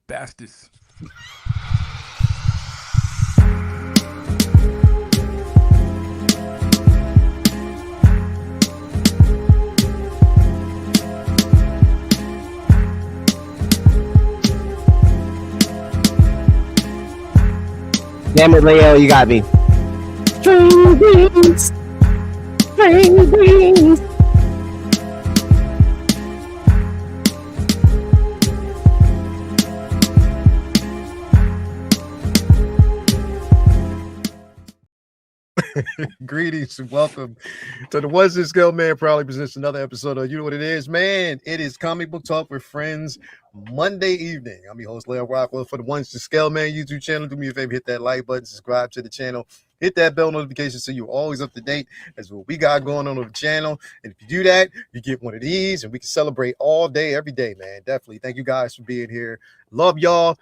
Bastards. Damn it, Leo, you got me. String beans. String beans. Greetings and welcome to the What's This Scale Man proudly presents another episode of You Know What It Is, man. It is Comic Book Talk with Friends Monday evening. I'm your host, Leo Rockwell, for the What's This Scale Man YouTube channel. Do me a favor, hit that like button, subscribe to the channel, hit that bell notification so you're always up to date as what we got going on the channel. And if you do that, you get one of these and we can celebrate all day, every day, man. Definitely. Thank you guys for being here. Love y'all.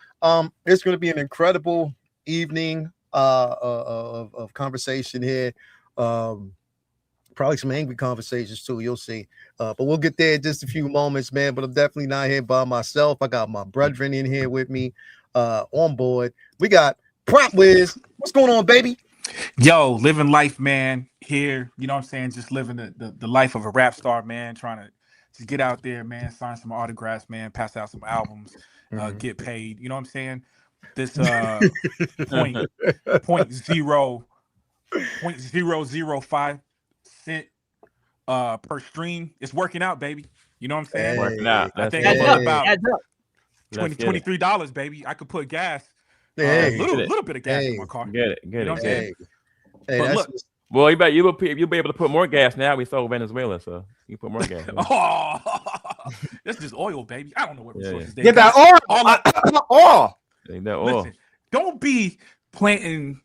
It's going to be an incredible evening of conversation here. Probably some angry conversations too, you'll see. But we'll get there in just a few moments, man. But I'm definitely not here by myself. I got my brethren in here with me on board. We got Prop Wiz. What's going on, baby? Yo, living life, man. Here, you know what I'm saying? Just living the life of a rap star, man. Trying to just get out there, man. Sign some autographs, man. Pass out some albums. Get paid. You know what I'm saying? This point zero 0.005 cent per stream. It's working out, baby. You know what I'm saying? Working out. I think That's I'm it. about Let's get it. $23, baby. I could put gas, Hey, little bit of gas in my car. Get it. You know what I'm hey, saying? hey, But that's look, Well, you'll be able to put more gas now. We sold Venezuela, so you put more gas. oh, that's just oil, baby. I don't know what resources they Get that got. oil. Oil. Listen, don't be planting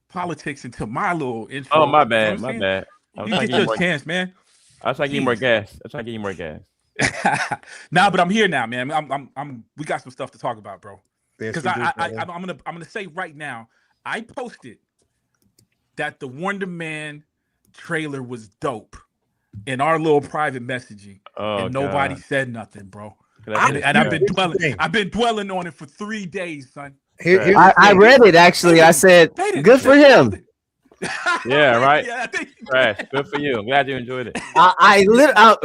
politics into my little intro. Oh, my You know bad. what I'm My saying? bad. I was You trying get to give you your more. chance, man. I was trying to give you more gas. I was trying to give you more gas. Nah, but I'm here now, man. I'm. We got some stuff to talk about, bro. Yes, Because we do, brother. I'm gonna say right now, I posted that the Wonder Man trailer was dope in our little private messaging, Oh, and nobody God. said nothing, bro. That's And I've been Interesting. dwelling on it for 3 days, son. Here's the I thing. read it actually. I said, They didn't good for say him. nothing. Yeah, right. Yeah, I think Trash. Good for you. I'm glad you enjoyed it.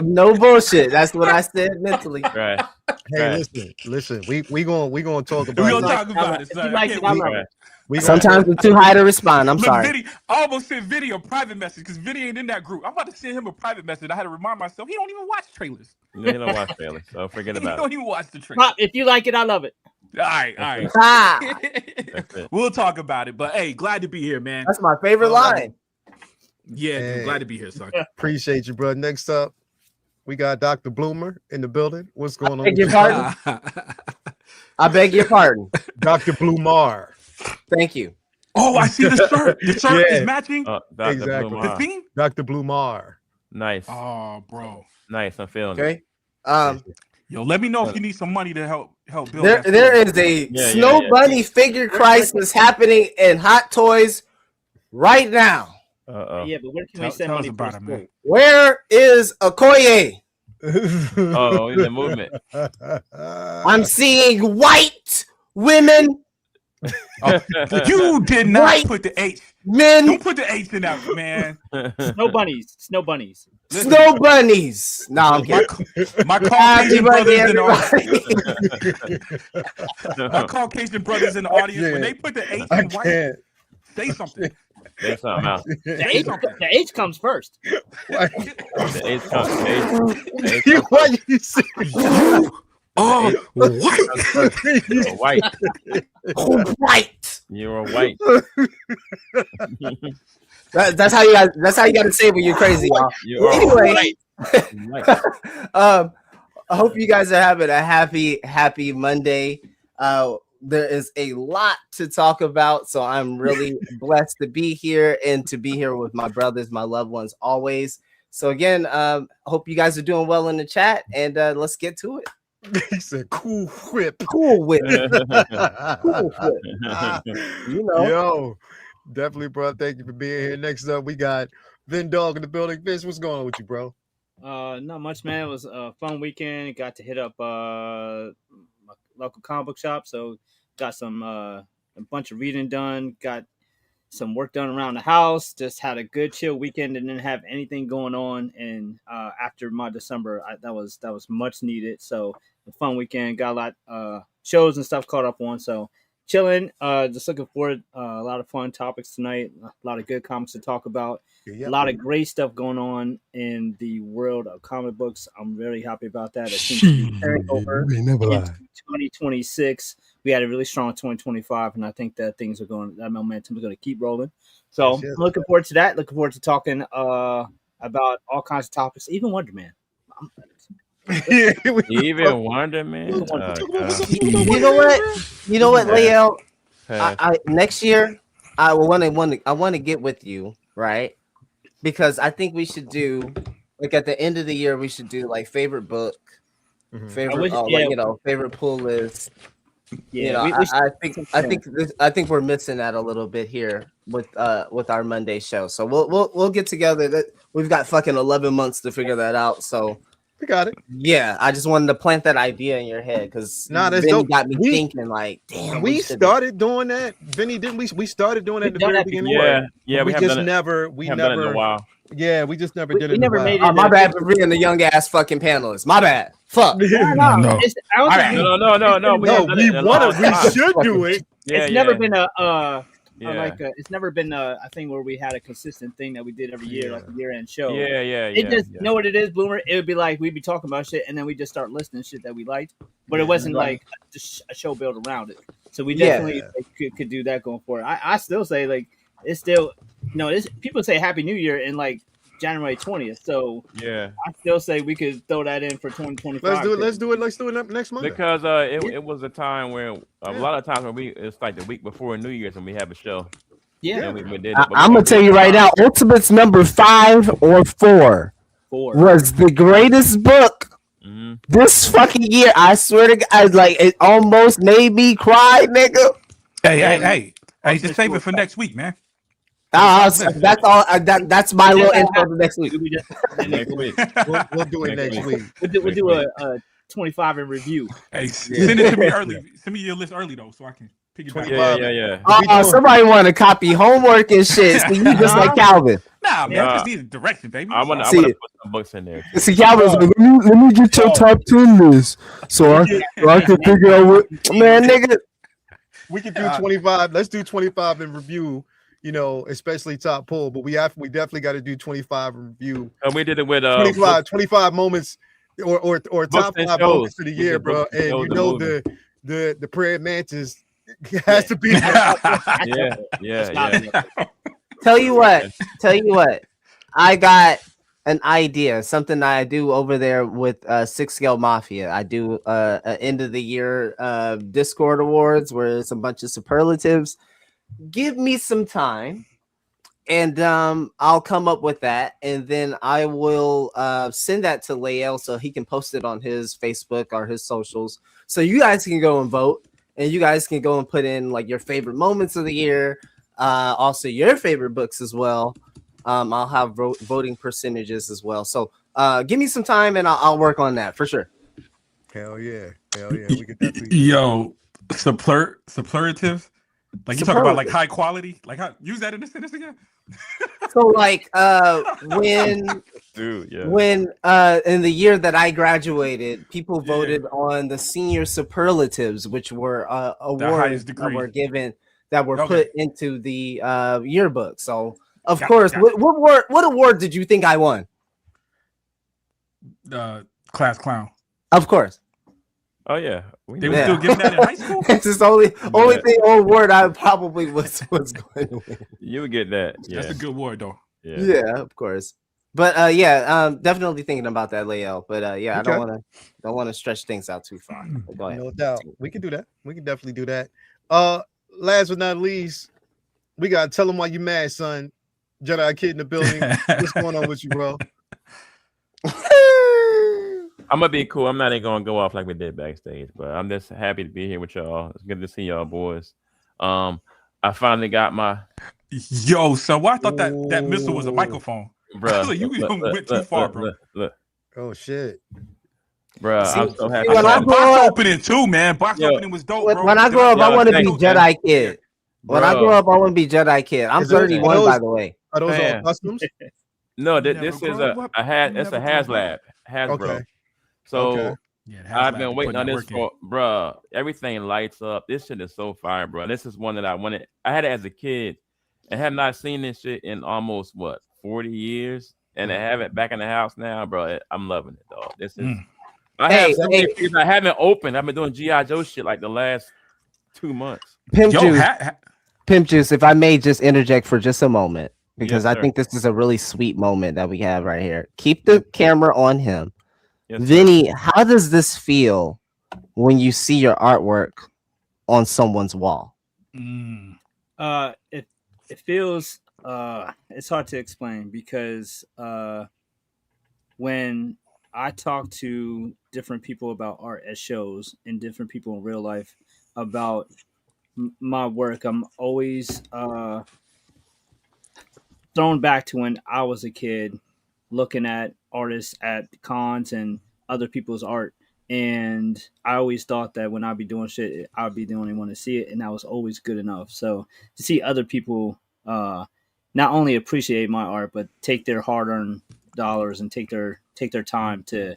No bullshit. That's what I said mentally. Trash. Hey, listen. We gonna talk we about gonna it. talk about it, If son. you like I it, can't I wait. love Trash. it. We gonna- Sometimes it's too high to respond. I'm Look, sorry. Vinny, I almost sent Vinny a private message because Vinny ain't in that group. I'm about to send him a private message. I had to remind myself he don't even watch trailers. You know, you don't watch trailers, so forget He about don't it. even watch the trailers. Pop, if you like it, I love it. All right. Ah, That's it. We'll talk about it. But hey, glad to be here, man. that's my favorite line. Yeah, dude, Hey. glad to be here, son. Appreciate you, bro. Next up, we got Dr. Bloomer in the building. What's going on? Beg your with pardon? I beg your pardon. Dr. Blumar. Thank you. Oh, I see the shirt. The shirt Yeah. is matching Dr. Exactly. Blue the Mar. theme. Dr. Blumar. Nice. Oh, bro. Nice. I'm feeling it. Okay. Yo, let me know if you need some money to help build There that is store. a Yeah, Snow yeah. Bunny figure crisis happening in Hot Toys right now. Uh-oh. Yeah, but where can we Tell send us money about for it, man. school? Where is Okoye? Oh, in the movement. I'm seeing white women, You did not Right. put the H. men, Don't put the H in that, man. Snow bunnies. Snow bunnies. Listen, snow bunnies. No, I'm my, kidding. my Happy Caucasian birthday, brothers in the everybody. my Caucasian brothers in the audience, when Yeah. they put the H I in white, can't. say something. There's something out. The H comes first. The H comes. The H comes Why you say Oh, what? You're white. White. You're white. That's how you got. That's how you got to say it when you're crazy, y'all. You are Anyway, white. I hope you guys are having a happy Monday. There is a lot to talk about, so I'm really blessed to be here and to be here with my brothers, my loved ones, always. So again, hope you guys are doing well in the chat, and let's get to it. He said cool whip. Cool with it. Cool You know. Yo, definitely, bro. Thank you for being here. Next up, we got Vin Dog in the building. Vince, what's going on with you, bro? Not much, man. It was a fun weekend. Got to hit up local comic book shop. So got some a bunch of reading done. Got some work done around the house. Just had a good chill weekend and didn't have anything going on. And after my December, that was much needed. So a fun weekend. Got a lot shows and stuff caught up on. So chilling. Just looking forward. A lot of fun topics tonight. A lot of good comics to talk about. Yep. A lot of great stuff going on in the world of comic books. I'm really happy about that. It seems to be carrying over into 2026. We had a really strong 2025, and I think that that momentum is going to keep rolling. So Yes, yes. I'm looking forward to that. Looking forward to talking about all kinds of topics, even Wonder Man. Even Wonder Man. You know what, Leo? I next year I want to get with you, right? Because I think we should do like at the end of the year we should do like favorite book, favorite favorite pull list. Yeah, I think we're missing that a little bit here with our Monday show. So we'll get together. We've got fucking 11 months to figure that out. So We got it. yeah, I just wanted to plant that idea in your head because That's Vinny dope. got me thinking like, damn. We started doing that, Vinny, didn't we? We started doing that at the very beginning. Yeah, we haven't just done it. never, We haven't done it in a while. yeah, we just never did it. we never made it. Oh, my bad for being the young ass fucking panelist. My bad. Fuck. No. It's, I don't All think right. No. No, we want to. We should do it. it's never been it's never been a thing where we had a consistent thing that we did every year, like a year-end show. Yeah. You know what it is, Bloomer? It would be like we'd be talking about shit, and then we just start listing shit that we liked, but it wasn't like just a show built around it. So we definitely could do that going forward. I still say like it's still people say Happy New Year in like January 20th. So yeah, I still say we could throw that in for 2025. Let's do it next month. because it was a time where a lot of times when it's like the week before New Year's when we have a show. Yeah, And we did it, I'm gonna tell you right now, Ultimates number 5 or 4 was the greatest book this fucking year. I swear to God, like it almost made me cry, nigga. Hey, just save it for next week, man. That's all. That's my little info for next week. next week. We'll do it next week. We'll do a 25 in review. Hey, send it to me early. Send me your list early though, so I can pick it back. Yeah. Somebody want to copy homework and shit. So you just like Calvin. Nah, man, I just need a direction, baby. I want to put some books in there. See, Calvin's like, let me get your top 10 list so I can figure out what. Man, nigga. We can do 25. Let's do 25 in review. You know, especially top pull, but we definitely got to do 25 in review. And we did it with 25 moments or top 5 moments of the year, bro. And you know the prayer mantis has to be. Yeah. Tell you what. I got an idea, something I do over there with Six Scale Mafia. I do end of the year Discord awards where it's a bunch of superlatives. Give me some time and I'll come up with that, and then I will send that to Lael so he can post it on his Facebook or his socials, so you guys can go and vote, and you guys can go and put in like your favorite moments of the year, also your favorite books as well. I'll have voting percentages as well, so give me some time and I'll work on that for sure. Hell yeah, we could definitely Superlatives. Like you talk about like high quality, like use that in a sentence again. So like when in the year that I graduated, people voted on the senior superlatives, which were awards that were given put into the yearbook. So of course, what award did you think I won? Class clown. Of course. Oh yeah, they were still giving that in high school. It's just only award I probably was going to win. You would get that. Yeah. That's a good award though. Yeah, of course. But definitely thinking about that, Leo. But okay. I don't want to stretch things out too far. Go ahead. No doubt, we can do that. We can definitely do that. Last but not least, we gotta tell them why you mad, son. Jedi Kid in the building. What's going on with you, bro? I'm gonna be cool. I'm not even gonna go off like we did backstage, but I'm just happy to be here with y'all. It's good to see y'all, boys. I finally got my. Yo, so I thought that missile was a microphone, bro. You went too far, bro. Look. Oh shit. bro. See, I'm so happy. when I Box grow up, opening too, man. Box Yo. opening was dope, bro. when I grow up, I Yo, want to be thanks, man. Jedi kid. When I Bro. grow up, I want to be Jedi kid. I'm Is it- 31, are by those- the way. Are those all Man. customs? No, You this never is grow up. it's a You never grow HasLab, Hasbro. Okay. So Okay. Yeah, I've been waiting on this for, bro. Everything lights up. This shit is so fire, bro. This is one that I wanted. I had it as a kid, and have not seen this shit in almost 40 years, and I have it back in the house now, bro. I'm loving it, dog. This is. I have so many figures I haven't opened. I've been doing GI Joe shit like the last 2 months. Pimp Juice, if I may just interject for just a moment, because I think this is a really sweet moment that we have right here. Keep the camera on him. Yes, Vinny, how does this feel when you see your artwork on someone's wall? It feels it's hard to explain because when I talk to different people about art at shows and different people in real life about my work, I'm always thrown back to when I was a kid looking at artists at cons and other people's art. And I always thought that when I'd be doing shit, I'd be the only one to see it. And that was always good enough. So to see other people not only appreciate my art, but take their hard-earned dollars and take their time to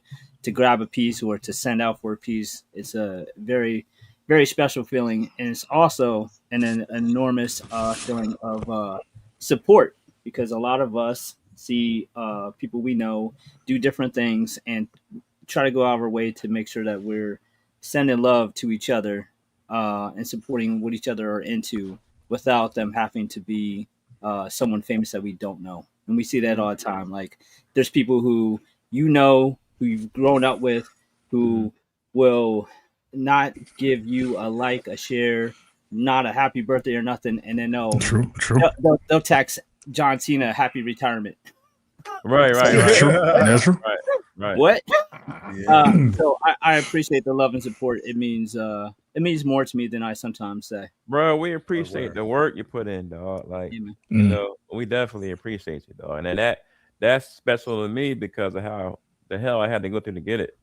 grab a piece or to send out for a piece, it's a very, very special feeling. And it's also an enormous feeling of support, because a lot of us see people we know do different things and try to go out of our way to make sure that we're sending love to each other and supporting what each other are into without them having to be someone famous that we don't know. And we see that all the time. Like, there's people who who you've grown up with, who will not give you a like, a share, not a happy birthday or nothing, and then they'll text John Cena happy retirement. Right. That's true. Right. What? Yeah. So I appreciate the love and support. It means more to me than I sometimes say. Bro, we appreciate the work you put in, dog. Like, you know, we definitely appreciate you, dog. And then that's special to me because of how the hell I had to go through to get it.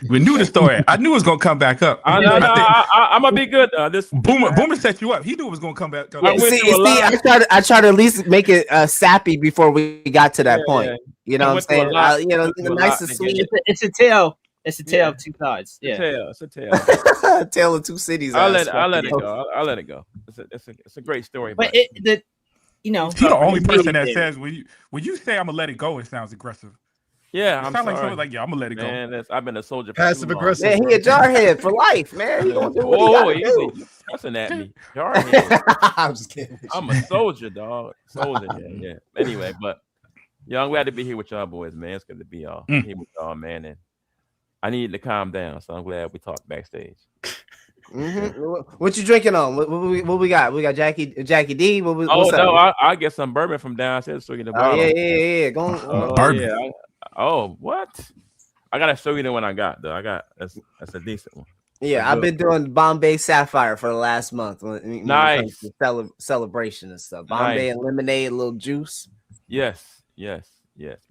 We knew the story. I knew it was gonna come back up. I'm gonna be good. This Boomer set you up. He knew it was gonna come back. I tried to at least make it sappy before we got to that point. You know what I'm saying? Nice and sweet. It's a tale. It's a tale of two sides. Yeah, it's a tale. A tale of two cities. I'll let it go. I'll let it go. It's a great story. But you're the only person that says when you say I'm gonna let it go, it sounds aggressive. Yeah, I'm like someone like, yeah, I'm gonna let it go. Man, I've been a soldier. Passive aggressive. Yeah, he a jarhead for life, man. He gonna do what he gotta do. Cussing at me, jarhead. I'm just kidding. I'm a soldier, dog. Soldier, yeah. Anyway, but I'm glad to be here with y'all boys, man. It's good to be here with y'all, man. And I needed to calm down, so I'm glad we talked backstage. What you drinking on? What we got? We got Jackie D. What's up? I get some bourbon from downstairs. So you the bottle. Yeah. Go on. Bourbon. What? I gotta show you the one I got though. That's a decent one. Yeah, I've been doing Bombay Sapphire for the last month. Nice celebration and stuff. Bombay and lemonade, a little juice. Yes. You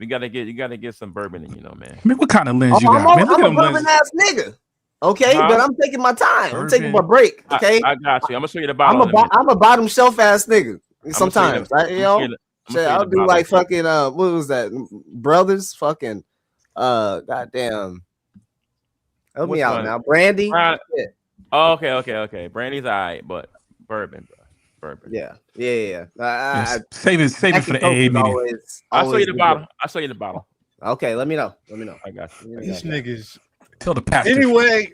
gotta get some bourbon in, man. Man, what kind of lens you got? I'm a bourbon ass nigga. Okay, but I'm taking my time. I'm taking my break. Okay, I got you. I'm gonna show you the bottle. I'm a bottom shelf ass nigga. Sometimes, I'll do like fucking what was that? Brothers, fucking goddamn. Help me out now, Brandy. Oh, okay. Brandy's alright, but bourbon, bro. Bourbon. Yeah. Save it for the AA meeting. I'll show you the bottle. Okay, let me know. I got you. These niggas. Tell the pastor. Anyway,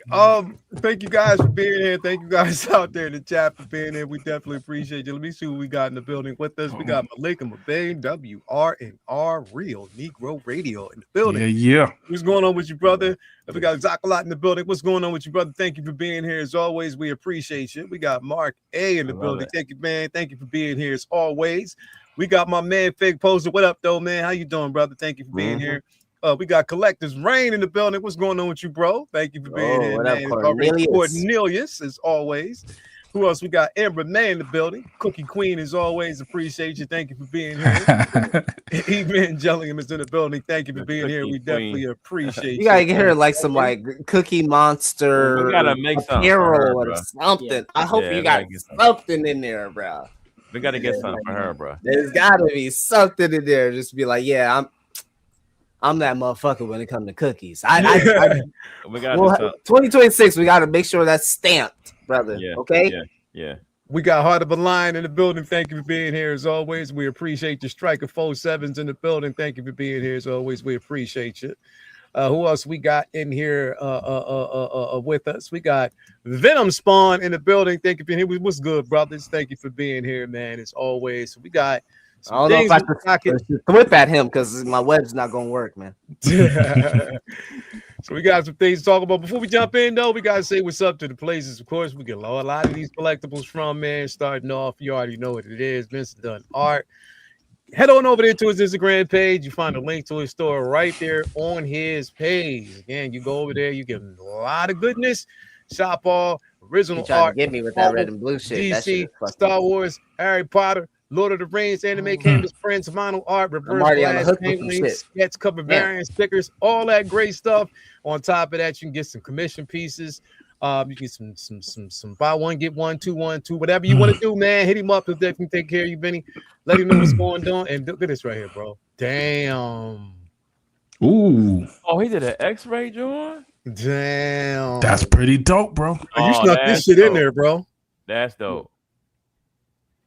thank you guys for being here. Thank you guys out there in the chat for being here. We definitely appreciate you. Let me see what we got in the building with us. We got Malika Mabane, WRNR Real Negro Radio in the building. Yeah. What's going on with you, brother? We got Zakalot in the building. What's going on with you, brother? Thank you for being here as always. We appreciate you. We got Mark A in the building. Thank you, man. Thank you for being here as always. We got my man Fig Poser. What up, though, man? How you doing, brother? Thank you for being here. We got Collectors Rain in the building. What's going on with you, bro? Thank you for being here, man. Cornelius, as always. Who else? We got Amber May in the building. Cookie Queen, as always, appreciate you. Thank you for being here. Evangelium is in the building. Thank you for being here. We definitely appreciate You gotta get her like some like Cookie Monster We gotta make something for apparel her, or bro. something. Yeah. I hope Yeah, you we got gotta get something in there, bro. We gotta get something for her, bro. There's gotta be something in there. Just be like, yeah, I'm that motherfucker when it comes to cookies. We gotta do Well, something. 2026, we gotta make sure that's stamped, brother. Yeah. Okay. Yeah. We got Heart of a Lion in the building. Thank you for being here as always. We appreciate you. Striker 47's in the building. Thank you for being here as always. We appreciate you. Who else we got in here with us? We got Venom Spawn in the building. Thank you for being here. What's good, brothers? Thank you for being here, man. As always. We got I don't know if I can whip at him because my web's not gonna work, man. So we got some things to talk about. Before we jump in, though, we gotta say what's up to the places. Of course, we get a lot of these collectibles from, man. Starting off, you already know what it is. Vincent Dunn Art. Head on over there to his Instagram page. You find a link to his store right there on his page. Again, you go over there, you get a lot of goodness. Shop all original You trying art. to get me with that red and blue shit. That shit DC, is fucking Star Wars, Harry Potter, Lord of the Rings, anime canvas prints, mono art, reverse already on the glass hook with some painting, shit. sketch cover variants, stickers, all that great stuff. On top of that, you can get some commission pieces. You get some buy one, get one, 2-1-2, whatever you want to do, man. Hit him up if they can take care of you, Benny. Let him know what's going on. And look at this right here, bro. Damn. Ooh, Oh, he did an X-ray, John. Damn. that's pretty dope, bro. You snuck this shit in there, bro. That's dope.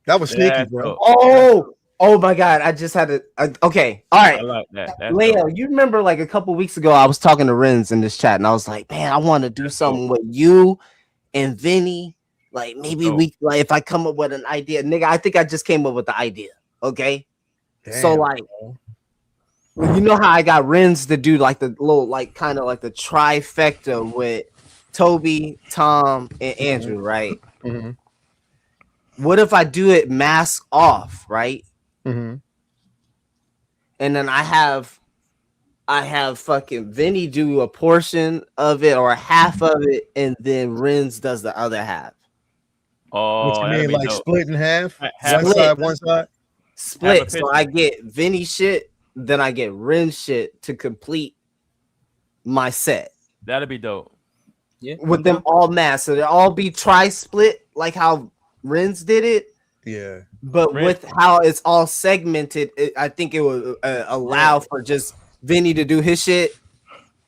That was sneaky, That's bro. dope. Oh my god! I just had to. Okay, all I right. like that. That's Leo, dope. you remember like a couple weeks ago, I was talking to Renz in this chat, and I was like, "Man, I want to do something with you and Vinny. Like maybe we, like, if I come up with an idea, nigga. I think I just came up with the idea. Okay, so Damn, like, bro. you know how I got Renz to do like the little, like kind of like the trifecta with Toby, Tom, and Andrew, right? Mhm. What if I do it mask off, right? Mhm. And then I have fucking Vinny do a portion of it or half of it, and then Renz does the other half. Oh, What you that'd mean, be like dope. split in half? Half One split. side, one side. Split. So picture. I get Vinny shit, then I get Renz shit to complete my set That'd be dope. Yeah. with them all masked. So they all be tri-split like how Renz did it. Yeah. But Renz- with how it's all segmented, I think it would allow for just Vinny to do his shit,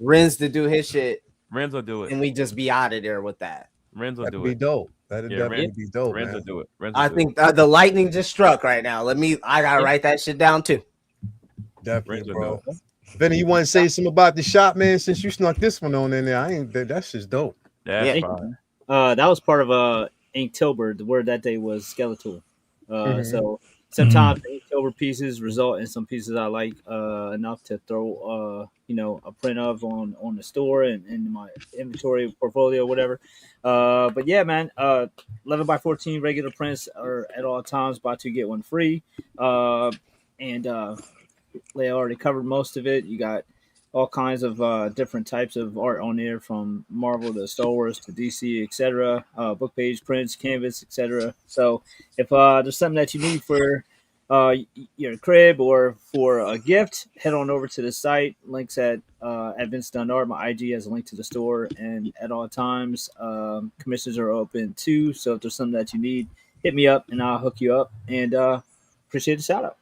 Renz to do his shit, Renz will do it. and we just be out of there with that. Renz will That'd do be it. dope. That'd Yeah, definitely be dope, Renz will man. do it. Renz will I do think the lightning just struck right now. I gotta write that shit down too. Definitely, Renz will do bro. Vinny, you want to say something about the shop, man? Since you snuck this one on in there, that's just dope. That's Yeah. fine. That was part of Inktober. The word that day was Skeletal. Mhm. So sometimes Inktober pieces result in some pieces I like enough to throw a print of on the store and in my inventory portfolio, whatever. But yeah, man, 11x14 regular prints are at all times buy two get one free. And Leia already covered most of it. You got all kinds of different types of art on there, from Marvel to Star Wars to DC, etc. Book page prints, canvas, etc. So if there's something that you need for your crib or for a gift, head on over to the site. Links at Vince Dunn Art. My IG has a link to the store, and at all times, commissions are open too. So if there's something that you need, hit me up and I'll hook you up. And appreciate the shout out.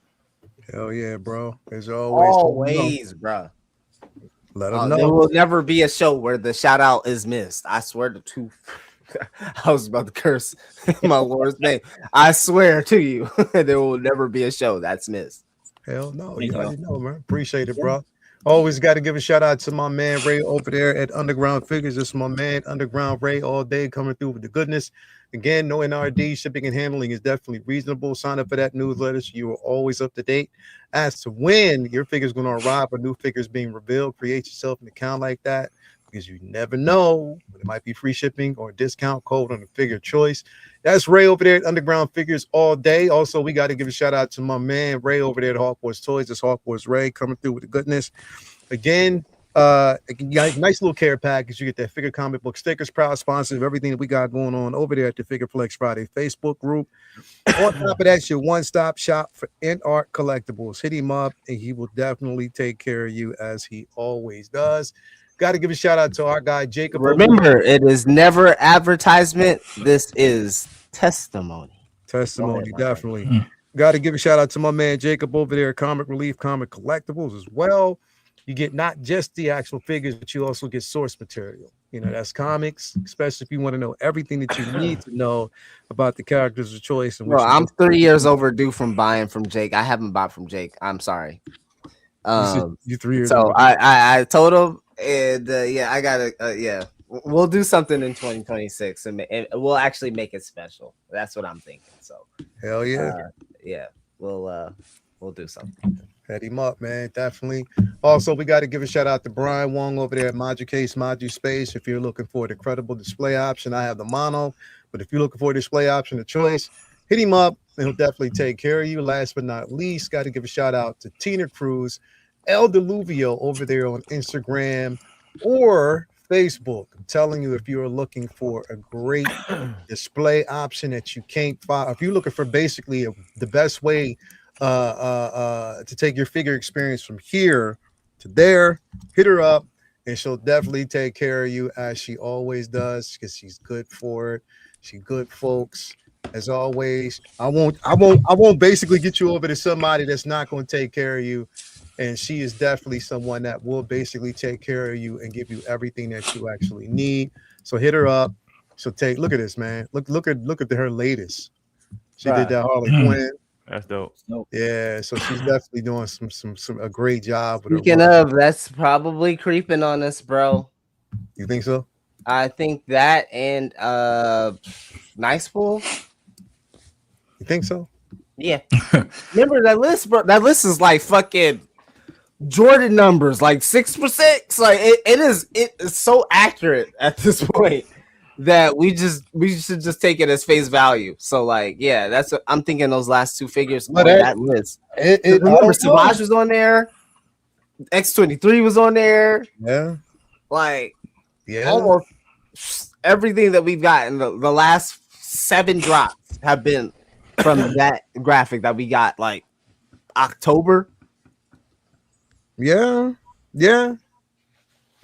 Hell yeah, bro. As always. Always, bro. Let them There know. will never be a show where the shout out is missed. I swear to truth. I was about to curse my Lord's name. I swear to you, there will never be a show that's missed. Hell no. Thank You you. already know, man. Appreciate it, bro. Always got to give a shout out to my man Ray over there at Underground Figures. This is my man Underground Ray all day coming through with the goodness. Again, no NRD, shipping and handling is definitely reasonable. Sign up for that newsletter so you are always up to date as to when your figure is going to arrive or new figures being revealed. Create yourself an account like that, because you never know. It might be free shipping or a discount code on the figure choice. That's Ray over there at Underground Figures all day. Also, we got to give a shout out to my man Ray over there at Hawkwards Toys. It's Hawkwards Ray coming through with the goodness. Again, You got a nice little care package. You get that Figure comic book stickers, proud sponsors of everything that we got going on over there at the Figure Flex Friday Facebook group. On top of that, it's your one-stop shop for art collectibles. Hit him up, and he will definitely take care of you as he always does. Got to give a shout out to our guy Jacob. Remember, it is never advertisement. This is testimony. Testimony, definitely. Got to give a shout out to my man Jacob over there at Comic Relief Comic Collectibles as well. You get not just the actual figures, but you also get source material. You know, that's comics, especially if you want to know everything that you need to know about the characters of choice. Bro, I'm 3 years overdue from buying from Jake. I haven't bought from Jake. I'm sorry. You 3 years. So I told him, and yeah, I gotta yeah. We'll do something in 2026, and we'll actually make it special. That's what I'm thinking. So hell yeah, yeah, we'll do something. Head him up, man. Definitely. Also, we got to give a shout out to Brian Wong over there at Modu Case, Modu Space. If you're looking for an incredible display option, I have the mono. But if you're looking for a display option of choice, hit him up and he'll definitely take care of you. Last but not least, got to give a shout out to Tina Cruz, El Deluvio over there on Instagram or Facebook. I'm telling you, if you're looking for a great display option that you can't find, if you're looking for basically the best way to take your figure experience from here to there, hit her up and she'll definitely take care of you as she always does, because she's good for it. She's good, folks. As always, I won't basically get you over to somebody that's not going to take care of you. And she is definitely someone that will basically take care of you and give you everything that you actually need. So hit her up. She'll look at this, man. Look at her latest. She did that Harley Quinn. That's dope. Yeah, so she's definitely doing a great job with Speaking of, that's probably creeping on us, bro. You think so? I think that and Nice Pool. You think so? Yeah. Remember that list, bro? That list is like fucking Jordan numbers, like 6%. Like it is so accurate at this point that we should just take it as face value. So like, yeah, that's what I'm thinking. Those last two figures on that list. Remember, Savage was on there. X23 was on there. Yeah. Like, yeah, almost everything that we've got in the last 7 drops have been from that graphic that we got like October. Yeah.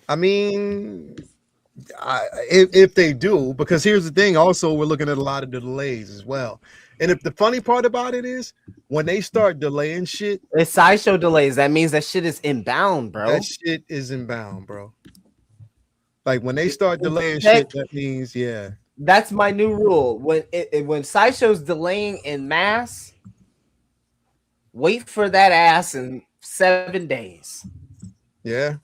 I mean, if they do, because here's the thing. Also, we're looking at a lot of the delays as well. And if the funny part about it is when they start delaying shit, it's Sideshow delays. That means that shit is inbound, bro. That shit is inbound, bro. Like when they start delaying shit, that means That's my new rule. When Sideshow's delaying in mass, wait for that ass in 7 days. Yeah.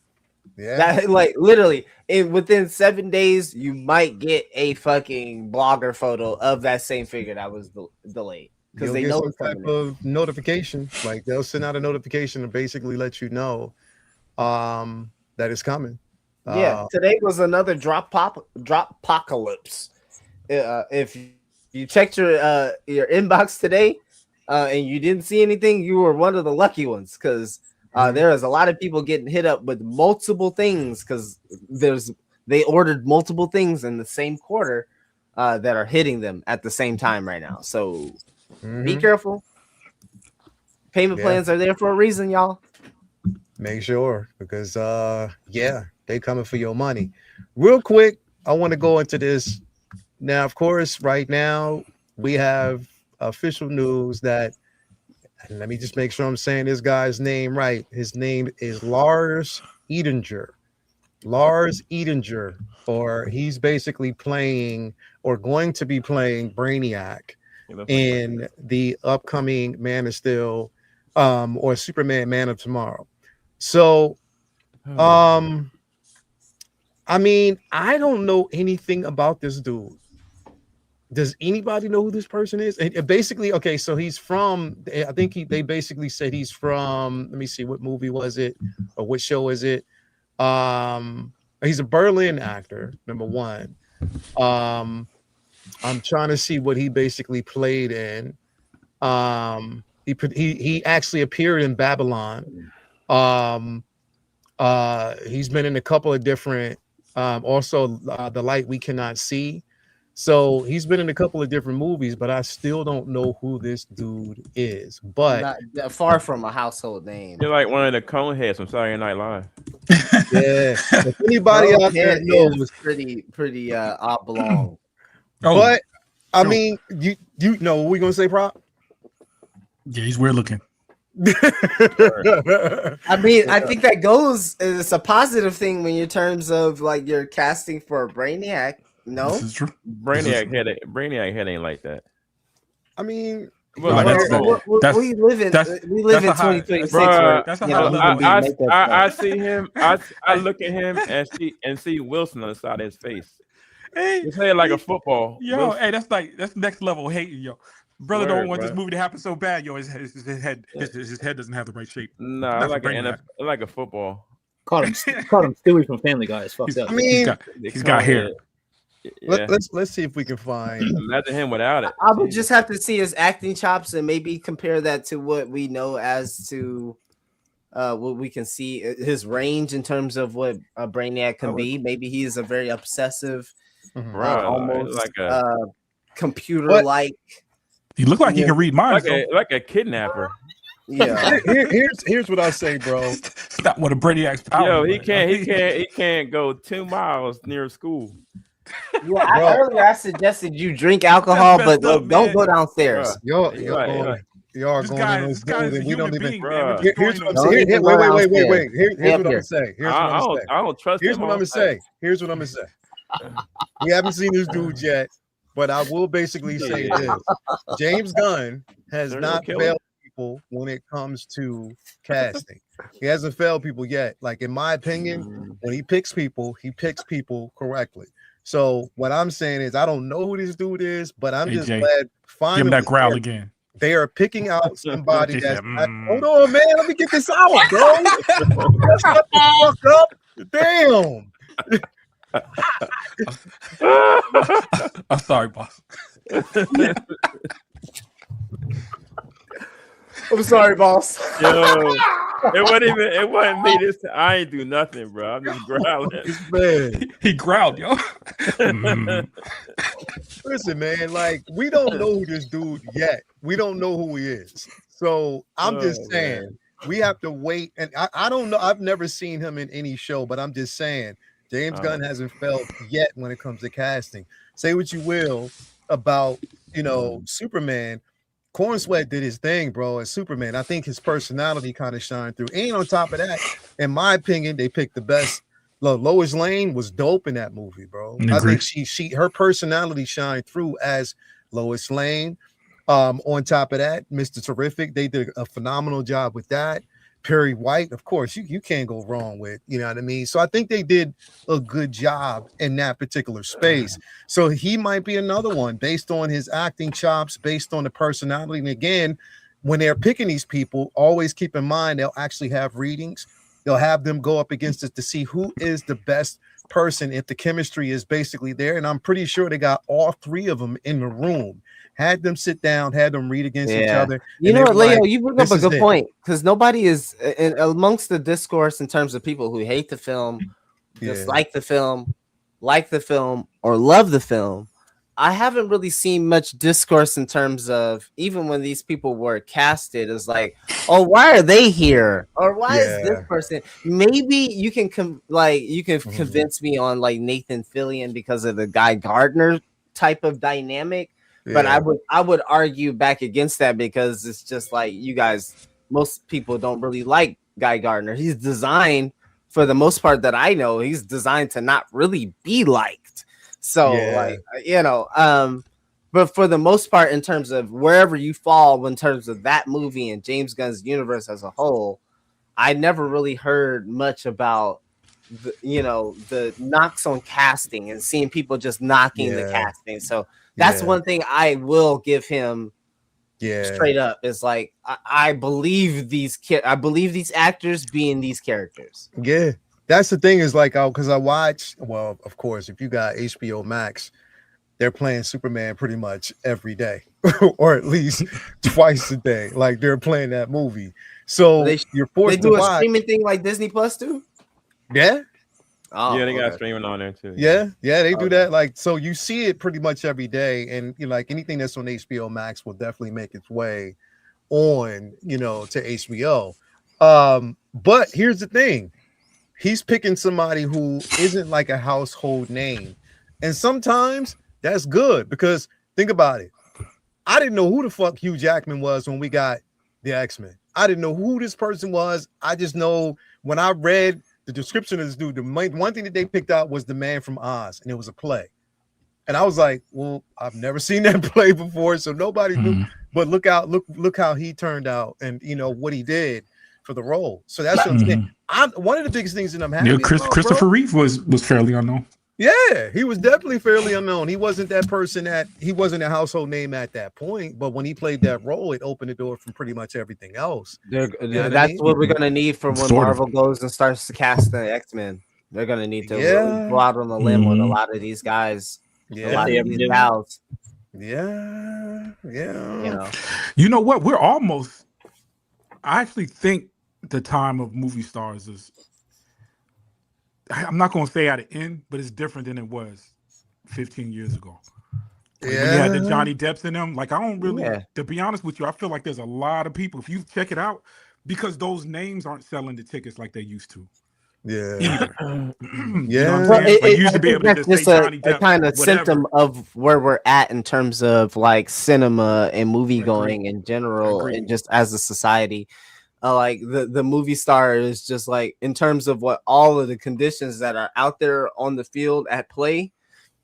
That, like, literally, within 7 days, you might get a fucking blogger photo of that same figure that was delayed, because they know some type of notification. Like they'll send out a notification to basically let you know that it's coming. Yeah, today was another drop apocalypse. If you checked your inbox today and you didn't see anything, you were one of the lucky ones, because there is a lot of people getting hit up with multiple things because they ordered multiple things in the same quarter that are hitting them at the same time right now. So be careful. Payment plans are there for a reason, y'all. Make sure, because they coming for your money. Real quick, I want to go into this. Now, of course, right now we have official news that, and let me just make sure I'm saying this guy's name right. His name is Lars Edinger. Lars Edinger, or he's basically playing or going to be playing Brainiac in the upcoming Man of Steel or Superman Man of Tomorrow. So, I mean, I don't know anything about this dude. Does anybody know who this person is? And basically, okay, so he's from, I think they basically said he's from, let me see, what movie was it? Or what show is it? He's a Berlin actor, number one. I'm trying to see what he basically played in. He actually appeared in Babylon. He's been in a couple of different, also The Light We Cannot See. So he's been in a couple of different movies, but I still don't know who this dude is. But Not far from a household name. You're like one of the Coneheads from Saturday Night Live. yeah, if anybody out there knows, pretty oblong. but I mean, you know what we gonna say, Prop? Yeah, he's weird looking. I mean, I think that goes. It's a positive thing when in terms of like you're casting for a Brainiac. No, This is true. Brainiac head ain't like that. I mean, Well, we live in that's 2026. Bruh, That's a you high know, level. we can make that I stuff. see him. I look at him and see Wilson on the side of his face. Hey, His head like a football. yo, Wilson. hey, that's next level hating, yo. Brother Word, don't want this bruh. movie to happen so bad, yo. His head doesn't have the right shape. Nah, Not like for an Brainiac. like a football. Called him Stewie from Family Guy. It's fucked up. I mean, He's got hair. Yeah. let's see if we can find. Imagine him without it. I would just have to see his acting chops and maybe compare that to what we know as to what we can see his range in terms of what a Brainiac can be. Maybe he is a very obsessive, Bruh, almost like a computer-like. He looked like he can read minds. like a kidnapper. Yeah. Here's what I say, bro. It's not what a Brainiac's power. Yo, he man. can't go 2 miles near school. Yeah, earlier I suggested you drink alcohol, That's but messed up, don't man. go downstairs. Y'all Right, going, right. y'all are This going guy, in those this guy is things a and we don't human even. being, Bruh. man. We're Here's destroying what I'm him. Don't saying. even Wait. go Here's Stay what up I'm gonna here. say. I don't trust Here's him. what I'm gonna say. Here's what I'm gonna say. We haven't seen this dude yet, but I will basically say this: James Gunn has Serial not killer? failed people when it comes to casting. He hasn't failed people yet. Like in my opinion, when he picks people correctly. So what I'm saying is, I don't know who this dude is, but I'm Hey, just Jay, glad Give him finally that growl again. they are picking out somebody He that's. said, Hold on, man. Let me get this out, bro. Shut the fuck up. Damn. I'm sorry, boss. I'm sorry, boss. Yo, it wasn't me this time. I ain't do nothing, bro. I'm just growling. Man, He growled, yo. Mm. listen, man. Like we don't know who this dude yet. We don't know who he is. So I'm just saying we have to wait. And I don't know. I've never seen him in any show, but I'm just saying James Gunn hasn't failed yet when it comes to casting. Say what you will about Superman. Corn Sweat did his thing, bro, as Superman. I think his personality kind of shined through. And on top of that, in my opinion, they picked the best. Lois Lane was dope in that movie, bro. I think her personality shined through as Lois Lane. On top of that, Mr. Terrific, they did a phenomenal job with that. Perry White, of course, you can't go wrong with, you know what I mean? So I think they did a good job in that particular space. So he might be another one based on his acting chops, based on the personality. And again, when they're picking these people, always keep in mind they'll actually have readings. They'll have them go up against it to see who is the best person if the chemistry is basically there. And I'm pretty sure they got all 3 of them in the room. Had them sit down, had them read against each other. You know what, Leo, you bring up a good it. point because nobody is amongst the discourse in terms of people who hate the film, dislike the film, like the film, or love the film. I haven't really seen much discourse in terms of even when these people were casted as like, oh, why are they here? Or why is this person? Maybe you can convince me on like Nathan Fillion because of the Guy Gardner type of dynamic. But I would argue back against that because it's just like you guys, most people don't really like Guy Gardner. He's designed, for the most part that I know, he's designed to not really be liked. So but for the most part, in terms of wherever you fall in terms of that movie and James Gunn's universe as a whole, I never really heard much about the knocks on casting and seeing people just knocking the casting. So that's one thing I will give him straight up. Is like I believe these actors being these characters. Yeah, that's the thing is like because I watch. Well, of course, if you got HBO Max, they're playing Superman pretty much every day, or at least twice a day. Like they're playing that movie, so you're forced to watch. They do a watch. streaming thing like Disney Plus too. Yeah. Oh, yeah, they got okay. streaming on there too. Yeah, they do Okay. that. Like, so you see it pretty much every day, and you know, like anything that's on HBO Max will definitely make its way on, you know, to HBO. But here's the thing: he's picking somebody who isn't like a household name, and sometimes that's good because think about it. I didn't know who the fuck Hugh Jackman was when we got the X-Men. I didn't know who this person was. I just know when I read the description of this dude, the one thing that they picked out was the Man from Oz, and it was a play. And I was like, well, I've never seen that play before, so nobody knew. But look how he turned out, and you know what he did for the role. So that's what I'm saying. One of the biggest things that I'm happy. Yeah, Christopher Reeve was fairly unknown. Yeah, he was definitely fairly unknown. He wasn't that person he wasn't a household name at that point, but when he played that role, it opened the door from pretty much everything else. That's what we're gonna need for when Marvel goes and starts to cast the X-Men. They're gonna need to really go out on the limb with a lot of these guys, a lot of these gals. Yeah. You know what? We're almost. I actually think the time of movie stars is. I'm not going to say at the end, but it's different than it was 15 years ago. Like when you had the Johnny Depps in them. Like I don't really, to be honest with you, I feel like there's a lot of people. If you check it out, because those names aren't selling the tickets like they used to. Yeah. You know what I'm saying? Like, you used to be able to just say Johnny Depp, a kind of symptom of where we're at in terms of like cinema and movie going in general, and just as a society. Like the movie star is just like in terms of what all of the conditions that are out there on the field at play.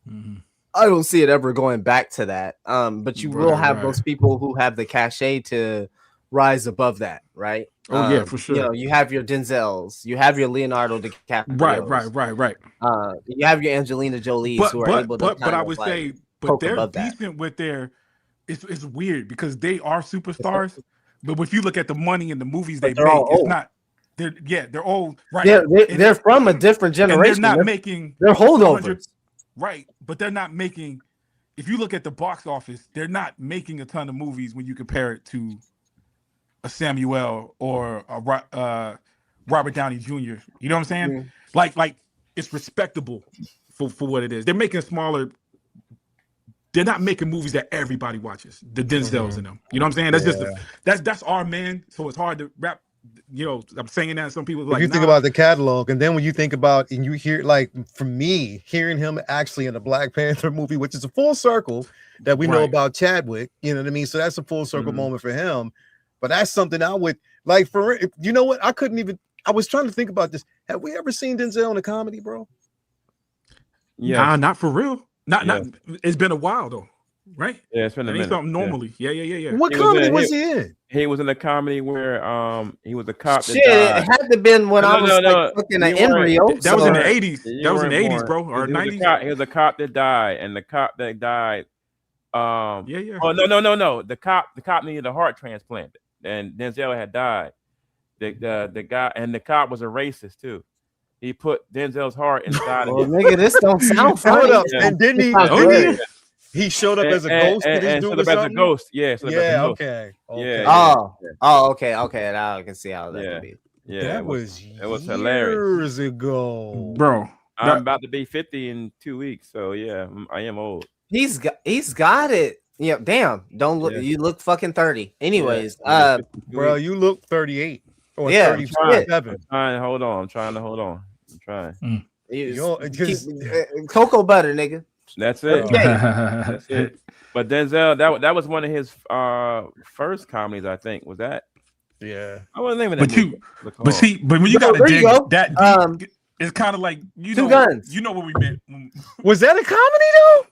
I don't see it ever going back to that. But you will have those people who have the cachet to rise above that, right? Oh yeah, for sure. You know, you have your Denzels, you have your Leonardo DiCaprio, right. You have your Angelina Jolies who are able to. But I would say, but they're decent with their. It's weird because they are superstars. But if you look at the money in the movies they make, it's not. They're old, right? They're from a different generation. They're not making. They're holdovers, right? But they're not making. If you look at the box office, they're not making a ton of movies when you compare it to a Samuel or a Robert Downey Jr. You know what I'm saying? Like it's respectable for what it is. They're making smaller. They're not making movies that everybody watches. The Denzels in them. You know what I'm saying? That's just that's our man. So it's hard to rap. You know, I'm saying that some people like. You think about the catalog, and then when you think about and you hear like for me hearing him actually in a Black Panther movie, which is a full circle that we know about Chadwick. You know what I mean? So that's a full circle moment for him. But that's something I would like for. You know what? I couldn't even. I was trying to think about this. Have we ever seen Denzel in a comedy, bro? Yeah, nah, not for real. Not. It's been a while though, right? Yeah, it's been a minute. Something normally. Yeah. What comedy was he in? He was in a comedy where he was a cop. Shit, it had to have been when I was like fucking an embryo. That was in the 80s. That was in the 80s, bro, or 90s. He was a cop that died, and the cop that died. Oh no. The cop needed a heart transplant, and Denzel had died. The guy and the cop was a racist too. He put Denzel's heart inside of him. Nigga, this don't sound funny. And didn't he showed up as a ghost? Showed up as a ghost. Yeah. Okay. Yeah. Okay. Now I can see how that would be. Yeah. That was hilarious. Years ago, bro. I'm about to be 50 in 2 weeks, so yeah, I am old. He's got it. Yeah, damn. Don't look. You look fucking 30. Anyways, bro, you look 38 or 37. Hold on. I'm trying to hold on. I'm trying. Cocoa butter, nigga. That's it. That's it. But Denzel, that was one of his first comedies, I think. Was that? Yeah. I wasn't naming that. But when you got to dig that deep, it's kind of like Two Guns. You know what we meant. Was that a comedy though?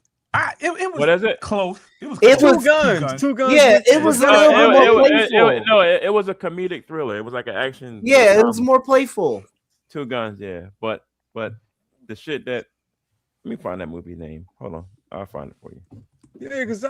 It was. What is it? Close. It was Two Guns. Yeah, it was a little bit more playful. It was a comedic thriller. It was like an action. Yeah, it was more playful. Two Guns, yeah. But the shit that. Let me find that movie name. Hold on, I'll find it for you. Yeah, because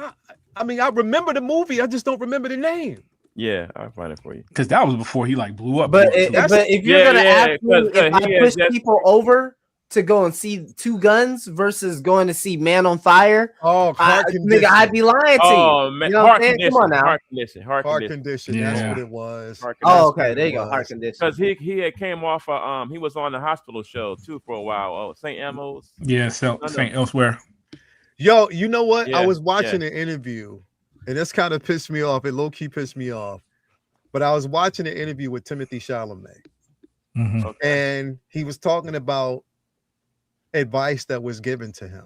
I mean I remember the movie, I just don't remember the name. Yeah, I'll find it for you. Because that was before he like blew up. But if you're gonna ask me if I push people over, to go and see Two Guns versus going to see Man on Fire, Oh, heart condition. nigga, I'd be lying to Oh you. man, You know what heart I'm saying? condition. Come on now. Heart condition. Heart Heart condition. condition. That's Yeah. what it was. Heart Oh, condition. okay. There you go. was. Heart condition. Because he had came off he was on the hospital show too for a while. Oh, St. Elmo's. Yeah, so St. Elsewhere. Yo, you know what? I Yeah, was watching an interview, and this kind of pissed me off. It low key pissed me off. But I was watching an interview with Timothy Chalamet, Mhm. Okay. and he was talking about advice that was given to him.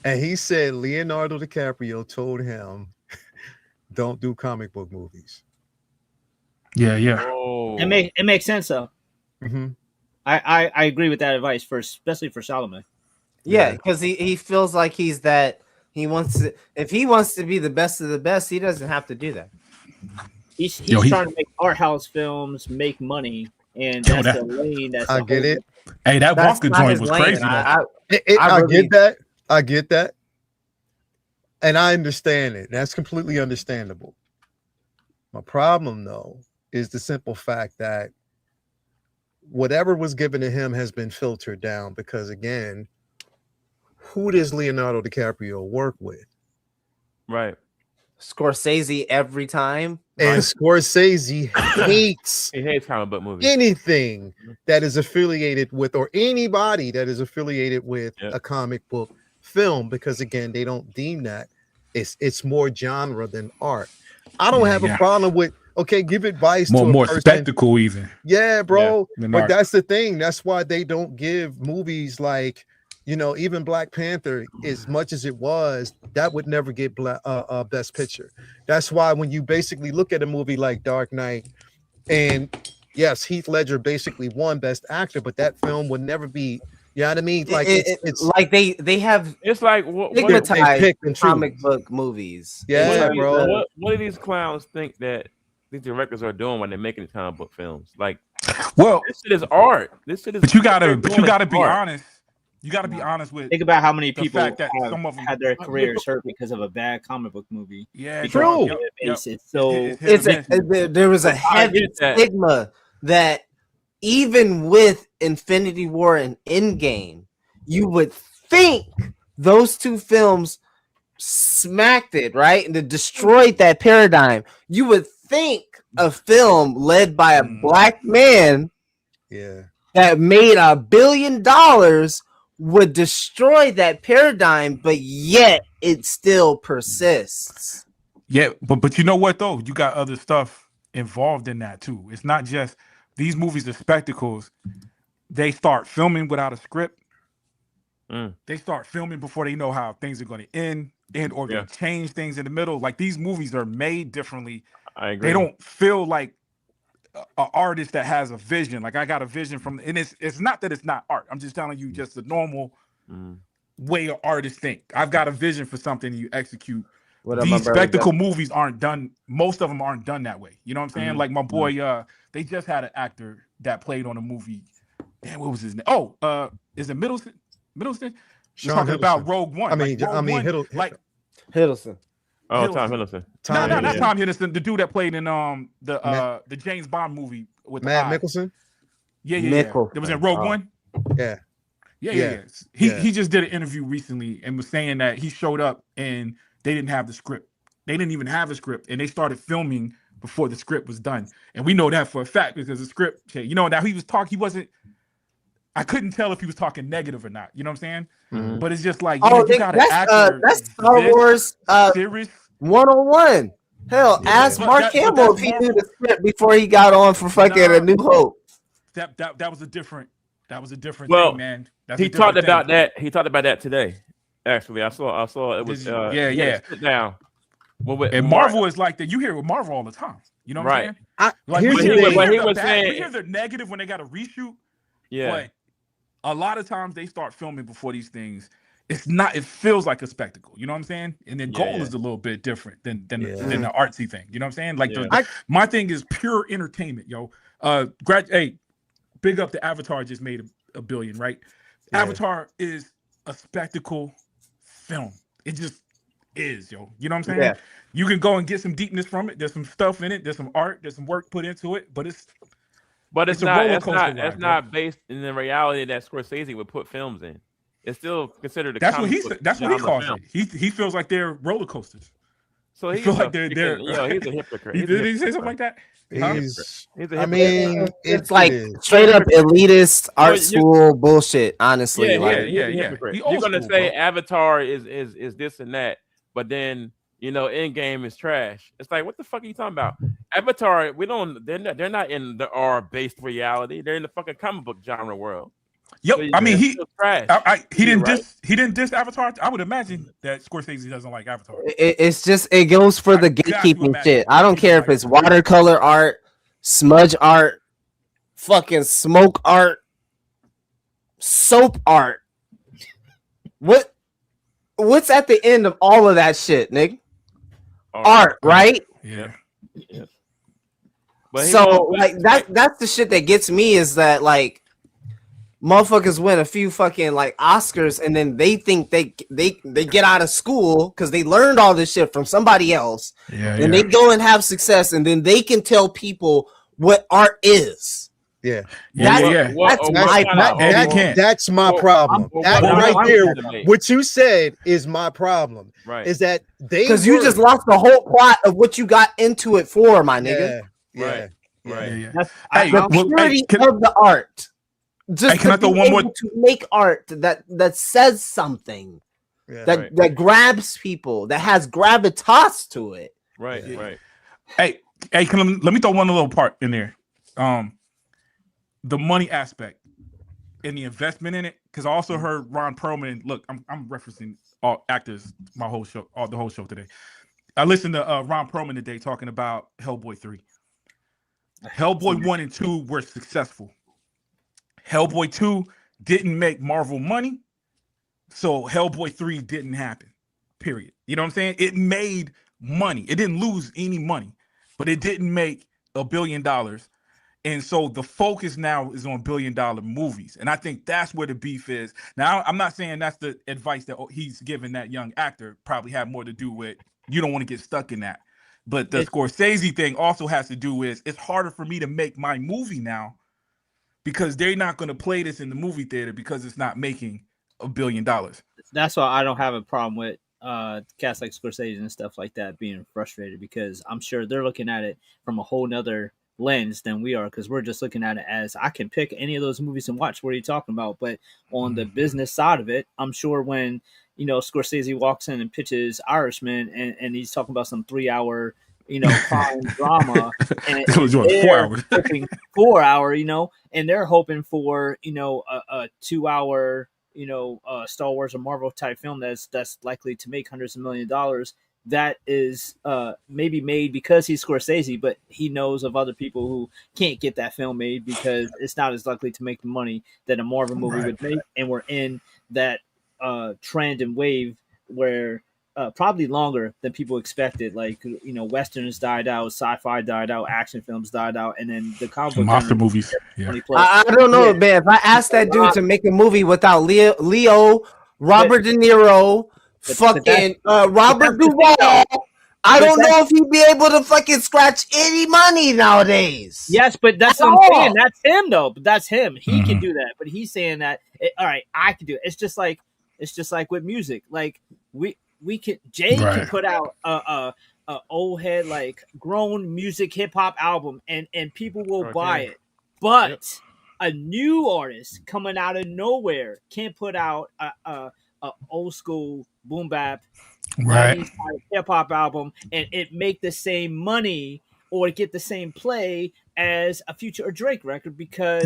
And he said Leonardo DiCaprio told him, don't do comic book movies. Yeah, yeah. Oh, It makes sense though. Mhm. I agree with that advice especially for Chalamet. Yeah, because he feels like he's that. He wants to. If he wants to be the best of the best, he doesn't have to do that. He's Yo, he- trying to make art house films, make money, and Yo, that's that- the lane. That's I the get whole- it. Hey, that That's Wonka not joint his was lane. crazy though. I I really- get that. I get that. And I understand it. That's completely understandable. My problem, though, is the simple fact that whatever was given to him has been filtered down because, again, who does Leonardo DiCaprio work with? right. Scorsese every time. And Scorsese hates He hates comic book movies. anything that is affiliated with, or anybody that is affiliated with Yeah. a comic book film, because again, they don't deem that it's more genre than art. I don't have a Yeah. problem with give advice to a More person. spectacle even. Yeah, bro. than But art. that's the thing. That's why they don't give movies like, even Black Panther, as much as it was, that would never get Best Picture. That's why when you basically look at a movie like Dark Knight, and yes, Heath Ledger basically won Best Actor, but that film would never be, you know what I mean? Like it's like they have It's like what stigmatized pick and choose. comic book movies. Yeah, It's bro. what do these clowns think that these directors are doing when they're making these comic book films? Like Well, this shit is art. This shit is. but you gotta they're doing be art. honest. You gotta be honest with Think about how many the people fact that have some of them had their careers hurt because of a bad comic book movie. Yeah, True. yep, yep. It's so It's there was a I heavy get that. stigma that even with Infinity War and Endgame, you would think those two films smacked it right and it destroyed that paradigm. You would think a film led by a black man Yeah. that made $1 billion would destroy that paradigm, but yet it still persists. Yeah, but you know what though? You got other stuff involved in that too. It's not just these movies are spectacles. They start filming without a script. Mm. They start filming before they know how things are going to end and or Yeah. gonna change things in the middle. Like these movies are made differently. I agree. They don't feel like an artist that has a vision. Like I got a vision from, and it's not that it's not art. I'm just telling you just the normal Mm. way an artist think. I've got a vision for something, you execute. What up, These my brother? spectacle movies aren't done. Most of them aren't done that way. You know what I'm saying? Mhm. Like my boy, they just had an actor that played on a movie. Damn, what was his name? Oh, is it Middleton? Middleton? We're Sean talking about Hiddleston. Rogue One. I mean, Rogue One, Hiddle- like Hiddleston. Oh, Hiddleston. Tom Hiddleston. no, not Hiddleston. Tom Hiddleston, the dude that played in the James Bond movie with Matt the eye. Mickelson. Yeah. Mickelson. It was in Rogue Oh. One. Yeah. Yeah. He just did an interview recently and was saying that he showed up and they didn't have the script. They didn't even have a script, and they started filming before the script was done. And we know that for a fact because the script, now he was talking. He wasn't. I couldn't tell if he was talking negative or not. You know what I'm saying? Mhm. But it's just like Oh, you got an actor. that's Star this Wars serious. 101. Hell, Yeah. ask But Mark that- but Hamill that's if he knew Marvel. the script before he got on for fucking A New Hope. That was a different. That was a different Well, thing, man. That's He a different talked about thing. that. He talked about that today. Actually, I saw it was. Did you? Yeah, he had yeah. to sit down. And Marvel is like that. You hear it with Marvel all the time. You know what Right. I'm saying? Like Here's we the hear, thing. we hear But he the was bad- saying- we hear the negative when they got to reshoot. Yeah. But a lot of times they start filming before these things. It's not. It feels like a spectacle. You know what I'm saying? And the Yeah, goal yeah. is a little bit different than Yeah. the artsy thing. You know what I'm saying? Like Yeah. my thing is pure entertainment, yo. Hey, big up the Avatar just made a billion, right? Yeah. Avatar is a spectacle film. It just is, yo. You know what I'm saying? Yeah. You can go and get some deepness from it. There's some stuff in it. There's some art. There's some work put into it. But But It's a roller coaster It's ride, not based in the reality that Scorsese would put films in. It's still considered a That's what comic book That's what he genre calls film. it. He feels like they're roller coasters. So He he's feels a like they're freaking, he's a hypocrite. Did he say something like that? Huh? He's He's a I hypocrite. mean, It's like is. straight up elitist art you- school bullshit. Honestly, Yeah, like he's a yeah. hypocrite. He You're old gonna school, say bro. Avatar is this and that, but then Endgame is trash. It's like, what the fuck are you talking about? Avatar, they're not in the R based reality. They're in the fucking comic book genre world. Yep. So I mean, it's still trash. he didn't right? he didn't diss Avatar. I would imagine that Scorsese doesn't like Avatar. it's just it goes for the got to gatekeeping imagine shit. I don't he care don't if like it's watercolor art, smudge art, fucking smoke art, soap art. What's at the end of all of that shit, nigga? Art, right? Yeah. But So like that's the shit that gets me is that like motherfuckers win a few fucking like Oscars and then they think they get out of school because they learned all this shit from somebody else and they go and have success and then they can tell people what art is. Yeah. That's my problem. That's my problem. That right there, what you said is my problem. Right. Is that because you just lost the whole plot of what you got into it for, my nigga. Yeah. Yeah. Hey, the purity of the art. Just can I throw one more to make art that says something that grabs people, that has gravitas to it. Right. Hey, let me throw one little part in there. The money aspect and the investment in it, because I also heard Ron Perlman. Look, I'm referencing all actors, the whole show today. I listened to Ron Perlman today talking about Hellboy 3. Hellboy 1 and 2 were successful. Hellboy 2 didn't make Marvel money, so Hellboy 3 didn't happen. Period. You know what I'm saying? It made money. It didn't lose any money, but it didn't make $1 billion. And so the focus now is on $1 billion movies. And I think that's where the beef is. Now, I'm not saying that's the advice that he's giving that young actor. Probably had more to do with you don't want to get stuck in that. But the Scorsese thing also has to do with it's harder for me to make my movie now because they're not going to play this in the movie theater because it's not making $1 billion. That's why I don't have a problem with cats like Scorsese and stuff like that being frustrated, because I'm sure they're looking at it from a whole nother lens than we are, because we're just looking at it as I can pick any of those movies and watch what are you talking about. But on the business side of it, I'm sure when Scorsese walks in and pitches Irishman and he's talking about some 3-hour crime drama and they're 4 hour and they're hoping for a 2-hour Star Wars or Marvel type film that's likely to make hundreds of $millions of that is maybe made because he's Scorsese, but he knows of other people who can't get that film made because it's not as likely to make the money that a Marvel movie would make. And we're in that trend and wave where probably longer than people expected. Like, Westerns died out, sci-fi died out, action films died out, and then the comic book monster movies. Yeah. I don't know, man. If I asked that dude to make a movie without Leo, Robert De Niro, fucking Robert Duvall, I don't know if he'd be able to fucking scratch any money nowadays. Yes, but that's what I'm saying. That's him, though. But that's him. He can do that. But he's saying that. All right, I can do it. It's just like with music. Like we can can put out a old head like grown music hip hop album and people will buy it. But a new artist coming out of nowhere can't put out a old school boom bap hip hop album and it make the same money or get the same play as a Future or Drake record because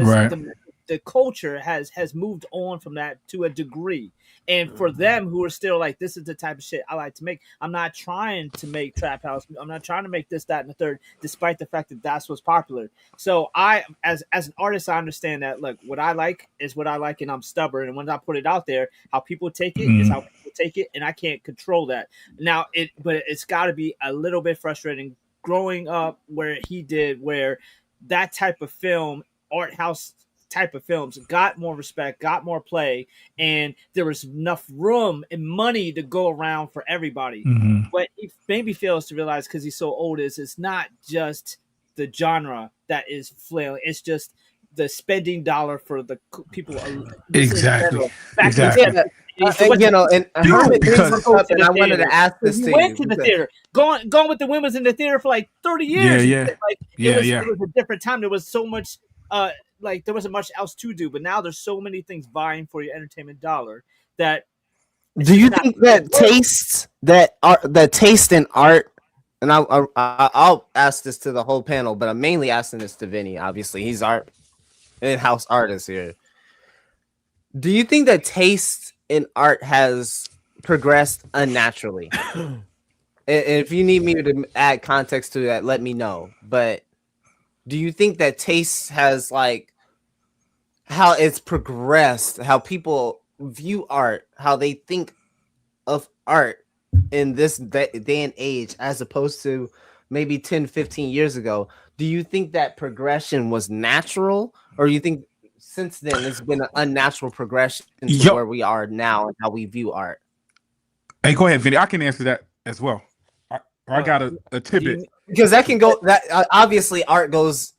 the culture has moved on from that to a degree. And for them who are still like, this is the type of shit I like to make. I'm not trying to make trap house. I'm not trying to make this, that, and the third, despite the fact that that's what's popular. So I, as an artist, I understand that. Look, what I like is what I like, and I'm stubborn. And when I put it out there, how people take it is how people take it, and I can't control that. Now, but it's got to be a little bit frustrating growing up where he did, where that type of film, art house type of films got more respect, got more play, and there was enough room and money to go around for everybody. But he maybe fails to realize, because he's so old, is it's not just the genre that is flailing. It's just the spending dollar for the people. Exactly. Back Exactly. to Yeah, you know, and Herman brings Because- this up, and I wanted to ask this you to went you. to the because- theater. Gone with the Women was in the theater for like 30 years. Yeah. Like Yeah, it was a different time. There was so much like there wasn't much else to do, but now there's so many things vying for your entertainment dollar that Do you think that taste in art, and I'll ask this to the whole panel, but I'm mainly asking this to Vinny. Obviously, he's our in-house artist here. Do you think that taste in art has progressed unnaturally? And if you need me to add context to that, let me know. But do you think that taste has like how it's progressed, how people view art, how they think of art in this day and age as opposed to maybe 10, 15 years ago? Do you think that progression was natural, or you think since then it's been an unnatural progression to where we are now and how we view art? Hey, go ahead, Vinny. I can answer that as well. I got a tidbit. Because that can go that obviously art goes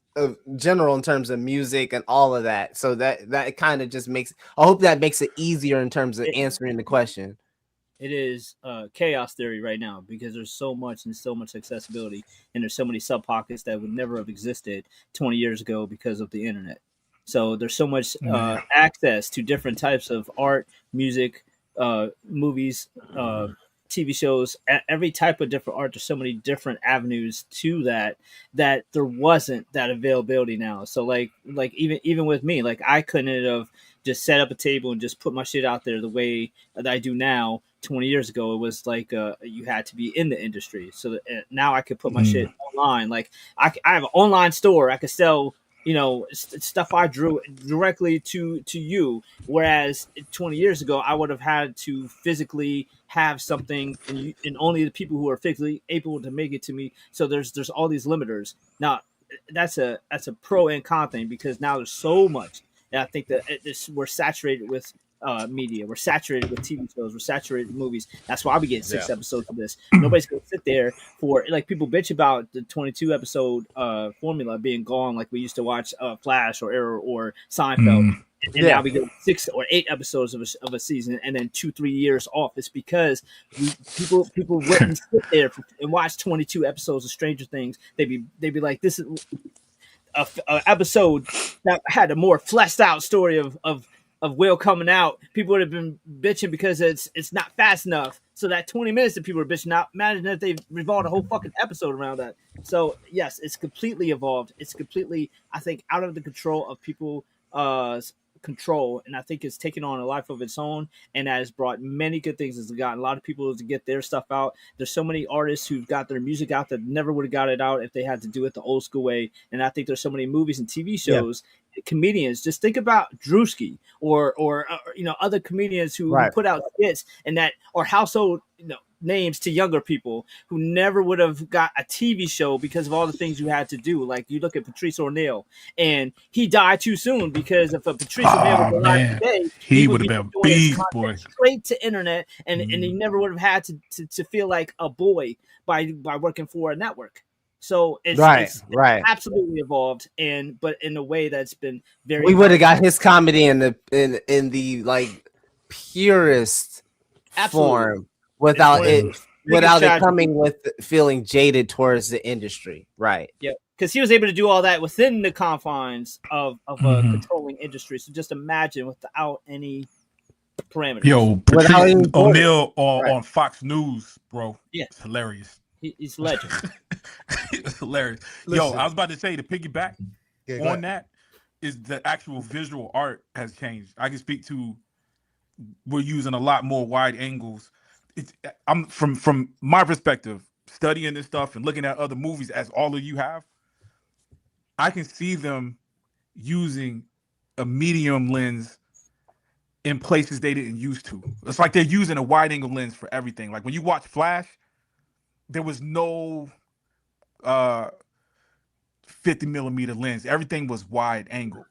general in terms of music and all of that. So that kind of just makes, I hope that makes it easier in terms of answering the question. It is chaos theory right now because there's so much and so much accessibility, and there's so many sub pockets that would never have existed 20 years ago because of the internet. So there's so much access to different types of art, music, movies, TV shows, every type of different art. There's so many different avenues to that there wasn't that availability now. So like even with me, like I couldn't have just set up a table and just put my shit out there the way that I do now. 20 years ago, it was like you had to be in the industry. So that, now I could put my shit online. Like I have an online store. I could sell, stuff I drew directly to you. Whereas 20 years ago, I would have had to physically have something, and only the people who are physically able to make it to me. So there's all these limiters. Now that's a pro and con thing because now there's so much. And I think that we're saturated with media. We're saturated with TV shows. We're saturated with movies. That's why we get 6 episodes of this. Nobody's gonna sit there for like people bitch about the 22 episode formula being gone, like we used to watch Flash or Arrow or Seinfeld. And now we get 6 or 8 episodes of a season, and then 2-3 years off. It's because people wouldn't sit there and watch 22 episodes of Stranger Things. They'd be like, this is a episode that had a more fleshed out story of Will coming out. People would have been bitching because it's not fast enough. So that 20 minutes that people are bitching out, imagine if they revolved a whole fucking episode around that. So yes, it's completely evolved. It's completely, I think, out of the control of people control, and I think it's taken on a life of its own, and that has brought many good things. It's gotten a lot of people to get their stuff out. There's so many artists who've got their music out that never would have got it out if they had to do it the old school way. And I think there's so many movies and TV shows, comedians. Just think about Drewski or other comedians who put out skits and that are household names to younger people who never would have got a TV show because of all the things you had to do. Like you look at Patrice O'Neal, and he died too soon because if a Patrice O'Neal was alive today, he would have been a beast boy. Straight to internet, and he never would have had to feel like a boy by working for a network. So it's absolutely evolved, but in a way that's been very. We would have got his comedy in the like purest form. Without it coming with feeling jaded towards the industry, right? Yeah, because he was able to do all that within the confines of a controlling industry. So just imagine without any parameters. Yo, Patrice O'Neal on Fox News, bro. Yeah, it's hilarious. He's a legend. It's hilarious. Listen. Yo, I was about to say, to piggyback on that is the actual visual art has changed. I can speak to, we're using a lot more wide angles. I'm from my perspective, studying this stuff and looking at other movies as all of you have, I can see them using a medium lens in places they didn't used to. It's like they're using a wide angle lens for everything. Like when you watch Flash, there was no 50 millimeter lens. Everything was wide angle.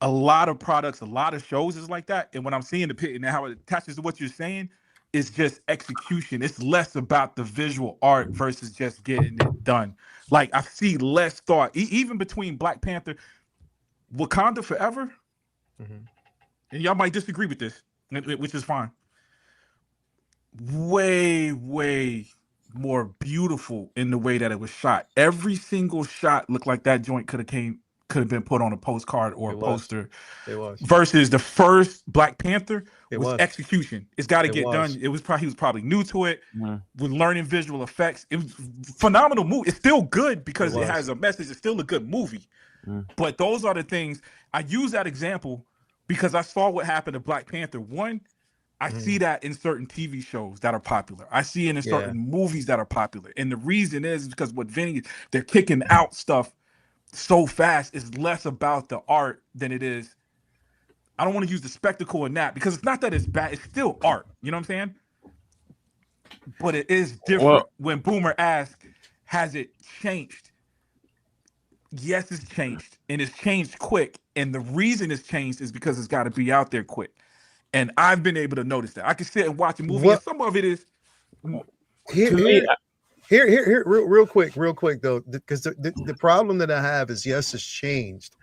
A lot of products, a lot of shows is like that. And when I'm seeing the pit and how it attaches to what you're saying, is just execution. It's less about the visual art versus just getting it done. Like I see less thought, even between Black Panther, Wakanda Forever, and y'all might disagree with this, which is fine. Way more beautiful in the way that it was shot. Every single shot looked like that joint could have been put on a postcard or a poster. It was. Versus the first Black Panther It was was. execution. It's got to get done. He was probably new to it. With learning visual effects. It was phenomenal movie. It's still good because it has a message. It's still a good movie. But those are the things I use that example because I saw what happened to Black Panther. One, I see that in certain TV shows that are popular. I see it in certain movies that are popular. And the reason is because what Vinny, they're kicking out stuff so fast. Is less about the art than it is. I don't want to use the spectacle in that because it's not that it's bad. It's still art. You know what I'm saying? But it is different when Boomer asked, has it changed? Yes, it's changed. And it's changed quick. And the reason it's changed is because it's got to be out there quick. And I've been able to notice that. I can sit and watch a movie, and some of it is. Here, real quick though, because the problem that I have is yes, it's changed,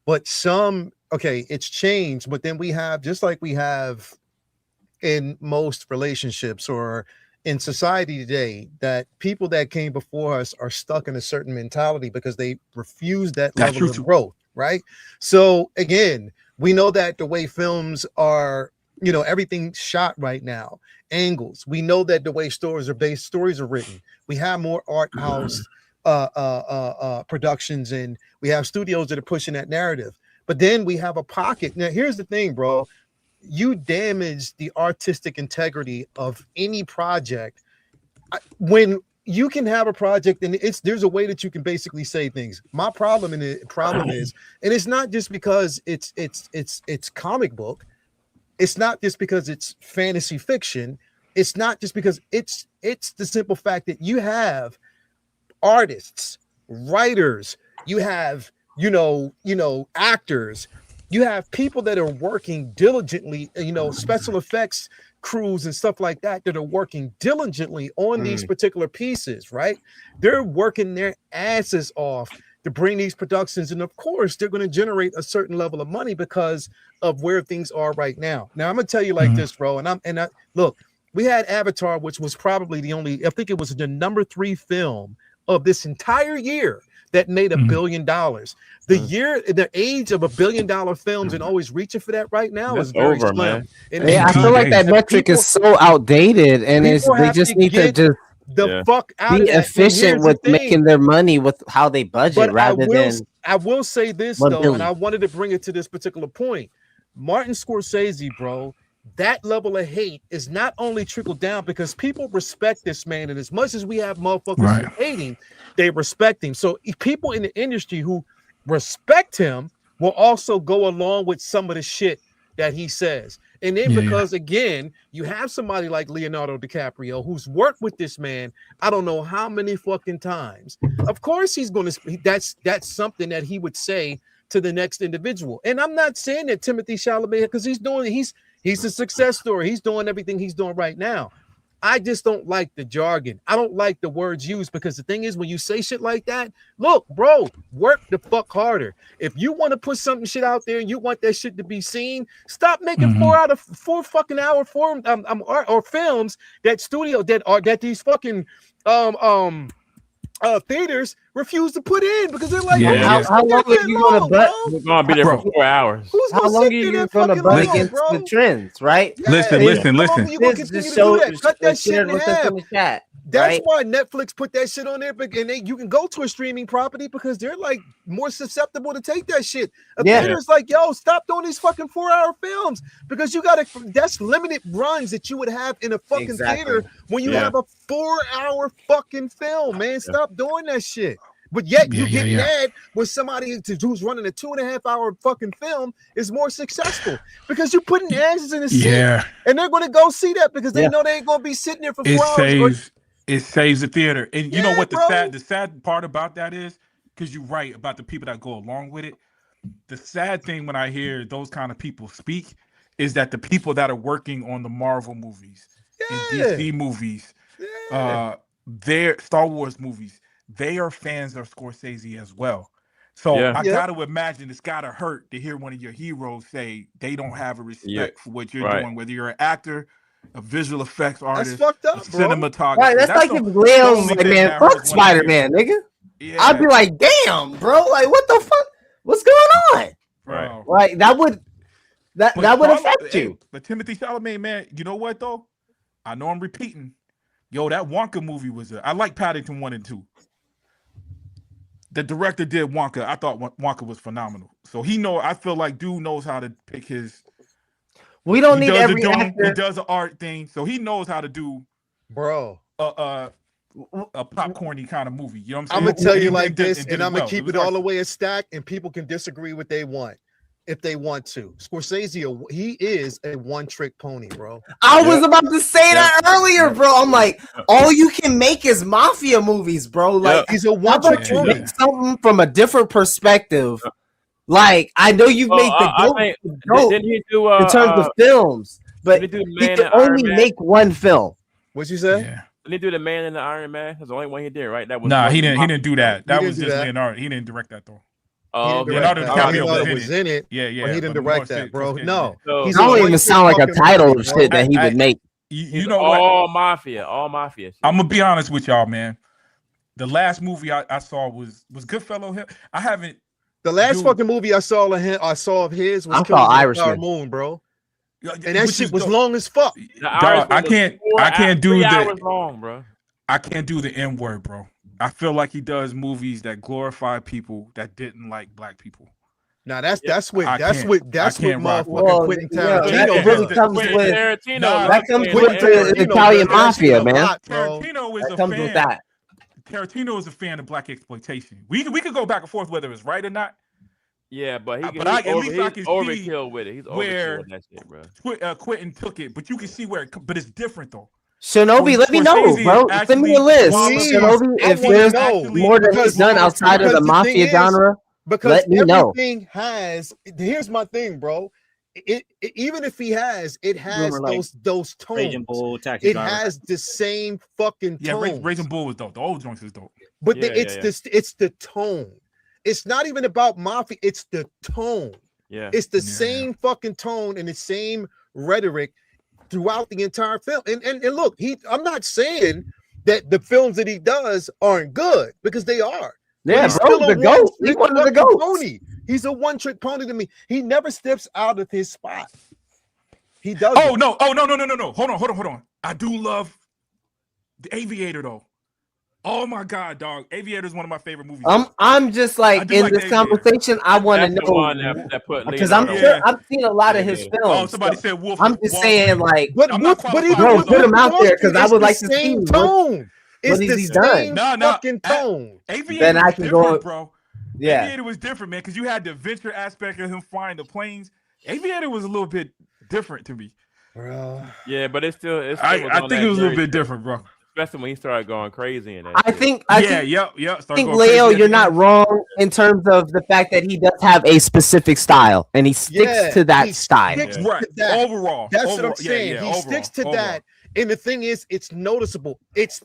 but it's changed, but then we have, just like we have in most relationships or in society today, that people that came before us are stuck in a certain mentality because they refuse that level of growth, right? So again, we know that the way films are, everything's shot right now, angles. We know that the way stories are written. We have more art house productions, and we have studios that are pushing that narrative. But then we have a pocket. Now, here's the thing, bro. You damage the artistic integrity of any project when you can have a project and there's a way that you can basically say things. My problem is, and it's not just because it's comic book. It's not just because it's fantasy fiction. It's not just because it's the simple fact that you have artists, writers, you have, actors, you have people that are working diligently, special effects crews and stuff like that are working diligently on these particular pieces, right? They're working their asses off to bring these productions, and of course they're going to generate a certain level of money because of where things are right now. Now I'm going to tell you like this, bro, and I look, we had Avatar, which was probably I think it was the number 3 film of this entire year that made $1 billion. The age of $1 billion films and always reaching for that right now is very slim. Man. I feel like that metric is so outdated, and they just need to just fuck out be efficient with making their money with how they budget I will say this though, and I wanted to bring it to this particular point. Martin Scorsese, bro, that level of hate is not only trickled down because people respect this man, and as much as we have motherfuckers hating, they respect him. So people in the industry who respect him will also go along with some of the shit that he says. And then because again, you have somebody like Leonardo DiCaprio who's worked with this man I don't know how many fucking times. Of course he's going to, that's something that he would say to the next individual. And I'm not saying that Timothy Chalamet, because he's a success story. He's doing everything he's doing right now. I just don't like the jargon. I don't like the words used, because the thing is, when you say shit like that, look, bro, work the fuck harder. If you want to put something shit out there and you want that shit to be seen, stop making 4 fucking hour form or films that these fucking theaters refuse to put in, because they're like, how long are you gonna butt? We're gonna be there for 4 hours. How long are you gonna butt against the trends, right? Listen. Cut that shit in half. That's why Netflix put that shit on there, and you can go to a streaming property because they're like more susceptible to take that shit. A theater's like, yo, stop doing these fucking 4-hour films, because that's limited runs that you would have in a fucking theater when you have a 4-hour fucking film, man. Stop doing that shit. But yet you get mad when somebody who's running a 2.5-hour fucking film is more successful, because you're putting asses in the seat, and they're going to go see that because they know they ain't going to be sitting there for 4 hours. It saves the theater. And you know what the sad part about that is, because you're right about the people that go along with it. The sad thing when I hear those kind of people speak is that the people that are working on the Marvel movies and DC movies, their Star Wars movies, they are fans of Scorsese as well. So I gotta imagine it's gotta hurt to hear one of your heroes say they don't have a respect for what you're doing, whether you're an actor, a visual effects artist, That's fucked up, a bro. cinematographer. Right, that's like if Leo's like, man, fuck Spider-Man, nigga. Yeah. I'd be like, damn, bro, like what the fuck? What's going on? Right. Like that would affect you. But Timothy Chalamet, man, you know what though? I know I'm repeating. Yo, that Wonka movie was I like Paddington 1 and 2. The director did Wonka. I thought Wonka was phenomenal. So I feel like dude knows how to pick his. We don't need every actor. He does an art thing, so he knows how to do, bro, a popcorny kind of movie. You know what I'm saying? I'm gonna tell you like this, and I'm gonna keep it all the way a stack, and people can disagree what they want if they want to. Scorsese, he is a one-trick pony, bro. I was about to say that earlier, bro. I'm like, all you can make is mafia movies, bro. Like he's a one-trick pony. Make something from a different perspective. Like I know you've made the GOAT didn't he do, in terms of films, but he can only make one film. What'd you say? Yeah. Did he do the Man in the Iron Man? That's the only one he did, right? That was he didn't do that. That was just Leonardo. He didn't direct that though. Oh, Leonardo DiCaprio was in it. Yeah. But he didn't direct that, bro. No, he don't even sound like a title of shit that he would make. You know all what? mafia. I'm gonna be honest with y'all, man. The last movie I saw was Goodfellow. I haven't. The last fucking movie I saw of his was Irishman. Moon, bro. And that shit was long as fuck. I can't do 3 hours long, bro. I can't do the N word, bro. I feel like he does movies that glorify people that didn't like black people. Now that's what motherfucking Quentin Tarantino. That really comes with that comes with the Italian mafia, man. Tarantino is that comes with that. Tarantino is a fan of black exploitation. We could go back and forth whether it's right or not. Yeah, but he's overkill with it. He's overkill with that shit, bro. Quentin took it, but you can see where but it's different though. Shinobi, let me know, bro. Send me a list. Shinobi, if there's more than he's done outside of the mafia genre, let me know. Here's my thing, bro. Even if he has, it has those tones. Raging Bull, it has the same fucking tone. Yeah, Raging Bull was dope. The old joints is dope. But it's the tone. It's not even about mafia. It's the tone. Yeah, it's the same fucking tone and the same rhetoric throughout the entire film. And look, I'm not saying that the films that he does aren't good, because they are. Yeah, bro, the GOAT. He's one of the GOATs. He's a one-trick pony to me. He never steps out of his spot. He does. Oh no. Hold on. I do love The Aviator though. Oh my god, dog! Aviator is one of my favorite movies. I'm just like in this conversation. I want to know because I've seen a lot of his films. Oh, somebody said Wolf. I'm just saying, like, but put him out there because I would like to see tone. It's the same fucking tone. Aviator then I can go, bro. Yeah, Aviator was different, man, because you had the adventure aspect of him flying the planes. Aviator was a little bit different to me, bro. Yeah, but it's still I think it was a little bit different, bro. Especially when he started going crazy in that. I think Leo, you're not wrong in terms of the fact that he does have a specific style and he sticks to that style. Right. Overall, that's what I'm saying. He sticks to that, and the thing is, it's noticeable. It's.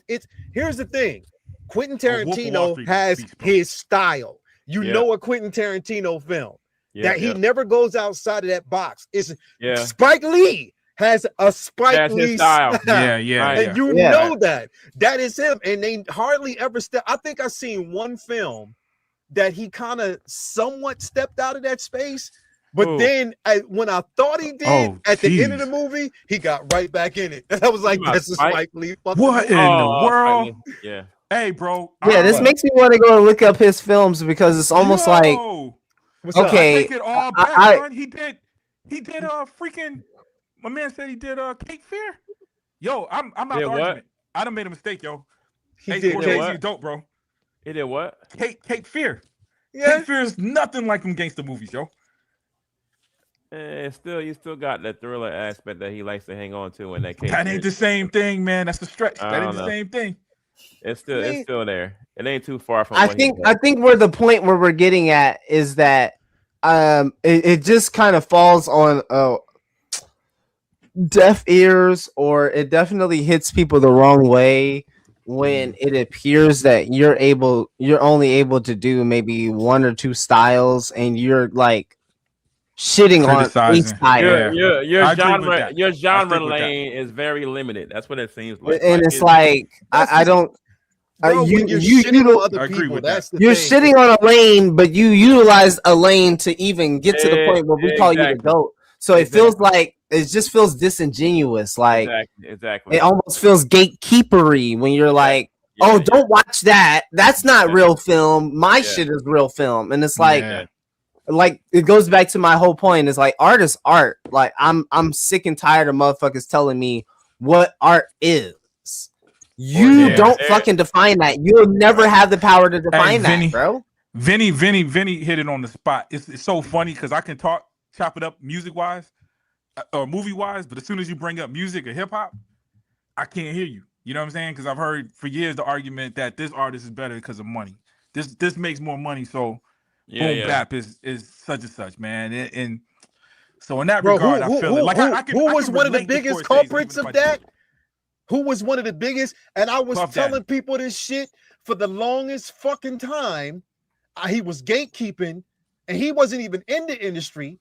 Here's the thing: Quentin Tarantino has his style. You know a Quentin Tarantino film that he never goes outside of that box. Spike Lee has a Spike Lee style. And you know that is him, and they hardly ever step. I think I've seen one film that he kind of somewhat stepped out of that space, but then when I thought he did at the end of the movie, he got right back in it. I was like, that's a Spike Lee. What in the world? Yeah. Hey, bro. Yeah, this makes me want to go and look up his films because it's almost like, okay, I take it all back, son. He did freaking. My man said he did Cape Fear. Yo, I'm out the argument. I done made a mistake, yo. He did what? Dope, bro. He did what? Cape Fear. Yeah. Cape Fear is nothing like them gangster movies, yo. You still got that thriller aspect that he likes to hang on to in that case. That ain't the same thing, man. That's a stretch. That ain't the same thing. It's still there. It ain't too far from. I think where the point where we're getting at is that it just kind of falls on deaf ears, or it definitely hits people the wrong way when it appears that you're only able to do maybe one or two styles, and you're like shitting on a Criticizing. style. Yeah. Your I agree with that. your I genre stick with that. lane is very limited. That's what it seems like. And it's like That's I just- don't. Bro, you when you're you shitting don't- on other I agree people, with that. that's the you're thing. shitting on a lane, but you utilize a lane to even get to the point where we call you the Exactly. GOAT. So it feels like it just feels disingenuous. Like exactly. it almost feels gatekeepery when you're like, Yeah, oh, yeah. don't watch that. That's not Yeah. real film. My Yeah. shit is real film. And it's like, Yeah. like it goes back to my whole point. It's like art is art. Like I'm sick and tired of motherfuckers telling me what art is. You Yeah. don't fucking define that. You'll never have the power to define Vinny. that, bro. Vinny hit it on the spot. It's so funny because I can chop it up music wise or movie wise, but as soon as you bring up music or hip hop, I can't hear you. You know what I'm saying? Because I've heard for years the argument that this artist is better because of money. This makes more money, so boom bap is such and such, man. And so in that regard, I feel it. Like I can, who I was can one of the relate to biggest Scorsese, culprits even of if I that? Who was one of the biggest? And I was Puff telling Daddy. people this shit for the longest fucking time. He was gatekeeping, and he wasn't even in the industry,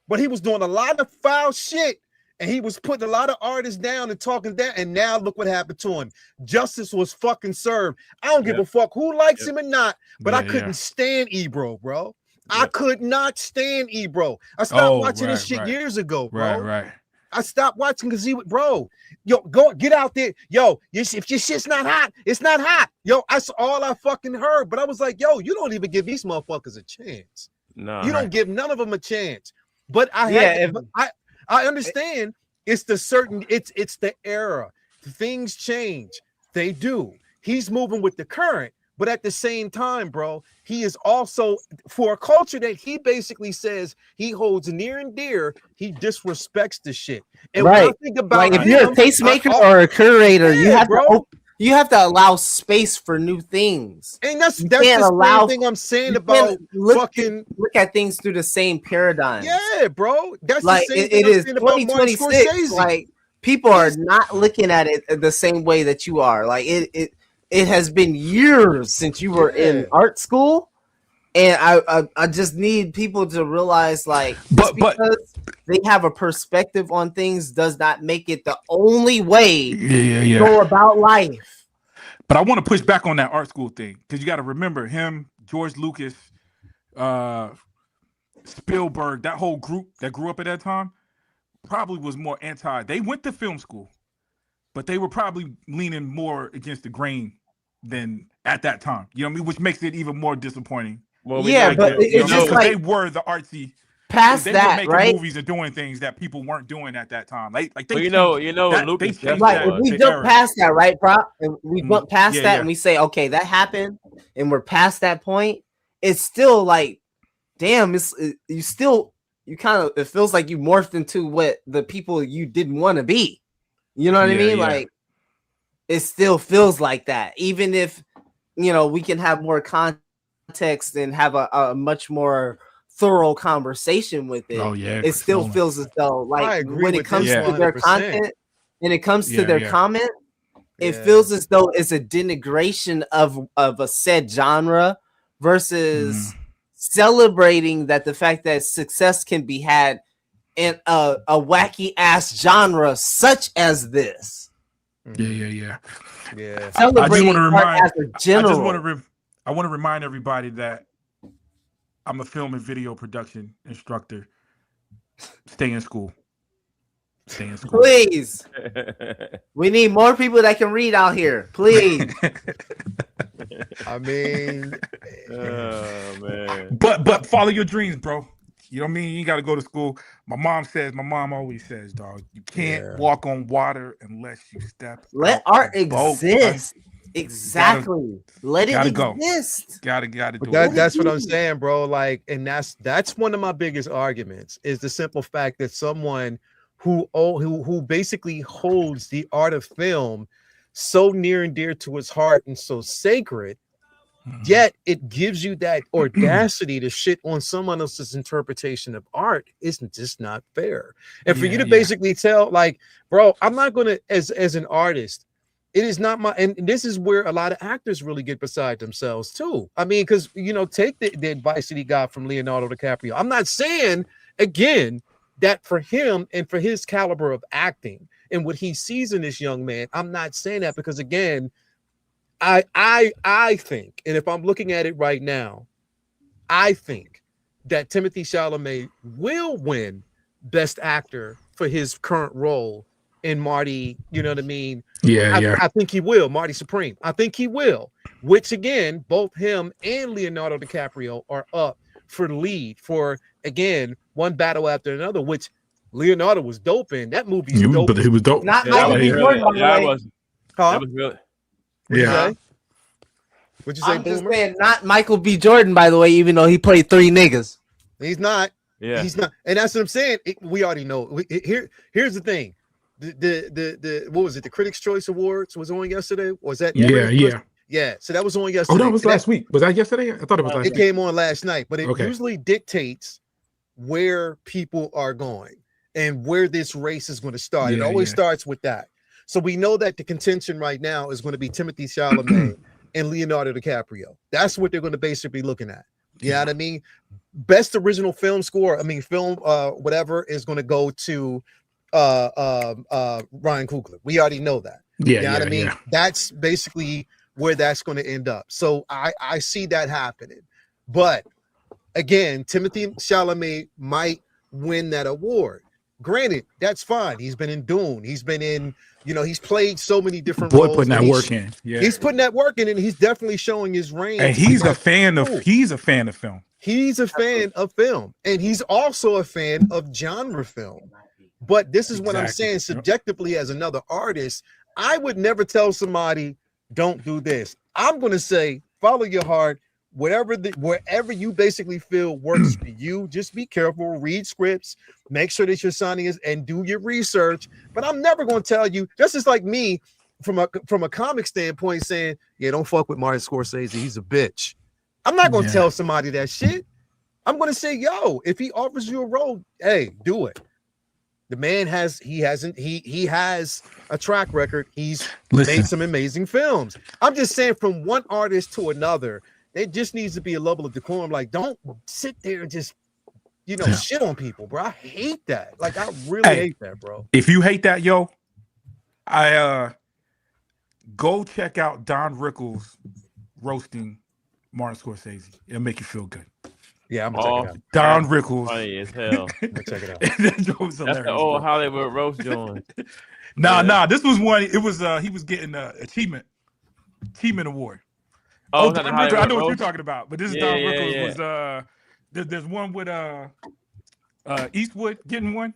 but he was doing a lot of foul shit, and he was putting a lot of artists down and talking down. And now look what happened to him. Justice was fucking served. I don't give a fuck who likes him or not, but I couldn't stand Ebro, bro. I could not stand Ebro. I stopped watching this shit years ago, bro. Right. I stopped watching because bro, yo, go get out there, yo. If your shit's not hot, it's not hot, yo. That's all I fucking heard. But I was like, yo, you don't even give these motherfuckers a chance. No, You don't give none of them a chance. But I understand it's the era. Things change. They do. He's moving with the current. But at the same time, bro, he is also for a culture that he basically says he holds near and dear. He disrespects the shit. And when I think about like if you're a tastemaker or a curator, you have to allow space for new things. And that's the same thing I'm saying about look at things through the same paradigm. Yeah, bro. That's like the same it is thing about 2026. Like people are not looking at it the same way that you are. Like it has been years since you were in art school, and I just need people to realize, like, because they have a perspective on things does not make it the only way to go about life. But I want to push back on that art school thing because you got to remember him, George Lucas, Spielberg, that whole group that grew up at that time probably was more anti. They went to film school, but they were probably leaning more against the grain than at that time. You know what I mean? Which makes it even more disappointing. Well, but it's just like they were the artsy. Past they that, were making right? movies and doing things that people weren't doing at that time. Like they, Lucas. Like if we jump past that, right, Prop? And we jump past that, and we say, okay, that happened, and we're past that point. It's still like, damn, it feels like you morphed into what the people you didn't want to be. You know what I mean? Like it still feels like that, even if we can have more context and have a much more thorough conversation with it. It still feels as though, like, when it comes to their content and it comes to their comment, it feels as though it's a denigration of a said genre versus celebrating that the fact that success can be had in a wacky ass genre such as this. Yeah. Celebrating art as a general. I want to remind everybody that I'm a film and video production instructor. Stay in school. Please. We need more people that can read out here. Please. I mean, man. But follow your dreams, bro. You know what I mean? You got to go to school. My mom always says, dog, you can't walk on water unless you step. Let art exist. Exactly. Let it exist. Gotta do it. That's what I'm saying, bro. Like, and that's one of my biggest arguments is the simple fact that someone who basically holds the art of film so near and dear to his heart and so sacred Yet it gives you that audacity to shit on someone else's interpretation of art. It's just not fair. And for you to basically tell, like, bro, I'm not gonna, as an artist, it is not my, and this is where a lot of actors really get beside themselves too. I mean, because take the advice that he got from Leonardo DiCaprio. I'm not saying again that for him and for his caliber of acting and what he sees in this young man, I'm not saying that because again, I think, and if I'm looking at it right now, I think that Timothée Chalamet will win Best Actor for his current role in Marty. You know what I mean? Yeah, I think he will. Marty Supreme. I think he will. Which again, both him and Leonardo DiCaprio are up for the lead for again one battle after another. Which Leonardo was dope in. That movie's dope. But he was dope. Not Yeah, Michael that B. was Jordan, by really, the that way. was Huh? that was really. Yeah. What'd you say, I'm just Boomer? saying, not Michael B. Jordan, by the way, even though he played 3 niggas. He's not. Yeah. He's not. And that's what I'm saying. We already know. Here's the thing. The what was it? The Critics' Choice Awards was on yesterday. Was that? Yeah. So that was on yesterday. Oh, that was last week. Was that yesterday? I thought it was last It week. came on last night, but it Okay. usually dictates where people are going and where this race is going to start. It Yeah, always yeah. starts with that. So we know that the contention right now is going to be Timothée Chalamet and Leonardo DiCaprio. That's what they're going to basically be looking at. You know what I mean? Best original film score, film whatever is going to go to Ryan Coogler. We already know that. Yeah, You know what I mean? yeah. That's basically where that's going to end up. So I see that happening. But again, Timothée Chalamet might win that award. Granted, that's fine. He's been in Dune. He's been in, he's played so many different Boy roles. putting that and work in. Yeah. He's putting that work in, and he's definitely showing his range. And he's a Like, fan of cool. he's a fan of film. He's a fan of film, and he's also a fan of genre film. But this is what I'm Exactly. saying subjectively as another artist, I would never tell somebody, don't do this. I'm going to say, follow your heart, wherever you basically feel works for you. Just be careful, read scripts, make sure that you're signing is, and do your research. But I'm never going to tell you, just as like me from a comic standpoint saying, yeah, don't fuck with Martin Scorsese. He's a bitch. I'm not going to tell somebody that shit. I'm going to say, yo, if he offers you a role, hey, do it. The man has a track record. He's made some amazing films. I'm just saying from one artist to another, there just needs to be a level of decorum. Like, don't sit there and just, shit on people, bro. I hate that. Like, I really hate that, bro. If you hate that, yo, I go check out Don Rickles roasting Martin Scorsese. It'll make you feel good. Yeah, I'm gonna check it out. Don Rickles. Funny as hell. I'm gonna check it out. That joke was That's hilarious, the old bro. Hollywood roast joint. Nah. This was one. It was he was getting achievement award. Oh, Don Rickles, I know what you're talking about, but this is Don Rickles was there's one with Eastwood getting one.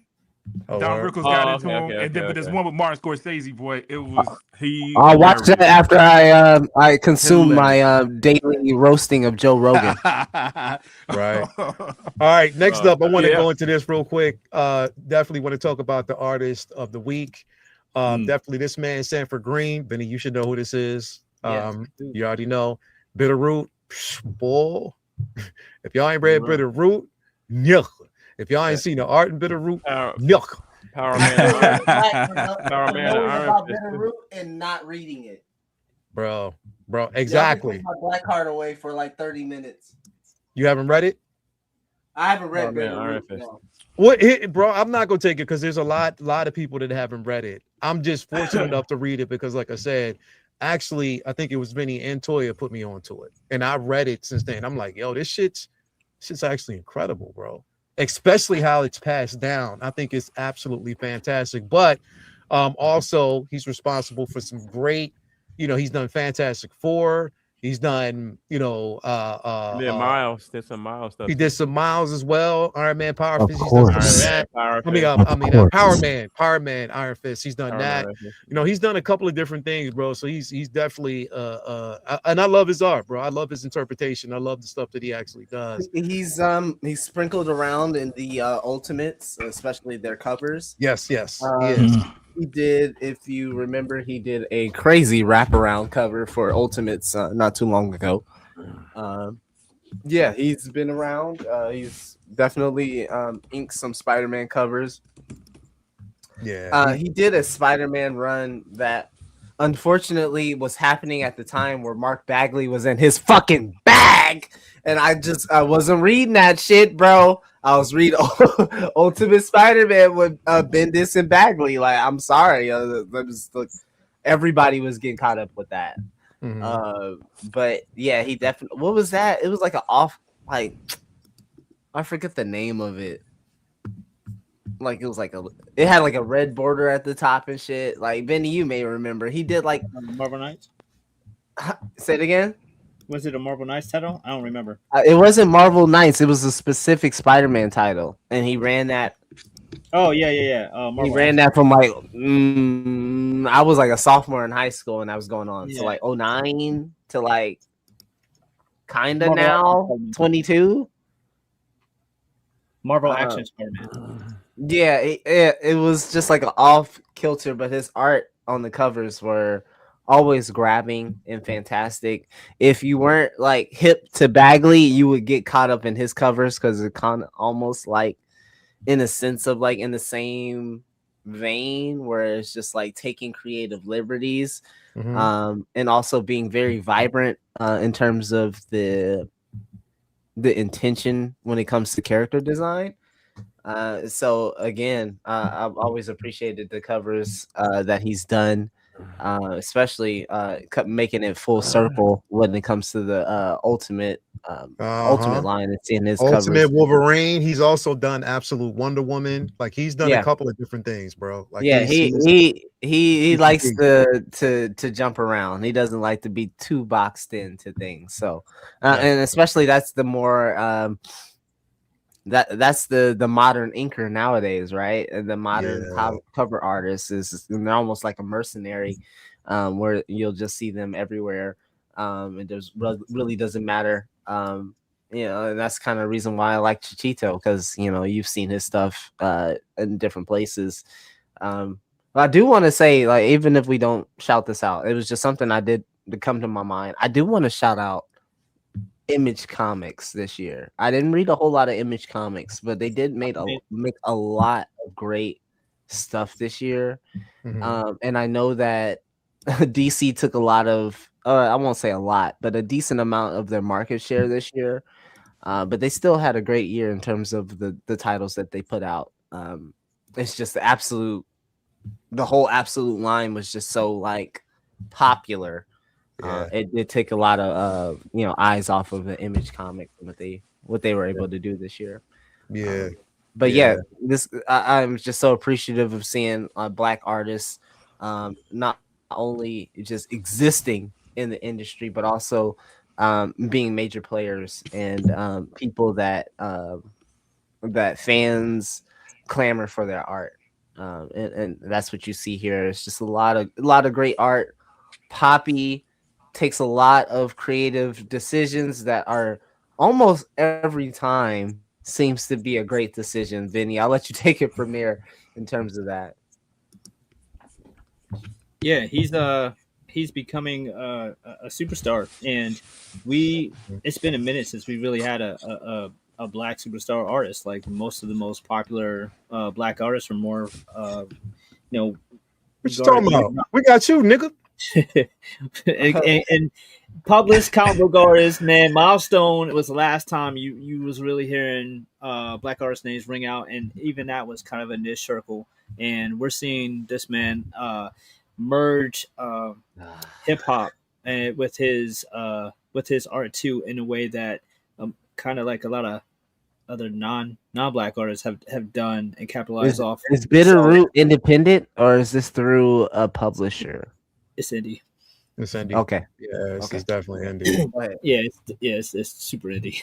Oh, Don word. Rickles got into him, okay, and then but there's okay. one with Martin Scorsese. Boy, it was I'll watch that after I consume my daily roasting of Joe Rogan. Right. All right. Next up, I want to go into this real quick. Definitely want to talk about the artist of the week. Definitely this man, Sanford Green. Benny, you should know who this is. You already know. Bitterroot. Boy, if y'all ain't read Bitterroot, yuck. If y'all ain't seen the art in Bitterroot, yuck. Power Man. Power Man. About Bitterroot and not reading it. Bro, exactly. My black card away for like 30 minutes. You haven't read it? I haven't read Bitterroot. No. Bro, I'm not gonna take it because there's a lot of people that haven't read it. I'm just fortunate enough to read it because, like I said, actually, I think it was Vinny and Toya put me onto it, and I read it since then. I'm like, yo, this shit's actually incredible, bro. Especially how it's passed down. I think it's absolutely fantastic. But also, he's responsible for some great. He's done Fantastic Four. He's done, Miles. Did some Miles stuff. He did some Miles as well. Iron Man, Power Of Fist. He's done course. some of that. Power Man, Iron Fist. He's done that. He's done a couple of different things, bro. So he's definitely and I love his art, bro. I love his interpretation. I love the stuff that he actually does. He's sprinkled around in the Ultimates, especially their covers. Yes, he is. He did, if you remember, he did a crazy wraparound cover for Ultimates not too long ago. Yeah, he's been around. He's definitely inked some Spider-Man covers. Yeah. He did a Spider-Man run that unfortunately was happening at the time where Mark Bagley was in his fucking bag, and I wasn't reading that shit, bro. I was reading Ultimate Spider-Man with Bendis and Bagley. Like, I'm sorry, everybody was getting caught up with that. But yeah, he definitely. What was that? It was like like I forget the name of it. Like it was like it had like a red border at the top and shit. Like Benny, you may remember he did like Marvel Knights. Say it again. Was it a Marvel Knights title? I don't remember. It wasn't Marvel Knights. It was a specific Spider-Man title, and he ran that. Oh yeah. He ran that from like I was like a sophomore in high school, and that was going on. Yeah. So like 09 to like kind of Marvel now Action 22. Marvel Action Spider-Man. Yeah, it was just like an off kilter, but his art on the covers were always grabbing and fantastic. If you weren't like hip to Bagley, you would get caught up in his covers because it kind of almost like in a sense of like in the same vein where it's just like taking creative liberties, and also being very vibrant in terms of the intention when it comes to character design. So again, I've always appreciated the covers that he's done, especially making it full circle when it comes to the ultimate line and seeing his Ultimate covers. Wolverine. He's also done Absolute Wonder Woman. Like he's done Yeah. a couple of different things, bro. Like Yeah, he likes big. to jump around. He doesn't like to be too boxed into things. So, and especially that's the more that's the modern inker nowadays, right? And the modern cover artist is they're almost like a mercenary, where you'll just see them everywhere. And there's really doesn't matter. And that's kind of the reason why I like Chichito, because you've seen his stuff in different places. But I do want to say, like, even if we don't shout this out, it was just something I did to come to my mind. I do want to shout out Image Comics this year. I didn't read a whole lot of Image Comics, but they did make a lot of great stuff this year. And I know that DC took a lot of I won't say a lot, but a decent amount of their market share this year. But they still had a great year in terms of the titles that they put out. It's just the whole Absolute line was just so like popular. It did take a lot of eyes off of the Image comic and what they were able to do this year. But this I'm just so appreciative of seeing Black artists not only just existing in the industry, but also being major players and people that fans clamor for their art. And that's what you see here. It's just a lot of great art. Poppy takes a lot of creative decisions that are almost every time seems to be a great decision. Vinny, I'll let you take it from there in terms of that. Yeah, he's becoming a superstar, and it's been a minute since we really had a Black superstar artist. Like most of the most popular Black artists are more what you talking about? We got you, nigga. and published comic book artists, man. Milestone was the last time you was really hearing Black artist names ring out, and even that was kind of a niche circle. And we're seeing this man merge hip hop and with his art too, in a way that kind of like a lot of other non-Black artists have done and capitalized off. Is Bitterroot independent, or is this through a publisher? It's indie. It's indie. Okay. Yeah, it's definitely indie. It's super indie.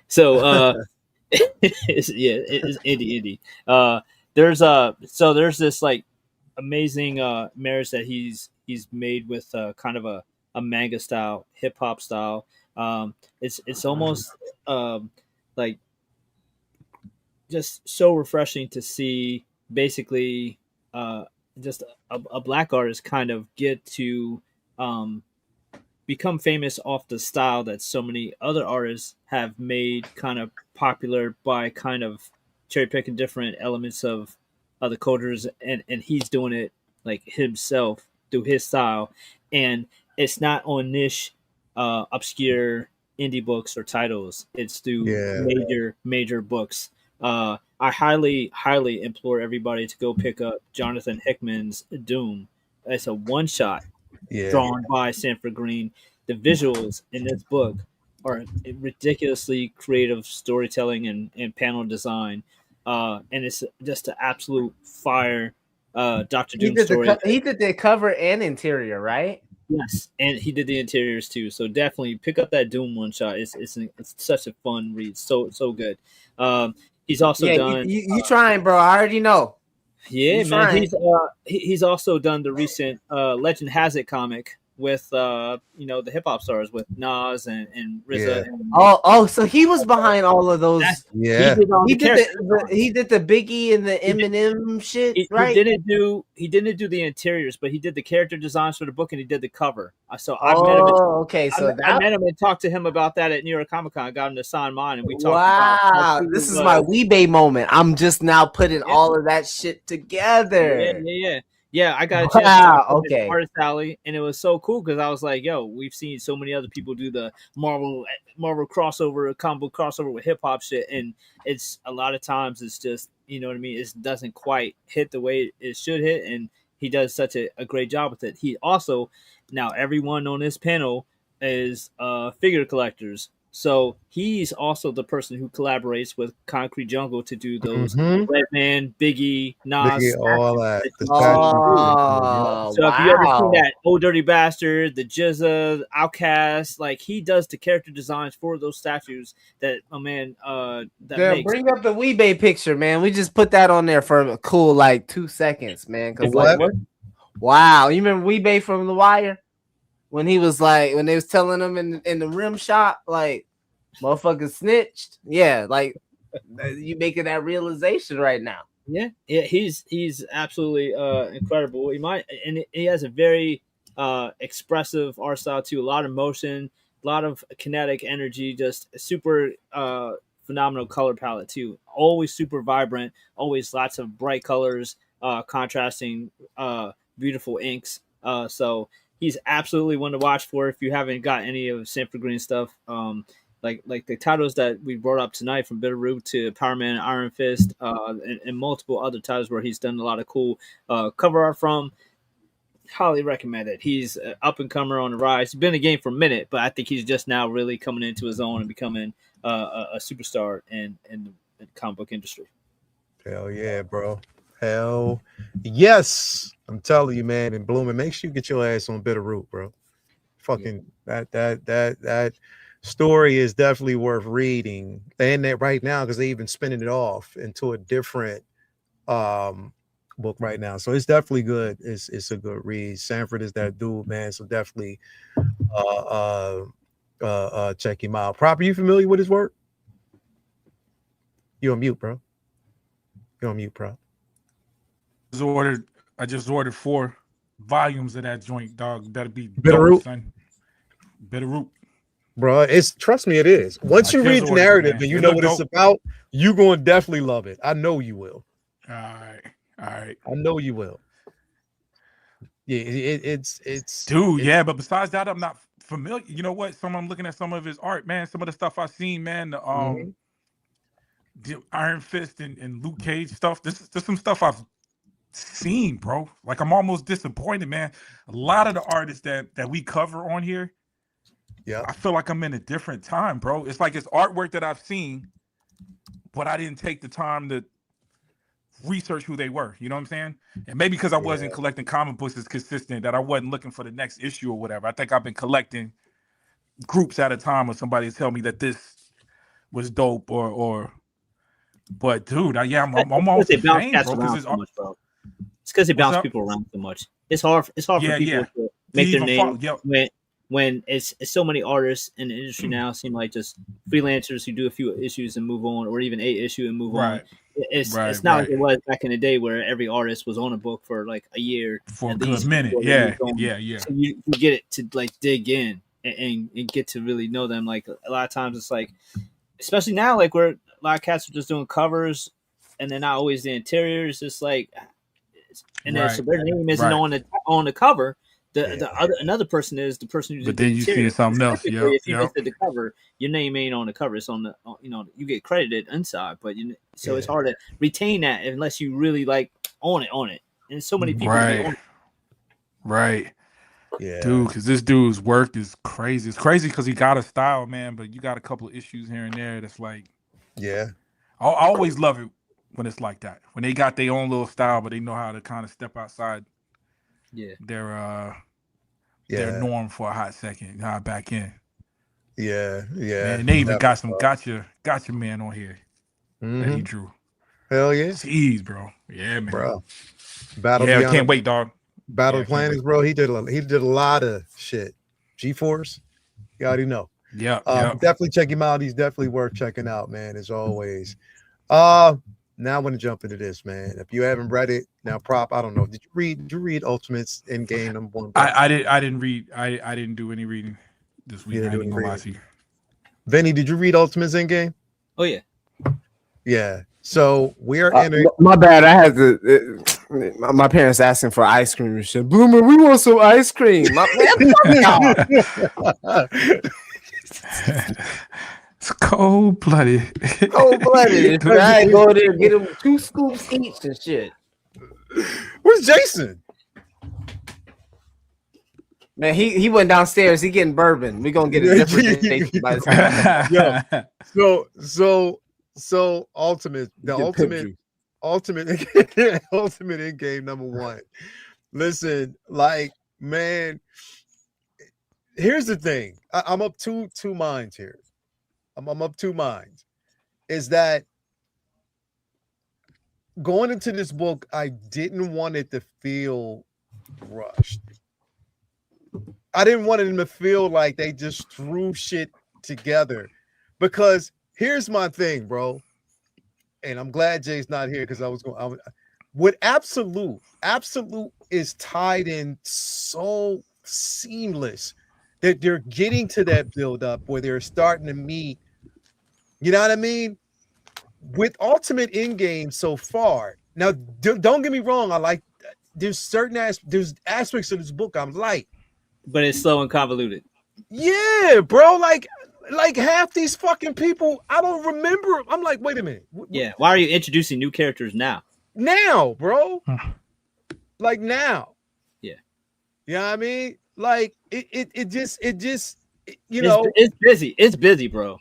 So it's indie. There's this like amazing marriage that he's made with kind of a manga style, hip hop style. It's almost like just so refreshing to see basically just a Black artist kind of get to become famous off the style that so many other artists have made kind of popular by kind of cherry picking different elements of other cultures, and he's doing it like himself through his style, and it's not on niche, obscure indie books or titles. It's through major books. I highly implore everybody to go pick up Jonathan Hickman's Doom. It's a one shot drawn by Sanford Green. The visuals in this book are ridiculously creative storytelling and panel design, and it's just an absolute fire. Dr. Doom story. He did the cover and interior, right? Yes, and he did the interiors too. So definitely pick up that Doom one shot. It's such a fun read. So good. He's also done. You trying, bro? I already know. Yeah, man. Trying. He's also done the recent Legend Has It comic with the hip hop stars with Nas and RZA. And, so he was behind all of those. Yeah, he did the Biggie and the Eminem shit. Right? He didn't do the interiors, but he did the character designs for the book and he did the cover. So I met him. I met him and talked to him about that at New York Comic Con. I got him to sign mine, and we talked. Wow, this is my Weebay moment. I'm just now putting all of that shit together. Yeah, I got a chance to artist alley, and it was so cool because I was like, "Yo, we've seen so many other people do the Marvel crossover, combo crossover with hip hop shit, and it's a lot of times it's just you know what I mean. It doesn't quite hit the way it should hit, and he does such a great job with it. He also now everyone on this panel is figure collectors. So he's also the person who collaborates with Concrete Jungle to do those Redman, Biggie, Nas, all that. So if you ever seen that Old Dirty Bastard, the Jizza, Outkast, like he does the character designs for those statues that bring up the Weebay picture, man. We just put that on there for a cool 2 seconds, man. Wow, you remember Weebay from The Wire? When he was when they was telling him in the rim shop, motherfucker snitched. Yeah, you making that realization right now. Yeah, he's absolutely incredible. He has a very expressive art style too. A lot of motion, a lot of kinetic energy, just super phenomenal color palette too. Always super vibrant, always lots of bright colors, contrasting beautiful inks. So he's absolutely one to watch for if you haven't got any of Sanford Green stuff. Like the titles that we brought up tonight, from Bitterroot to Power Man, Iron Fist, and multiple other titles where he's done a lot of cool cover art from. Highly recommend it. He's an up and comer on the rise. He's been in the game for a minute, but I think he's just now really coming into his own and becoming a superstar in the comic book industry. Hell yeah, bro. Hell yes. I'm telling you, man, in Blooming, make sure you get your ass on Bitterroot, bro. Fucking that story is definitely worth reading. And that right now, because they even spinning it off into a different book right now. So it's definitely good. It's a good read. Sanford is that dude, man. So definitely check him out. Proper, you familiar with his work? You're on mute, bro. I just ordered 4 volumes of that joint, dog. That'll be Bitterroot, son. Bitterroot, bro. Trust me, it is. Once you read the narrative and you know what it's about, you're going to definitely love it. I know you will. All right. I know you will. Yeah, it's dude. Yeah, but besides that, I'm not familiar. You know what? I'm looking at some of his art, man. Some of the stuff I've seen, man. The Iron Fist and Luke Cage stuff. This is some stuff I've seen, bro. I'm almost disappointed, man. A lot of the artists that we cover on here, I feel like I'm in a different time, bro. It's like it's artwork that I've seen, but I didn't take the time to research who they were. You know what I'm saying? And maybe because I wasn't collecting comic books as consistent, that I wasn't looking for the next issue or whatever. I think I've been collecting groups at a time when somebody tell me that this was dope but dude, I'm almost ashamed, bro. It's because they bounce people around so much. It's hard for people to make their name when it's so many artists in the industry now seem like just freelancers who do a few issues and move on, or even a issue and move on. It's not like it was back in the day where every artist was on a book for a year for a good minute. Yeah. So you get it to dig in. and get to really know them. Like a lot of times, it's like, especially now, like where a lot of cats are just doing covers, and they're not always the interior. It's just like, and then so their name isn't on the cover. Another person is the person who did. But then you see something else. If you listed the cover, your name ain't on the cover. It's on the you get credited inside, but it's hard to retain that unless you really like own it. And so many people own it. Right. Yeah, dude, because this dude's work is crazy. It's crazy because he got a style, man, but you got a couple of issues here and there that's like, yeah. I always love it when it's like that. When they got their own little style, but they know how to kind of step outside their norm for a hot second, back in. Yeah, yeah. Man, and they even got some gotcha man on here that he drew. Hell yeah. Jeez, bro. Yeah, man. Bro. Battle I can't wait, dog. Battle Planets, bro. He did a lot of shit. G-Force, you already know. Yeah. Definitely check him out. He's definitely worth checking out, man, as always. Now I want to jump into this, man. If you haven't read it, now Prop, I don't know. Did you read Ultimates Endgame #1? I didn't read. I didn't do any reading this week. I didn't go watch you. Vinny, did you read Ultimates Endgame? Oh yeah. Yeah. So we are entering. My bad. I had to. My parents asking for ice cream and shit. Boomer, we want some ice cream. It's cold-blooded. Cold-blooded. I go there, get them 2 scoops each and shit. Where's Jason? Man, he went downstairs. He getting bourbon. We gonna get a different Jason by the time. So ultimate Endgame #1. Listen, like, man, here's the thing. I'm up two minds here. I'm up 2 minds. Is that going into this book, I didn't want it to feel rushed. I didn't want them to feel like they just threw shit together. Because here's my thing, bro. And I'm glad Jay's not here because with Absolute is tied in so seamless that they're getting to that build up where they're starting to meet. You know what I mean? With Ultimate Endgame so far. Now, don't get me wrong. I like there's certain there's aspects of this book I'm like, but it's slow and convoluted. Yeah, bro. Like half these fucking people, I don't remember. I'm like, wait a minute. Yeah. Why are you introducing new characters now? Now, bro. Like now. Yeah. You know what I mean? Like it just it's busy. It's busy, bro.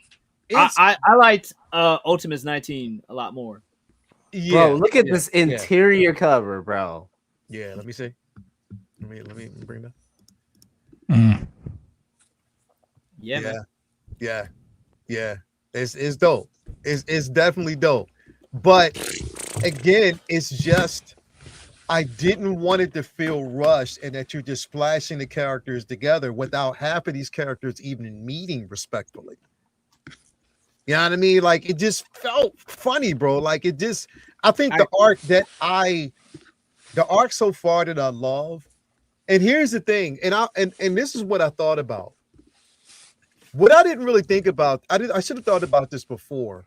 I liked Ultimates 19 a lot more. Yeah, bro, look at this interior cover, bro. Yeah, let me see. Let me bring that. Yeah, man. Yeah. It's dope. It's definitely dope. But again, it's just I didn't want it to feel rushed and that you're just splashing the characters together without half of these characters even meeting respectfully. You know what I mean? Like it just felt funny, bro. Like it just I think the arc so far that I love. And here's the thing, and this is what I thought about. What I didn't really think about, I should have thought about this before,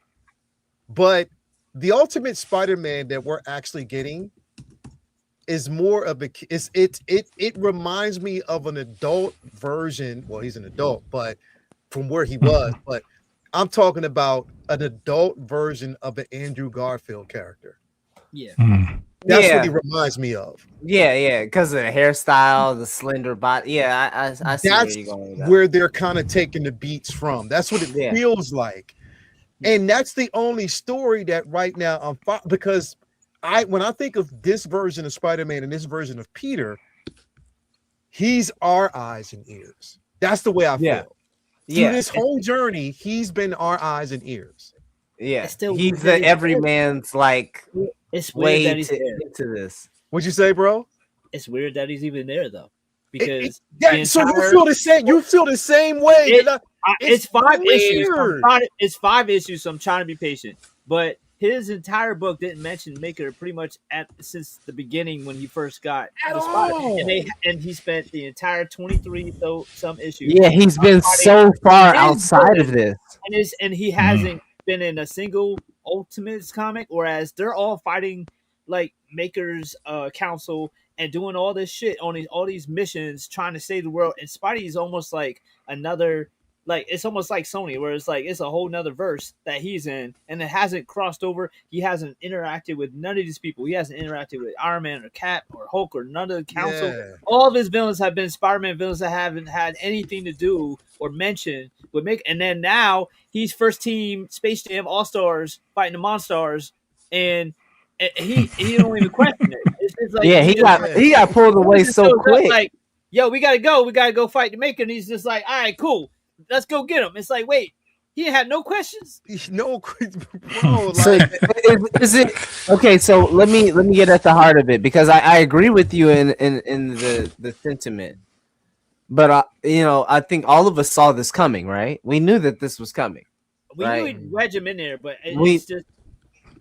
but the Ultimate Spider-Man that we're actually getting is more of it reminds me of an adult version. Well, he's an adult, but from where he was, but I'm talking about an adult version of an Andrew Garfield character. Yeah. That's what he reminds me of. Yeah, because of the hairstyle, the slender body. Yeah, I see where you're going with that. Where they're kind of taking the beats from. That's what it feels like. And that's the only story that right now because when I think of this version of Spider-Man and this version of Peter, he's our eyes and ears. That's the way I feel. Through this whole journey, he's been our eyes and ears. Yeah, he's the everyman's like. It's weird that he's into this. What'd you say, bro? It's weird that he's even there though, because so you feel the same. You feel the same way. It's 5 issues. It's 5 issues, so I'm trying to be patient. But his entire book didn't mention Maker pretty much since the beginning when he first got At the Spider, all. and he spent the entire 23 some issues. Yeah, he's been so far his outside of villain. this. And he hasn't been in a single Ultimates comic, whereas they're all fighting like Maker's council and doing all this shit on all these missions trying to save the world. And Spidey's almost like another, like it's almost like Sony, where it's like it's a whole nother verse that he's in, and it hasn't crossed over. He hasn't interacted with none of these people. He hasn't interacted with Iron Man or Cap or Hulk or none of the council. Yeah. All of his villains have been Spider-Man villains that haven't had anything to do or mention with Make. And then now he's first team Space Jam All-Stars fighting the Monstars, and he don't even question it. It's like Yeah, he got pulled away so quick. Like, yo, we gotta go fight the Maker. And he's just like, all right, cool, let's go get him. It's like, wait, he had no questions. No, bro. So is it okay? So let me get at the heart of it, because I agree with you in the sentiment, but I think all of us saw this coming, right? We knew that this was coming. We right? knew we'd wedge him in there, but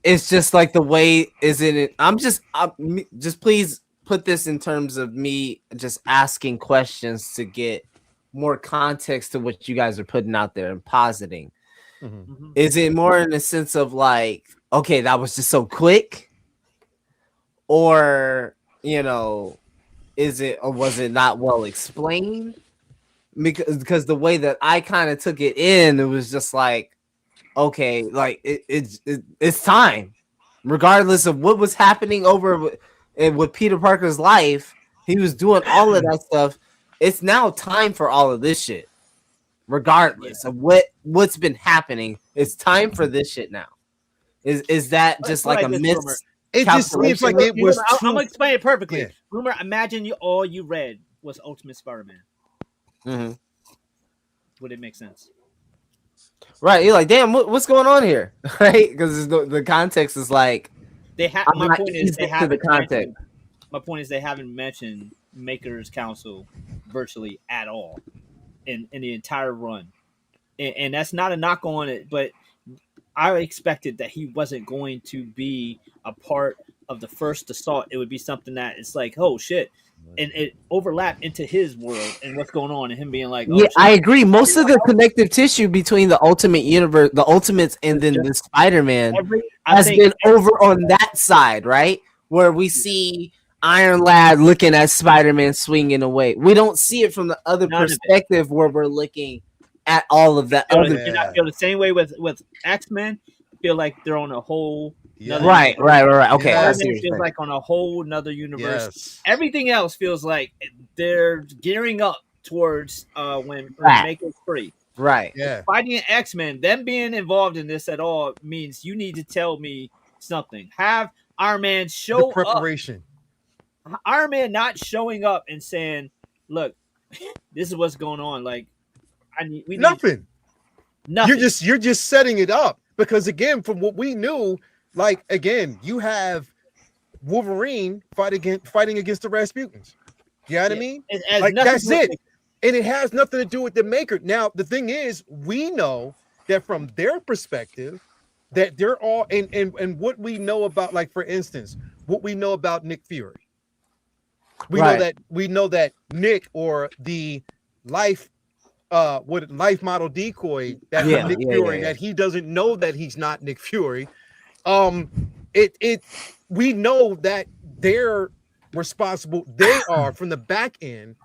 it's just like the way isn't it? I'm just please put this in terms of me just asking questions to get more context to what you guys are putting out there and positing. Mm-hmm. Is it more in the sense of like, okay, that was just so quick, or is it, or was it not well explained? Because the way that I kind of took it in, it was just like, okay, like it's time, regardless of what was happening over with Peter Parker's life. He was doing all of that stuff. It's now time for all of this shit, regardless of what's been happening. It's time for this shit now. Is that just like a miss? It just seems like it was. I'm gonna explain it perfectly. Yeah. Rumor, imagine all you read was Ultimate Spider-Man. Mm-hmm. Would it make sense? Right, you're like, damn, what's going on here, right? Because the context is like, they have. I'm My not point is easy they to haven't. the context. My point is they haven't mentioned Maker's Council virtually at all in the entire run, and that's not a knock on it, but I expected that he wasn't going to be a part of the first assault. It would be something that it's like, oh shit. And it overlapped into his world and what's going on, and him being like, oh, yeah, shit. I agree. Most of the connective tissue between the Ultimate Universe, the Ultimates, and then the Spider-Man has been over on that side, right? Where we see Iron Lad looking at Spider-Man swinging away. We don't see it from the other perspective where we're looking at all of that. I feel the same way with X-Men. I feel like they're on a whole. Right. Okay, Yes. It feels like on a whole nother universe. Yes. Everything else feels like they're gearing up towards when Maker's free. Right. Yeah. Fighting X-Men, them being involved in this at all means you need to tell me something. Have Iron Man show The preparation. up. Iron Man not showing up and saying, "Look, this is what's going on." Like, we need Nothing. Nothing. You're just setting it up, because again, from what we knew, like again, you have Wolverine fighting against the Rasputins. You know what I mean? Like that's it. And it has nothing to do with the Maker. Now, the thing is, we know that from their perspective, that they're all and what we know about, like for instance, what we know about Nick Fury. We know that Nick, or the life model decoy that's Nick Fury, that he doesn't know that he's not Nick Fury. We know that they're responsible. They are from the back end.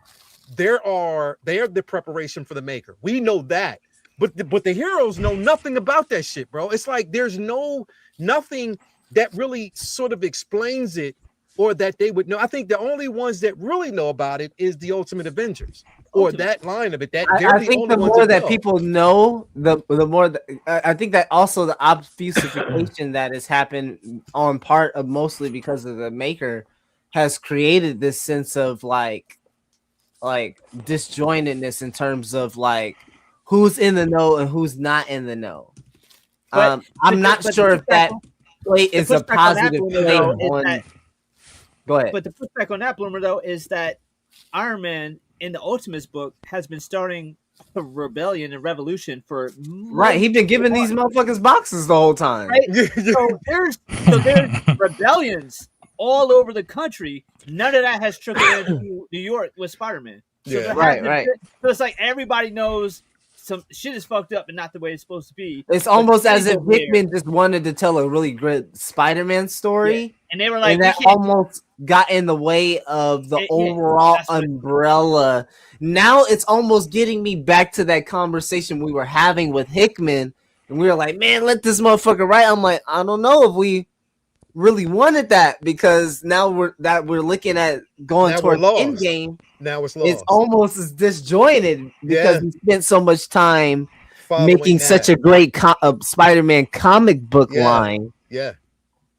They are the preparation for the Maker. We know that, but the heroes know nothing about that shit, bro. It's like there's nothing that really sort of explains it, or that they would know. I think the only ones that really know about it is the Ultimate Avengers, or that line of it. That I think the more that people know, the more. I think that also the obfuscation that has happened on part of mostly because of the Maker has created this sense of like disjointedness in terms of like who's in the know and who's not in the know. I'm not sure if that play is a positive play on. Go ahead. But the pushback on that, Bloomer, though, is that Iron Man in the Ultimates book has been starting rebellion and revolution for Right, he been giving these motherfuckers boxes the whole time. Right? there's rebellions all over the country. None of that has trickled into New York with Spider-Man. So Yeah. Right. So it's like everybody knows some shit is fucked up and not the way it's supposed to be. It's almost But as if over there- Hickman just wanted to tell a really good Spider-Man story, Yeah. And they were like, and that we can't- almost got in the way of the Yeah, overall that's what- umbrella. Now it's almost getting me back to that conversation we were having with Hickman, and we were like, man, let this motherfucker write. I'm like, I don't know if we really wanted that, because now we're looking at going Now we're towards lost. Endgame. Now it's lost. It's almost as disjointed because Yeah. we spent so much time Following making that. such a great Spider-Man comic book Yeah. line Yeah.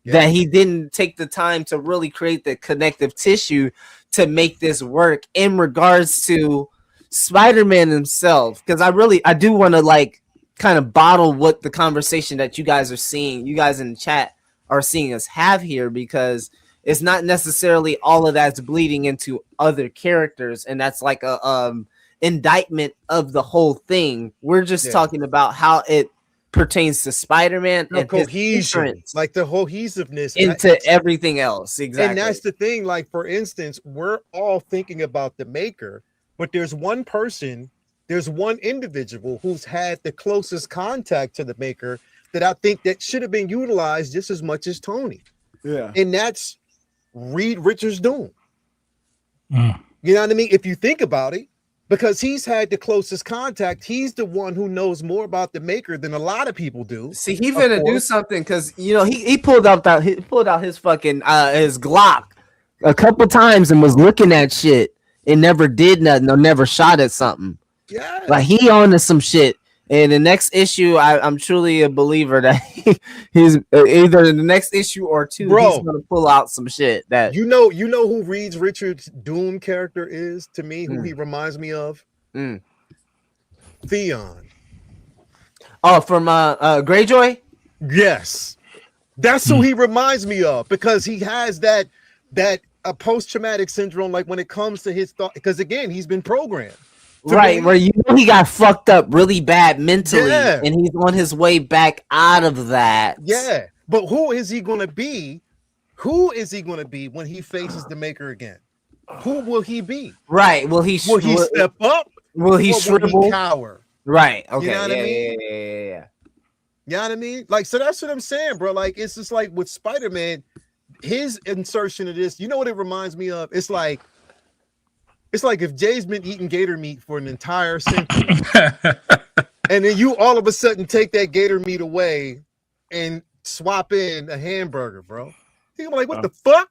that he didn't take the time to really create the connective tissue to make this work in regards to Spider-Man himself. Because I do want to like kind of bottle what the conversation that you guys are seeing, you guys in the chat are seeing us have here, because it's not necessarily all of that's bleeding into other characters, and that's like a indictment of the whole thing. We're just Yeah. talking about how it pertains to Spider-Man No, and his cohesion, entrance like the cohesiveness into everything else. Exactly. And that's the thing. Like, for instance, we're all thinking about the maker, but there's one person, there's one individual who's had the closest contact to the maker that I think that should have been utilized just as much as Tony. Yeah. And that's Reed Richards Doom. Mm. You know what I mean? If you think about it, because he's had the closest contact, he's the one who knows more about the maker than a lot of people do. See, he Of finna do course. something, because he pulled out his fucking his Glock a couple times and was looking at shit and never did nothing or never shot at something. Yeah. Like, he on to some shit. And the next issue, I'm truly a believer that he's either in the next issue or two, Bro. he's gonna pull out some shit that You know who Reed Richards Doom character is to me, who Mm. he reminds me of? Mm. Theon. from Greyjoy. Yes. That's who he reminds me of, because he has that post-traumatic syndrome, like when it comes to his thought, because again, he's been programmed. To Right, me- where he got fucked up really bad mentally, Yeah. and he's on his way back out of that. Yeah. But who is he gonna be? Who is he gonna be when he faces the maker again? Who will he be? Right. Will he Will he step up? will he or will shrivel? he cower? Right. Okay. know what I yeah, mean? yeah. You know what I mean? Like, so that's what I'm saying, bro. Like, it's just like with Spider-Man, his insertion of this, you know what it reminds me of? It's like if Jay's been eating gator meat for an entire century, and then you all of a sudden take that gator meat away and swap in a hamburger, bro. You're like, what the fuck?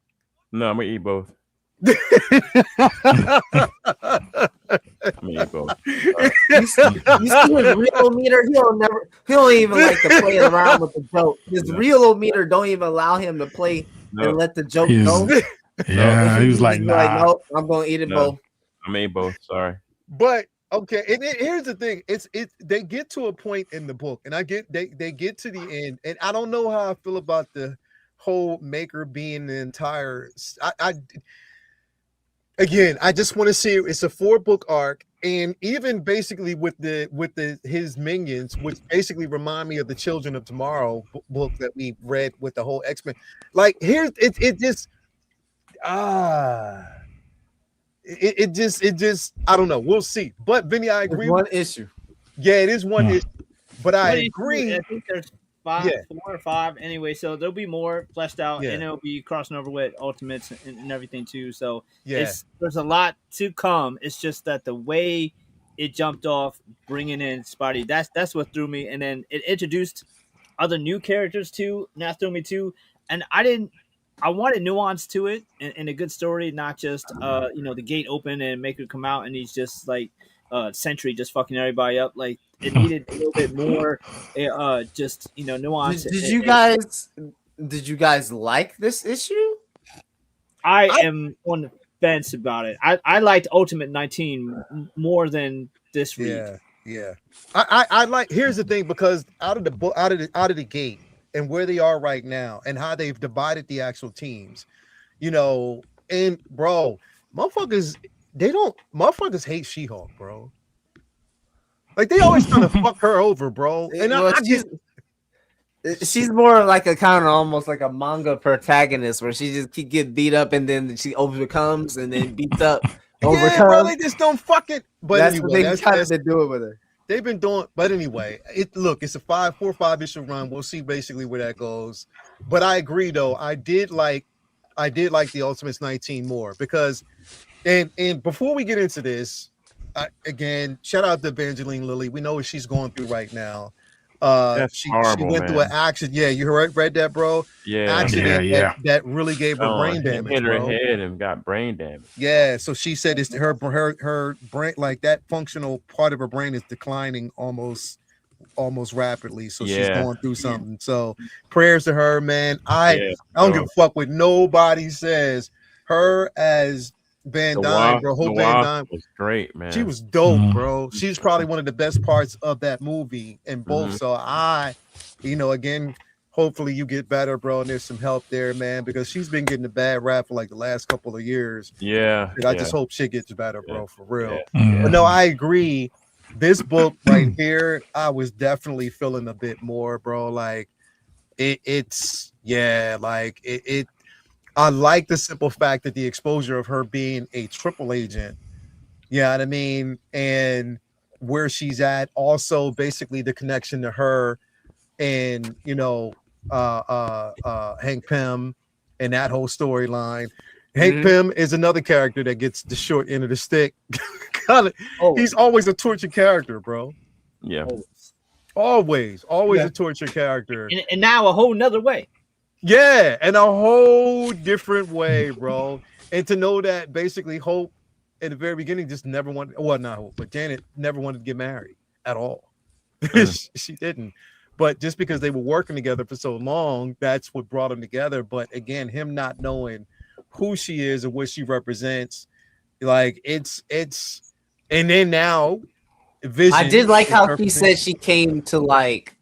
No, I'm gonna eat both. I'm gonna eat both. You see his real meter? He don't even like to play around with the joke. His real meter don't even allow him to play No, and let the joke He's- go. Yeah, he was like, nah. nope, I'm gonna eat it No. both. I'm gonna eat both. Sorry. But okay, and here's the thing: they get to a point in the book, and they get to the end, and I don't know how I feel about the whole maker being the entire. Again, I just want to see it's a 4-book arc, and even basically with his minions, which basically remind me of the Children of Tomorrow book that we read with the whole X-Men. Like, here's it just It just I don't know. We'll see. But Vinny, I agree. One issue. Yeah, it is one Hmm. issue. But I What do you agree. think? I think there's 4 or 5 anyway, so there'll be more fleshed out, Yeah. and it'll be crossing over with Ultimates and everything too. So Yeah. there's a lot to come. It's just that the way it jumped off, bringing in Spidey, that's what threw me, and then it introduced other new characters too, and that threw me too. And I wanted nuance to it and a good story, not just the gate open and make it come out and he's just like Sentry just fucking everybody up. Like, it needed a little bit more nuance. Did you guys like this issue? I am on the fence about it. I liked Ultimate 19 more than this read. Yeah. I like. Here's the thing, because out of the gate and where they are right now and how they've divided the actual teams, and bro, motherfuckers hate She-Hulk, bro. Like they always trying to fuck her over, bro. And Well, she's more like a kind of almost like a manga protagonist where she just keep get beat up and then she overcomes and then beats up, overcomes. Yeah, bro, they just don't fuck it. But that's anyway, what they that's kind of do it with her. they've been doing. But anyway, it's a 4 or 5 issue run. We'll see basically where that goes. But I agree though. I did like the Ultimates 19 more because, and before we get into this, again, shout out to Evangeline Lilly. We know what she's going through right now. She went through an accident. Yeah, you read that, bro. Yeah, accident that really gave her brain damage. Hit her bro. head and got brain damage. Yeah, so she said it's her brain, like that functional part of her brain is declining almost rapidly. So she's going through something. So prayers to her, man. I don't give a fuck what nobody says. Her as Van Dyne, bro. Hope Van Dyne was great, man. She was dope, bro. She's probably one of the best parts of that movie in both. So again, hopefully you get better, bro. And there's some help there, man, because she's been getting a bad rap for like the last couple of years. Yeah. And I just hope shit gets better, bro, for real. But no, I agree. This book right here, I was definitely feeling a bit more, bro. Like I like the simple fact that the exposure of her being a triple agent, you know what I mean, and where she's at, also basically the connection to her and Hank Pym and that whole storyline. Hank Pym is another character that gets the short end of the stick. He's always a tortured character, bro. Yeah, always a tortured character, and now a whole nother way. Yeah, in a whole different way, bro. And to know that basically Hope at the very beginning just never wanted, well, not Hope, but Janet never wanted to get married at all. She didn't. But just because they were working together for so long, that's what brought them together. But again, him not knowing who she is and what she represents, like it's and then now Vision. I did like how she said she came to like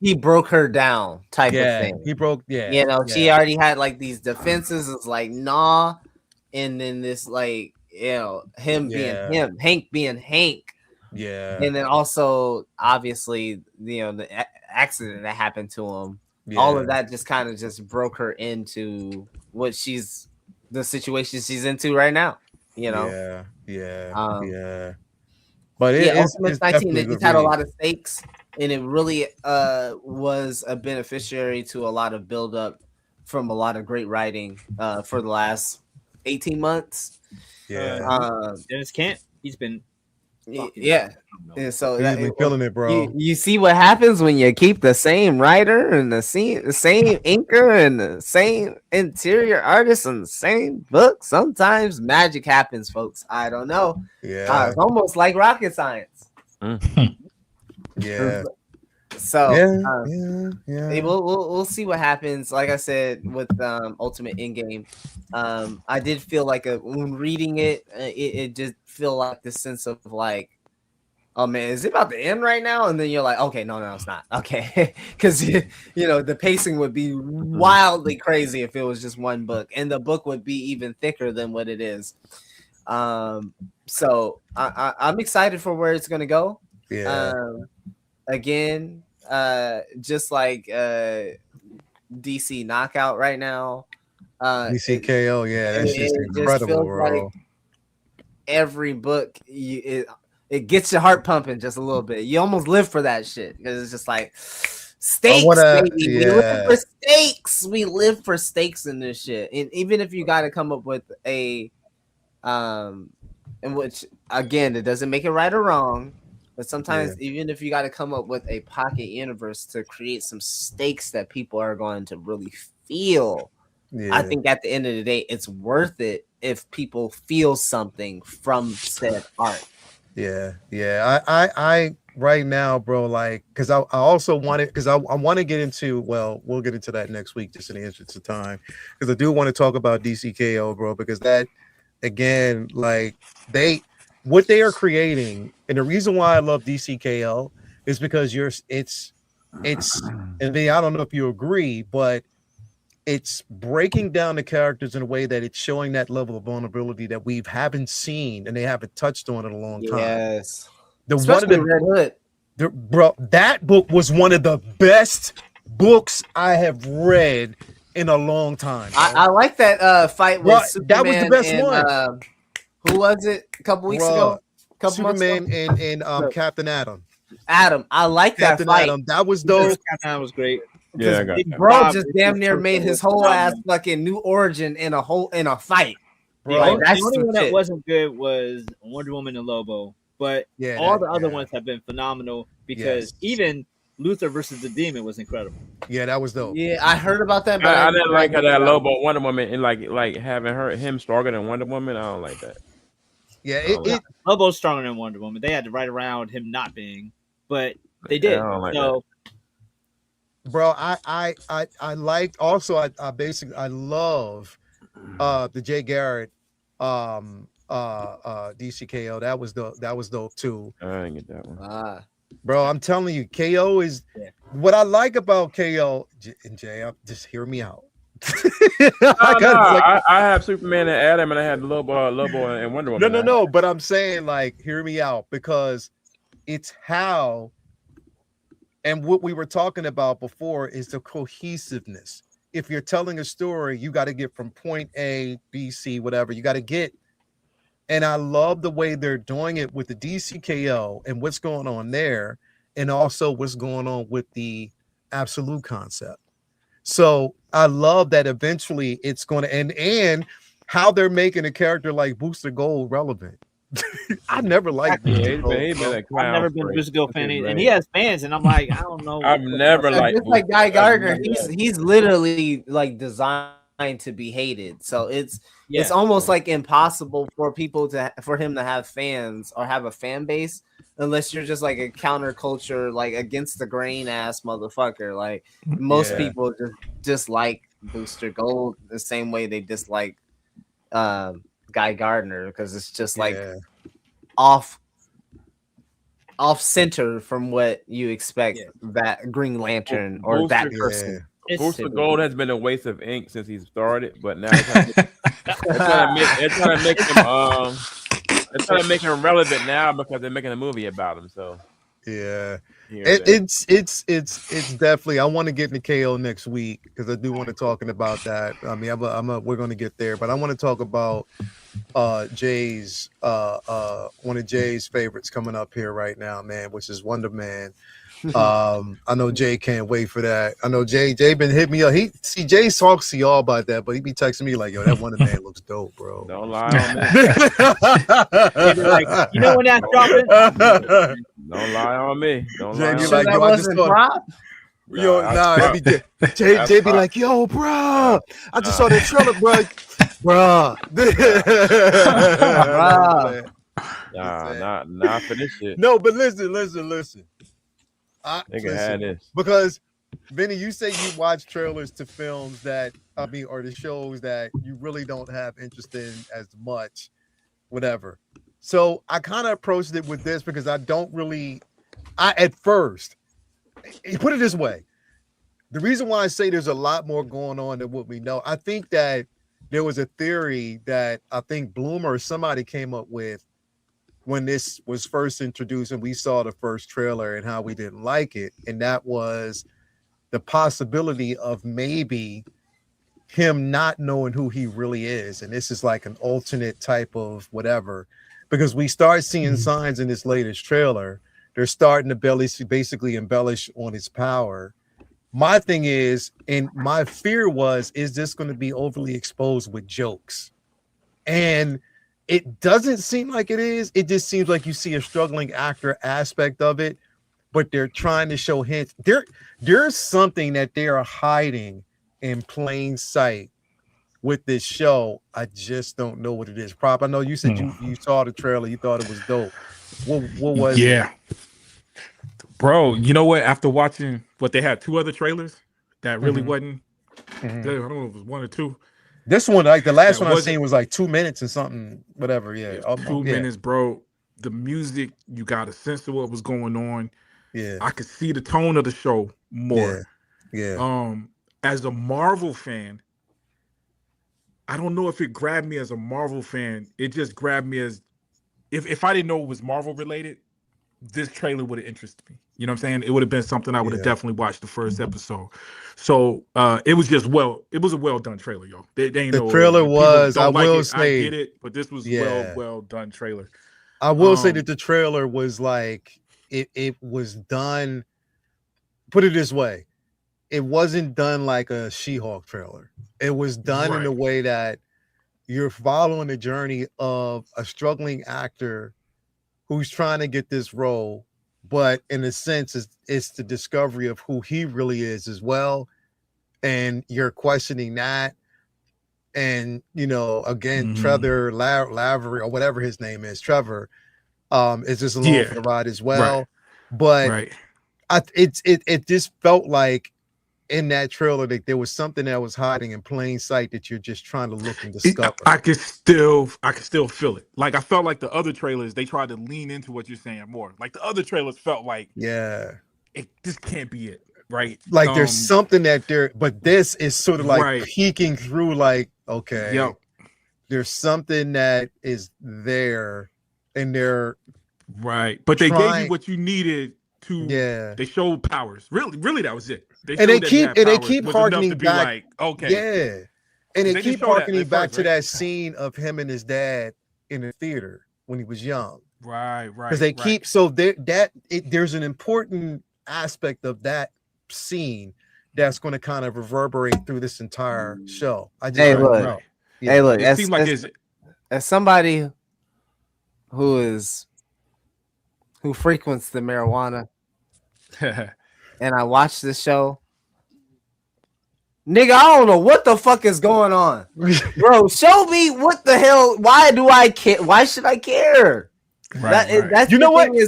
he broke her down type of thing. He broke, she already had like these defenses. It's like, nah. And then this, like, him being him, Hank being Hank. Yeah. And then also, obviously, the accident that happened to him. Yeah. All of that just kind of just broke her into what the situation she's into right now. Yeah. But Ultimate 19, it just had a lot of stakes. And it really was a beneficiary to a lot of buildup from a lot of great writing for the last 18 months. Yeah. Dennis Kent, he's been And so he's been killing it, bro. You see what happens when you keep the same writer and the same inker and the same interior artist and the same book. Sometimes magic happens, folks. I don't know. Yeah. It's almost like rocket science. Yeah. So we'll see what happens. Like I said with Ultimate Endgame, I did feel like when reading it just feel like the sense of like, oh man, is it about to end right now? And then you're like, okay, no, it's not. Okay, because the pacing would be wildly crazy if it was just one book, and the book would be even thicker than what it is. So I'm excited for where it's gonna go. Yeah. Again, just like DC Knockout right now. DC KO, that's just incredible, bro. Like every book, it gets your heart pumping just a little bit. You almost live for that shit because it's just like stakes, baby. We live for stakes. We live for stakes in this shit. And even if you got to come up with in which again, it doesn't make it right or wrong. But sometimes, even if you got to come up with a pocket universe to create some stakes that people are going to really feel, I think at the end of the day, it's worth it if people feel something from said art. I right now, bro, like, because I also want it, because I want to get into, well, we'll get into that next week just in the interest of time, because I do want to talk about DCKO, bro, because that, again, like, what they are creating, and the reason why I love DCKO is because it's and I don't know if you agree, but it's breaking down the characters in a way that it's showing that level of vulnerability that we haven't seen and they haven't touched on in a long time. Yes. Especially Red Hood. Bro, that book was one of the best books I have read in a long time. I like that fight with Superman. That was the best one. Who was it? A couple weeks ago? Superman and Captain Adam. I like that fight. Adam. That was dope. Captain Adam was great. Yeah, I got that. Bro just damn near made his whole ass fucking new origin in a fight. Bro, Like, the only one that wasn't good was Wonder Woman and Lobo, but all the other ones have been phenomenal because even Luthor versus the Demon was incredible. Yeah, that was dope. Yeah, I heard about that, but I didn't like how that Lobo Wonder Woman and like having him stronger than Wonder Woman. I don't like that. Yeah, Lobo's stronger than Wonder Woman. They had to write around him not being, but they did. I don't like so, bro, I liked also. I basically I love the Jay Garrett DCKO. That was dope too. I didn't get that one. Bro, I'm telling you, KO is what I like about KO. And Jay, just hear me out. I have Superman and Adam, and I had Lobo and Wonder Woman. No. But I'm saying, like, hear me out because it's how, and what we were talking about before is the cohesiveness. If you're telling a story, you got to get from point A, B, C, whatever. You got to get. And I love the way they're doing it with the DCKO and what's going on there, and also what's going on with the absolute concept. So I love that eventually it's going to and how they're making a character like Booster Gold relevant. I never liked Booster Gold. I've never been a Booster Gold fan, and he has fans, and I'm like, I don't know. I've never liked. It's like Guy Gardner. He's literally like designed to be hated. So it's almost like impossible for him to have fans or have a fan base unless you're just like a counterculture, like against the grain ass motherfucker. Like most people just dislike Booster Gold the same way they dislike Guy Gardner because it's just like off center from what you expect that Green Lantern or that person. Booster Gold has been a waste of ink since he started, but now they're trying to make him relevant now because they're making a movie about him. So it's definitely. I want to get into KO next week because I do want to talking about that. I mean, we're going to get there, but I want to talk about Jay's one of Jay's favorites coming up here right now, man, which is Wonder Man. I know Jay can't wait for that. I know Jay been hitting me up. Jay talks to y'all about that, but he be texting me like, yo, that Wonder Man looks dope, bro. Don't lie on me. Like, you know when that's dropping? Don't lie on me. Don't Jay lie be on like, me. yo, I just thought. Jay be like, yo, bro, I just saw that trailer, bro. Nah, for this shit. No, but listen. Nigga had this. Because Vinny, you say you watch trailers to films or the shows that you really don't have interest in as much, whatever. So I kind of approached it with this because at first, put it this way. The reason why I say there's a lot more going on than what we know, I think that there was a theory that I think Bloomer or somebody came up with when this was first introduced and we saw the first trailer and how we didn't like it. And that was the possibility of maybe him not knowing who he really is. And this is like an alternate type of whatever, because we start seeing signs in this latest trailer. They're starting to basically embellish on his power. My thing is, and my fear was, is this going to be overly exposed with jokes? And it doesn't seem like it is. It just seems like you see a struggling actor aspect of it, but they're trying to show hints. There's something that they are hiding in plain sight with this show. I just don't know what it is. Prop, I know you said you saw the trailer, you thought it was dope. What was it? Yeah. Bro, you know what? After watching they had two other trailers that really wasn't good. I don't know if it was one or two. This one, like the last one I seen was like 2 minutes and something, whatever. Yeah. 2 minutes, bro. The music, you got a sense of what was going on. Yeah. I could see the tone of the show more. Yeah. As a Marvel fan, I don't know if it grabbed me as a Marvel fan. It just grabbed me as if I didn't know it was Marvel related, this trailer would have interested me. You know what I'm saying? It would have been something I would have Yeah. definitely watched the first episode. So it was just it was a well done trailer, yo. They ain't The no trailer people was, don't I like will it, say, I get it, but this was yeah. well done trailer. I will say that the trailer was like it was done. Put it this way, it wasn't done like a She-Hulk trailer. It was done in a Right. way that you're following the journey of a struggling actor who's trying to get this role, but in a sense, it's the discovery of who he really is as well, and you're questioning that. And you know, again, Trevor Lavery or whatever his name is, Trevor, is just along for the ride as well. But it just felt like in that trailer that there was something that was hiding in plain sight that you're just trying to look and discover. I could still feel it. Like I felt like the other trailers, they tried to lean into what you're saying more. Like the other trailers felt like, this can't be it, right? Like there's something that there, but this is sort of like peeking through. Like, okay, there's something that is there, and they're but they gave you what you needed to. They showed powers. Really, that was it. They keep harkening back. Like, and they keep harkening back to that scene of him and his dad in the theater when he was young. Because they keep there's an important aspect of that scene that's going to kind of reverberate through this entire show. Look, it seems like as somebody who frequents the marijuana. And I watched this show. Nigga, I don't know what the fuck is going on. Bro, show me what the hell. Why do I care? Why should I care? That's you know what? I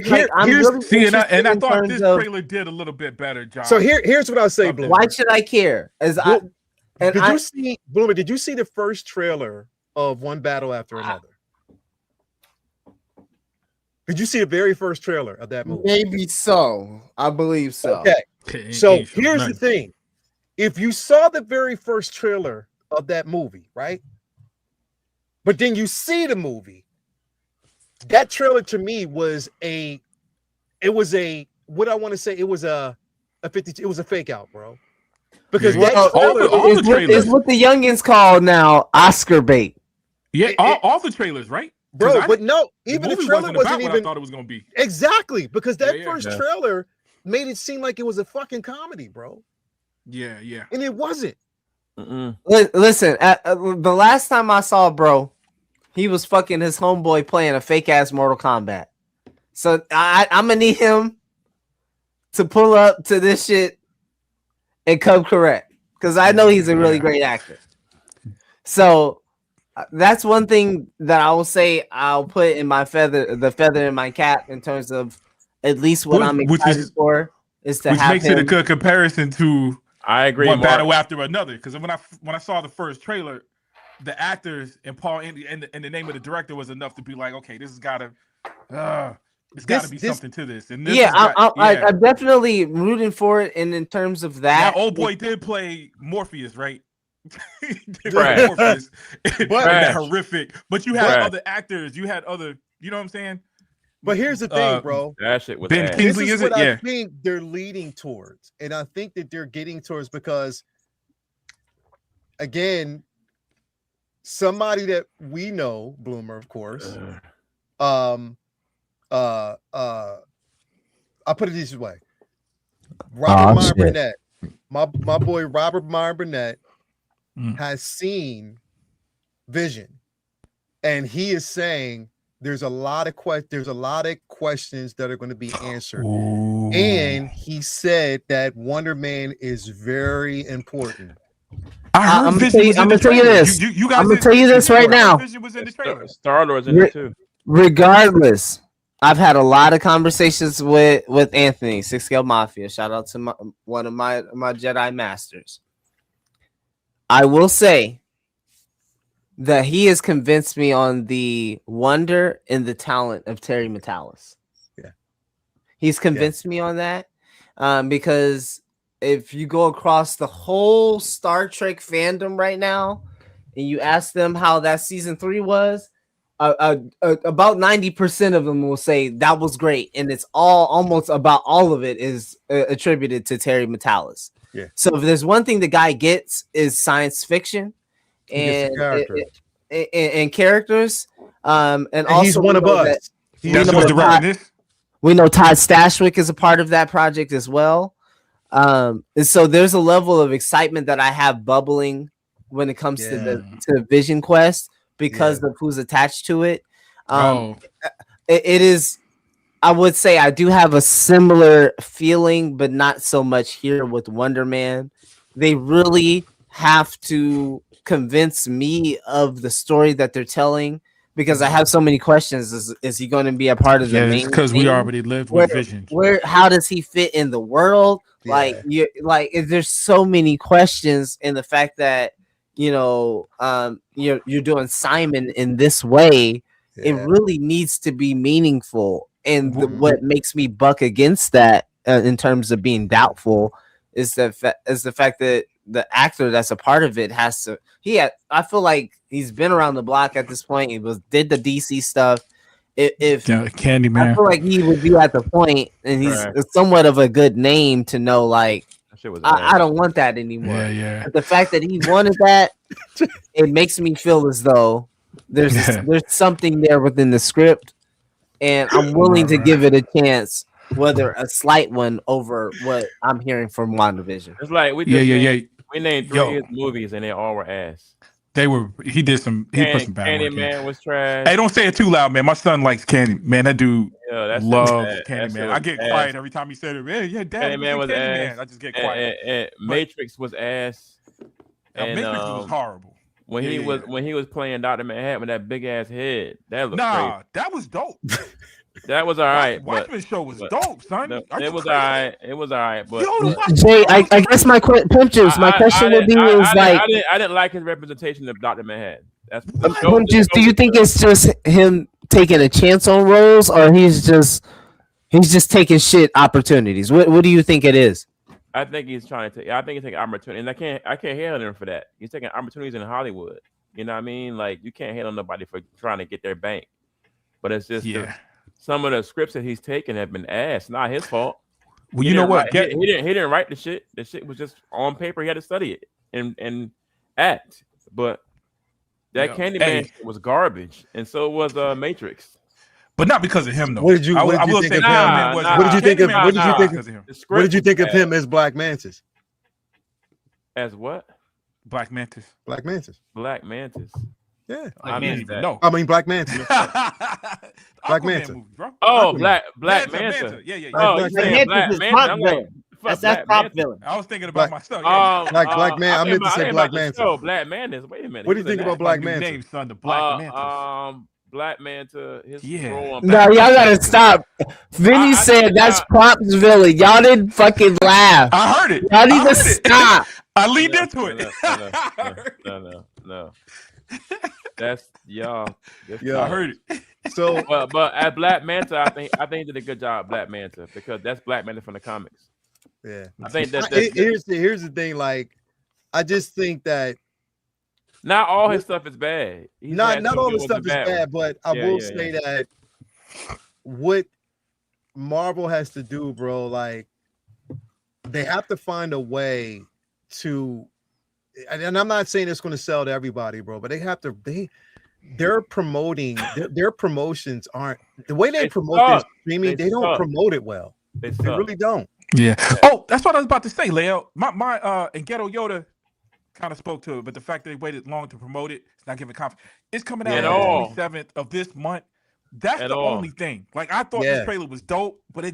thought this trailer did a little bit better job. So here's what I'll say, Bloomer. Why should I care? Did you see the first trailer of One Battle After Another? Did you see the very first trailer of that movie? Maybe so. I believe so. Okay. So here's the thing. If you saw the very first trailer of that movie, right? But then you see the movie, that trailer to me was a fake out, bro. Because it's what the youngins call now Oscar bait. Yeah, all the trailers, right? Bro, but no, even the trailer wasn't even what I thought it was gonna be. Exactly, because that first trailer made it seem like it was a fucking comedy, bro. Yeah. And it wasn't. Listen, the last time I saw bro, he was fucking his homeboy playing a fake ass Mortal Kombat. So I'm gonna need him to pull up to this shit and come correct, because I know he's a really great actor. So that's one thing that I will say I'll put in the feather in my cap in terms of at least what I'm excited for is to have makes it a good comparison to I agree. One Battle After Another, because when I saw the first trailer, the actors and Paul and the name of the director was enough to be like, okay, this has got to be something to this. And this I'm definitely rooting for it. And in terms of that, old boy did play Morpheus, right? Morpheus, but horrific. But you had other actors. You had other. You know what I'm saying? But here's the thing, bro. That shit was Ben Kingsley, this is what I think they're leading towards, and I think that they're getting towards because, again, somebody that we know, Bloomer, of course. I'll put it this way: Robert Meyer Burnett, my boy Robert Meyer Burnett, has seen Vision, and he is saying there's a lot of questions that are going to be answered. Ooh. And he said that Wonder Man is very important. I'm going to tell you this. I'm going to tell you this right now. Star-Lord's in it too. Regardless, I've had a lot of conversations with Anthony, Six Scale Mafia. Shout out to one of my Jedi Masters. I will say that he has convinced me on the wonder and the talent of Terry Matalas. Yeah. He's convinced me on that because if you go across the whole Star Trek fandom right now and you ask them how that season 3 was, about 90% of them will say that was great, and it's almost about all of it is attributed to Terry Matalas. Yeah. So if there's one thing the guy gets is science fiction He gets the and characters. And also he's one of us. That's who's directing this. We know Todd Stashwick is a part of that project as well. And so there's a level of excitement that I have bubbling when it comes to Vision Quest because of who's attached to it. It is, I would say I do have a similar feeling, but not so much here with Wonder Man. They really have to convince me of the story that they're telling because I have so many questions. Is he going to be a part of the main? Because we already lived with Vision. How does he fit in the world? Yeah. There's so many questions, and the fact that you're doing Simon in this way, it really needs to be meaningful. And what makes me buck against that in terms of being doubtful is the fact that the actor that's a part of it has to. I feel like he's been around the block at this point. He did the DC stuff. If Candyman, I feel like he would be at the point, and he's somewhat of a good name to know. Like, I don't want that anymore. Yeah. But the fact that he wanted that, it makes me feel as though there's something there within the script, and I'm willing to give it a chance, whether a slight one over what I'm hearing from WandaVision. It's like we named 3 of his movies and they all were ass. They were. He put some bad work in. Candyman was trash. Hey, don't say it too loud, man. My son likes Candy. Man, that dude loves Candyman. I get quiet every time he said it. Man, yeah, Dad. Candyman was ass. I just get quiet. And Matrix was ass. And Matrix was horrible. When he was playing Dr. Manhattan with that big ass head, that looked crazy. That was dope. That was all right. Watchmen show was dope, son. It was all right. It was all right. But Jay, I guess my question would be I didn't like his representation of Dr. Manhattan. That's do you think it's just him taking a chance on roles, or he's just taking shit opportunities? What do you think it is? I think he's trying to take. I think he's taking opportunity, and I can't hate on him for that. He's taking opportunities in Hollywood. You know what I mean? Like, you can't hate on nobody for trying to get their bank. But it's just some of the scripts that he's taken have been ass. Not his fault. Well, you know what? He didn't write the shit. The shit was just on paper. He had to study it and act. But that Candyman was garbage, and so was Matrix. But not because of him, though. What did you think of him? What did you think of him as Black Mantis? As what? Black Mantis. Black Mantis. Black Mantis. Yeah. I mean Black Mantis. Black Manta. Oh, Black Manta. Yeah. Oh, you saying Black Manta? That's prop villain. I was thinking about myself. Black Man. I meant to say Black Manta. Black Mantis. Wait a minute. What do you think about Black Manta? Name, son, the Black Mantis. Black Manta. No, y'all gotta stop. Vinny said that's props villain. Y'all didn't fucking laugh. I heard it. Y'all need to stop. I leaned into it. No. That's y'all. Yeah, I heard it. So, but at Black Manta, I think he did a good job, Black Manta, because that's Black Manta from the comics. Yeah, I think here's the thing. Like, I just think that not all his stuff is bad. Not all the stuff is bad, but I will say that what Marvel has to do, bro, like, they have to find a way to, and I'm not saying it's going to sell to everybody, bro, but they have to. They're promoting their promotions aren't the way they promote their streaming. They don't promote it well. They really don't. Yeah. Oh, that's what I was about to say, Leo. My and Ghetto Yoda kind of spoke to it, but the fact that they waited long to promote it, it's not giving confidence. It's coming out on the 27th of this month. That's the only thing. Like, I thought this trailer was dope, but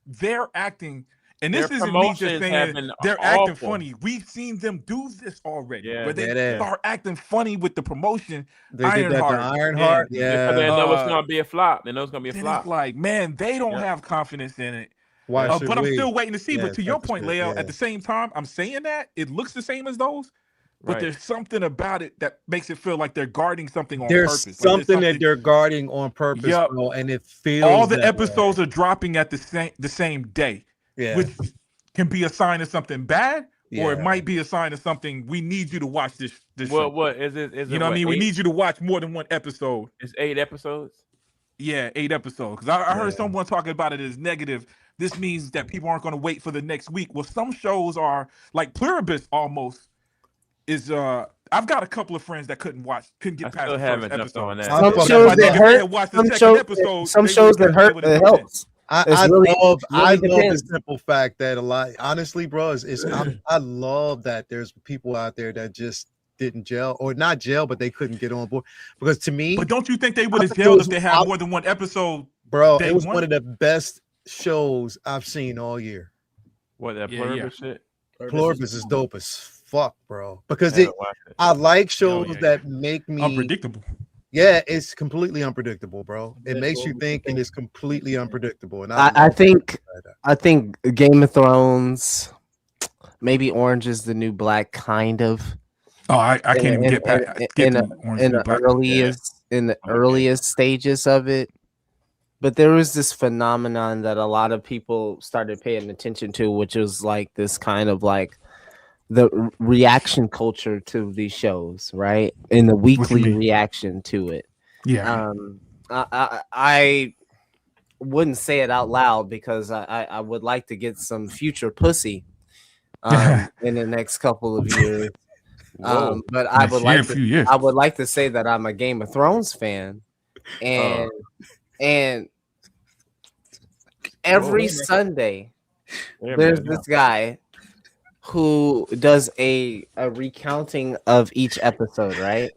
they're acting, and this isn't me just saying they're acting funny. We've seen them do this already, where they start acting funny with the promotion. Ironheart, because they know it's gonna be a flop. They know it's gonna be a flop. It's like, man, they don't have confidence in it. But I'm still waiting to see. But to your point, Leo, at the same time, I'm saying that it looks the same as those, but there's something about it that makes it feel like they're guarding something on purpose. There's something that they're guarding on purpose, bro, and it feels all the episodes are dropping at the same day, yeah, which can be a sign of something bad, or it might be a sign of something. We need you to watch this show. What is it? Is You it know what I mean? We 8? need you to watch more than one episode. It's 8 episodes. Yeah, 8 episodes. Because I heard someone talking about it as negative. This means that people aren't going to wait for the next week. Well, some shows are like Pluribus almost is. I've got a couple of friends that couldn't get past the first episode. Some shows that hurt. Some shows that hurt. It helps. I love the simple fact that a lot. Honestly, bro, I love that there's people out there that just didn't gel, or not gel, but they couldn't get on board. Because to me, but don't you think they would have gelled if they had more than one episode? Bro, it was one of the best shows I've seen all year. What, that Pluribus shit? Pluribus is dope as fuck, bro. Because I like shows that make me unpredictable. Yeah, it's completely unpredictable, bro. It makes you think, and it's completely unpredictable. And I think Game of Thrones, maybe Orange is the New Black, kind of. Oh, I can't even get past in the earliest stages of it. But there was this phenomenon that a lot of people started paying attention to, which was like this kind of like the reaction culture to these shows, right? And the weekly reaction to it. Yeah. I wouldn't say it out loud because I would like to get some future pussy in the next couple of years. But I would like to say that I'm a Game of Thrones fan, and every Sunday there's this guy who does a recounting of each episode, right?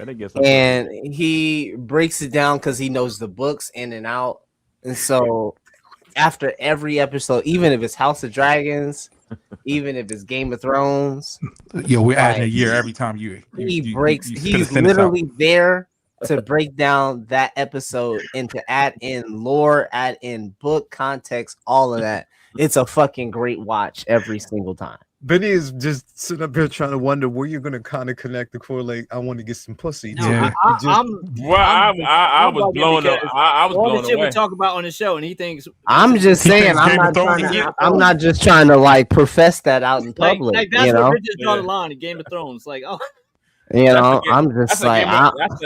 And he breaks it down because he knows the books in and out. And so after every episode, even if it's House of Dragons, even if it's Game of Thrones, we're adding a year every time he's literally there to break down that episode and to add in lore, add in book context, all of that. It's a fucking great watch every single time. Benny is just sitting up here trying to wonder where you're going to kind of connect the correlate. I want to get some pussy. No, I was blown up. I was blown away. We talk about on the show, and he thinks. I'm just saying. I'm not just trying to like profess that out in public. Like that's where Richard draw the line in Game of Thrones. Like, oh. You know, I'm just like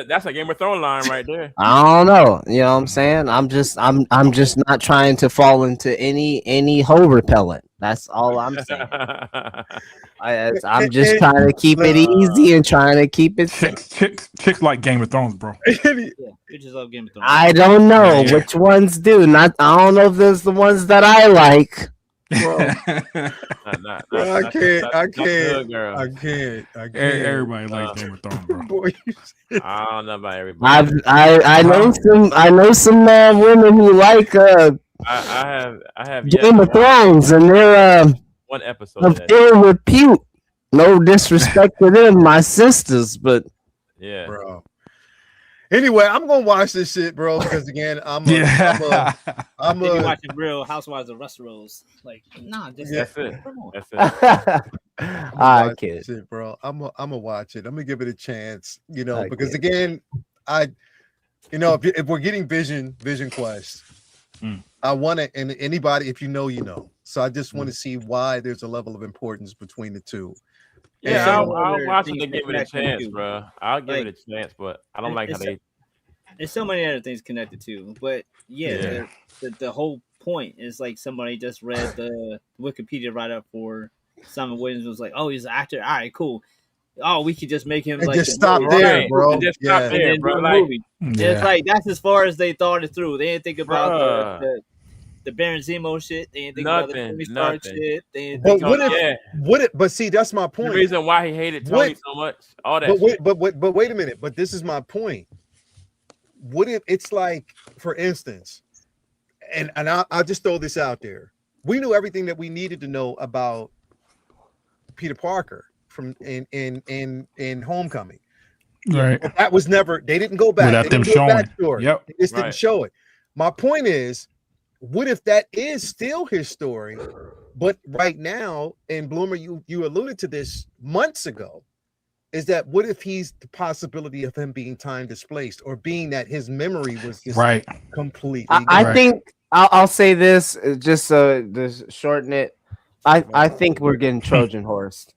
that's a Game of Thrones line right there. I don't know. You know what I'm saying? I'm just not trying to fall into any hoe repellent. That's all I'm saying. I'm just trying to keep it easy and trying to keep it. Chicks like Game of Thrones, bro. You just love Game of Thrones. I don't know which ones do. I don't know if there's the ones that I like. I can't. Everybody likes Game of Thrones, bro. I don't know about everybody. I know some women who like I have Game of Thrones, and they're one episode of ill repute. No disrespect to them, my sisters, but yeah, bro. Anyway, I'm gonna watch this shit, bro, because again, I'm watching Real Housewives of Westeros. Like, nah, that's it. That's it. I kid, shit, bro. I'm gonna watch it. I'm gonna give it a chance, because again, if we're getting Vision Quest, I want to, and anybody, if you know. So I just want to see why there's a level of importance between the two. Yeah, I'll watch it to give it a chance, bro. I'll give it a chance, but I don't like how they. There's so many other things connected too, but the whole point is like somebody just read the Wikipedia write-up for Simon Williams was like, oh, he's an actor. All right, cool. Oh, we could just make him and like just stop there, bro. Just stop there, bro. It's like that's as far as they thought it through. They didn't think about the Baron Zemo shit. They didn't think about the Tony Stark shit. They didn't think but see, that's my point. The reason why he hated Tony so much, all that. But wait a minute. But this is my point. What if it's like, for instance, and I'll just throw this out there. We knew everything that we needed to know about Peter Parker from in Homecoming. Right. But that was never. They didn't go back. Without them showing. Yep. They just didn't show it. My point is, what if that is still his story, but right now, and Bloomer, you alluded to this months ago, is that what if he's the possibility of him being time displaced, or being that his memory was just completely. I think I'll say this just to shorten it. I think we're getting Trojan horsed.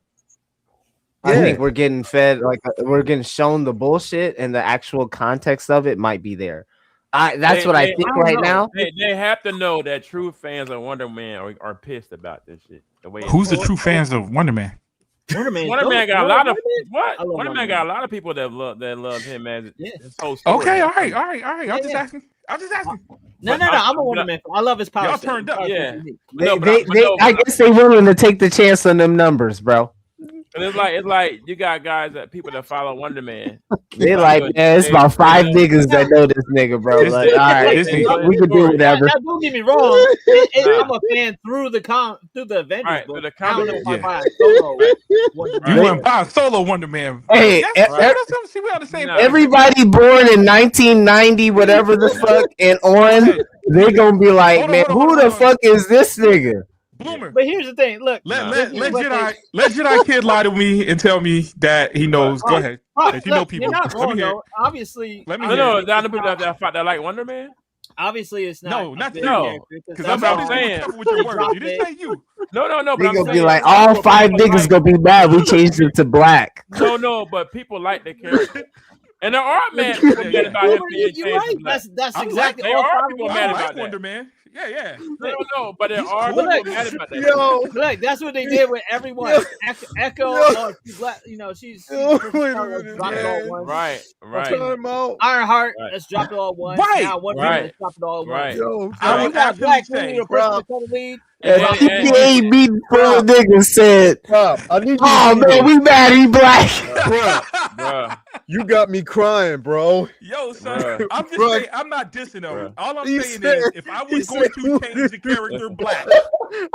I Yeah. think we're getting fed, like we're getting shown the bullshit, and the actual context of it might be there. That's what I think I don't right know. now. They have to know that true fans of Wonder Man are pissed about this shit. The way Who's the true fans of Wonder Man? Wonder Man? Wonder Man got a lot of what? I love Wonder Wonder Man got Man. a lot of people that love him as Yeah. his whole story. Okay, all right. I'm Yeah, just yeah. asking. I'm just asking. No. I'm a Wonder Man. I love his power. Y'all set. turned up. Yeah. I guess they're willing to take the chance on them numbers, bro. And it's like you got guys that people that follow Wonder Man. They like, man, it's about 5 niggas that know this nigga, bro. This- Like, all right, this- we can do whatever. Now, don't get me wrong. I'm a fan through the Avengers Right, book. through the I don't know comics. if I Yeah. buy a solo Wonder You Man. went by solo Wonder Man. Hey, That's right. see, we on the same. Nah. Everybody born in 1990, whatever the fuck, and on, they gonna be like, Hold on, man, hold on, who hold the on. fuck is this nigga? Bloomer. But here's the thing. Look, Let Jedi Kid lie to me and tell me that he knows. Go ahead. Rock, If you know look, people, you're not let me wrong, hear it. though. Obviously, Let me No, hear no, it. not the people that like Wonder Man. obviously, it's not. No, a not big you. character, Because That's I'm what I'm saying. saying. Careful with your words. You didn't say you. No, They but I'm gonna saying be like, people all 5 niggas like- gonna be mad. We changed it to black. No, but people like the character. And there are mad people mad about him being You're changed right. to black. That's I exactly like- all there are 5 people of mad I them. about like that. Wonder Man. Yeah. No, but there He's are cool. people mad about that. Yo, Look, that's what they did with everyone. Yo. Echo, Yo. she's black. You know, she's Yo, she's wait a dropped minute, it all man. once. Right. time out. Ironheart, Right. let's drop it all once. Right. Now Wonder Right. Man, let's drop it all Right. once. Yo, I You would got Black absolutely Widow, say, the person bro. to cut the lead. And- and- TPA beat full niggas said, Rob, I need you to oh see man, this. we mad he black. Bruh. You got me crying, bro. Yo, son, Bruh. I'm just Bruh. saying, I'm not dissing him. Bruh. All I'm He saying said- is, if I he was going said- to change the character black,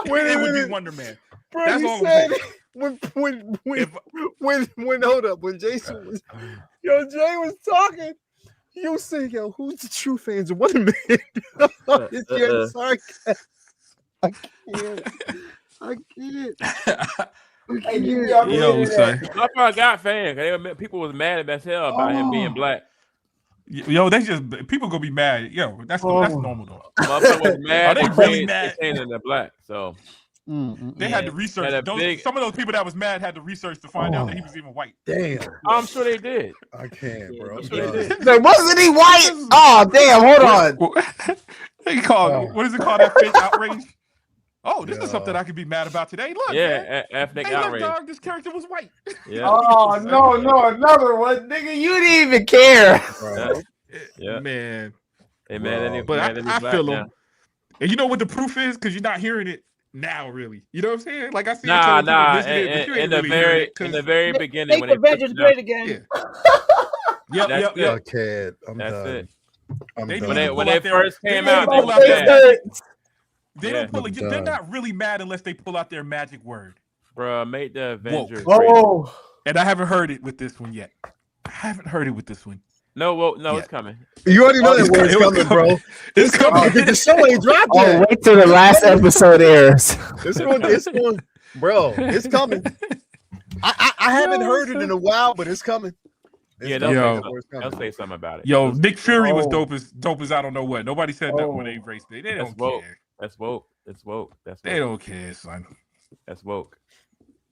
Wait a it would be minute. Wonder Man. Bro, That's he all I'm said saying. when hold up, when Jason was Jay was talking, you say, yo, who's the true fans of Wonder Man? It's your sarcasm. I can't. Yo, son. That's why I got fans. People was mad as hell about him being black. Yo, they just people gonna be mad. Yo, that's normal though. Motherfucker was mad. Are they really mad? They changed it to black. So They had to research. Had a Some of those people that was mad had to research to find out that he was even white. Damn. I'm sure they did. I can't, bro. I'm sure they did. Like, wasn't he white? Oh damn, hold on. They call Oh. what is it called? That fake outrage. Oh, this Yeah. is something I could be mad about today. Look, man. Yeah, ethnic Hey, look, outrage. dog. This character was white. Yeah, Oh no, another one, nigga. You didn't even care. Bro. Yeah. Man. Hey man, But mad that he's I black feel now. him. And you know what the proof is? Because you're not hearing it now, really. You know what I'm saying? Like I see Nah. in In the very beginning Make when the they Avengers put it great out, again. Yep, That's yep, it. I yep. can't. I'm That's done. it. I'm They done. need to When pull they out their- first they came need to out, pull they out was their- mad. They Yeah. don't pull it. I'm They're done. not really mad unless they pull out their magic word. Bro, make the Avengers. great. Oh, And I haven't heard it with this one yet. I haven't heard it with this one. No, Yeah. it's coming. You already know that word's It was coming, bro. It's coming. The show ain't dropped oh, yet. wait till the last episode airs. It's going, bro. It's coming. I haven't heard it in a while, but it's coming. It's Yeah, coming. Yo. That word's coming. They'll say something about it. Yo, Nick Fury was Oh. dope as I don't know what. Nobody said that when they embraced it. They That's don't woke. care. That's woke. That's woke. That's They woke. don't care, son. That's woke.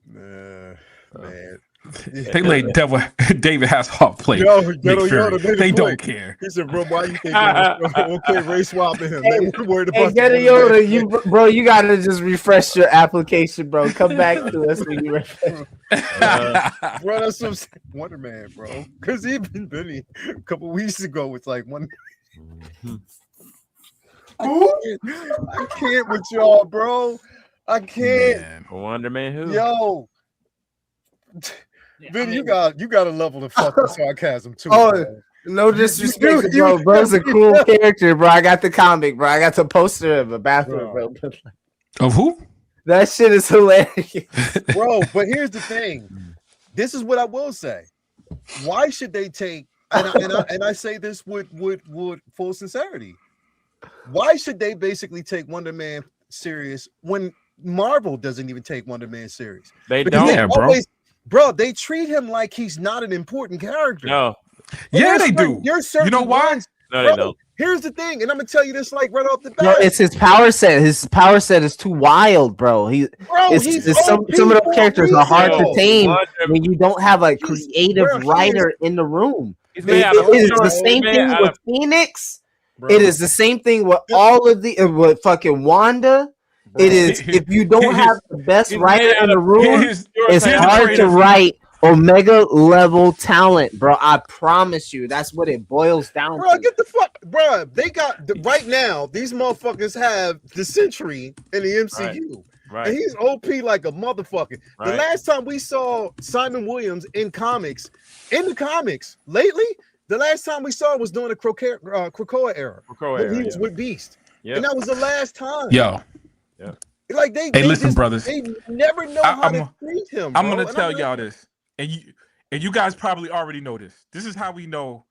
Man. They let David Hasselhoff play Yo, Nick Ghetto Fury. Yoda made a They don't point. care. He said, bro, why you think okay, Ray swapping him? They were worried Hey, about get a the Yoda, you gotta just refresh your application, bro. Come back to us when you refresh. Bro, that's what I'm saying. Wonder Man, bro. Because even Benny a couple weeks ago, it's like one. I can't with y'all, bro. I can't. Man. Wonder Man who? Yo, Yeah, Benny, I you mean, got a level of fucking sarcasm too. Oh, bro. No disrespect, you- bro. Bro's a cool character, bro. I got the comic, bro. I got the poster of a bathroom, bro. Of who? That shit is hilarious. Bro, but here's the thing. This is what I will say. Why should they take and I say this with full sincerity. Why should they basically take Wonder Man serious when Marvel doesn't even take Wonder Man serious? They Because don't. they Yeah, bro. always- bro, they treat him like he's not an important character. No, Yeah, There's they certain- do. There's certain You know why? ones- no, bro, they don't. Here's the thing, and I'm gonna tell you this like right off the bat. No, it's his power set. His power set is too wild, bro. Some of those characters are hard to tame when you don't have a creative writer in the room. It is the same thing with Phoenix. It is the same thing with all of the with fucking Wanda. Bro. It is if you don't have the best writer in the room, it's hard to write Omega level talent, bro. I promise you, that's what it boils down to. Bro, get the fuck, bro. They got right now. These motherfuckers have the Sentry in the MCU, right. And he's OP like a motherfucker. Right. The last time we saw Simon Williams in the comics, lately, the last time we saw it was during the Krakoa era. He was with Beast, and that was the last time. Yo. Yeah. Like they listen, just, brothers. They never know how to treat him. I'm gonna tell y'all this, and you guys probably already know this. This is how we know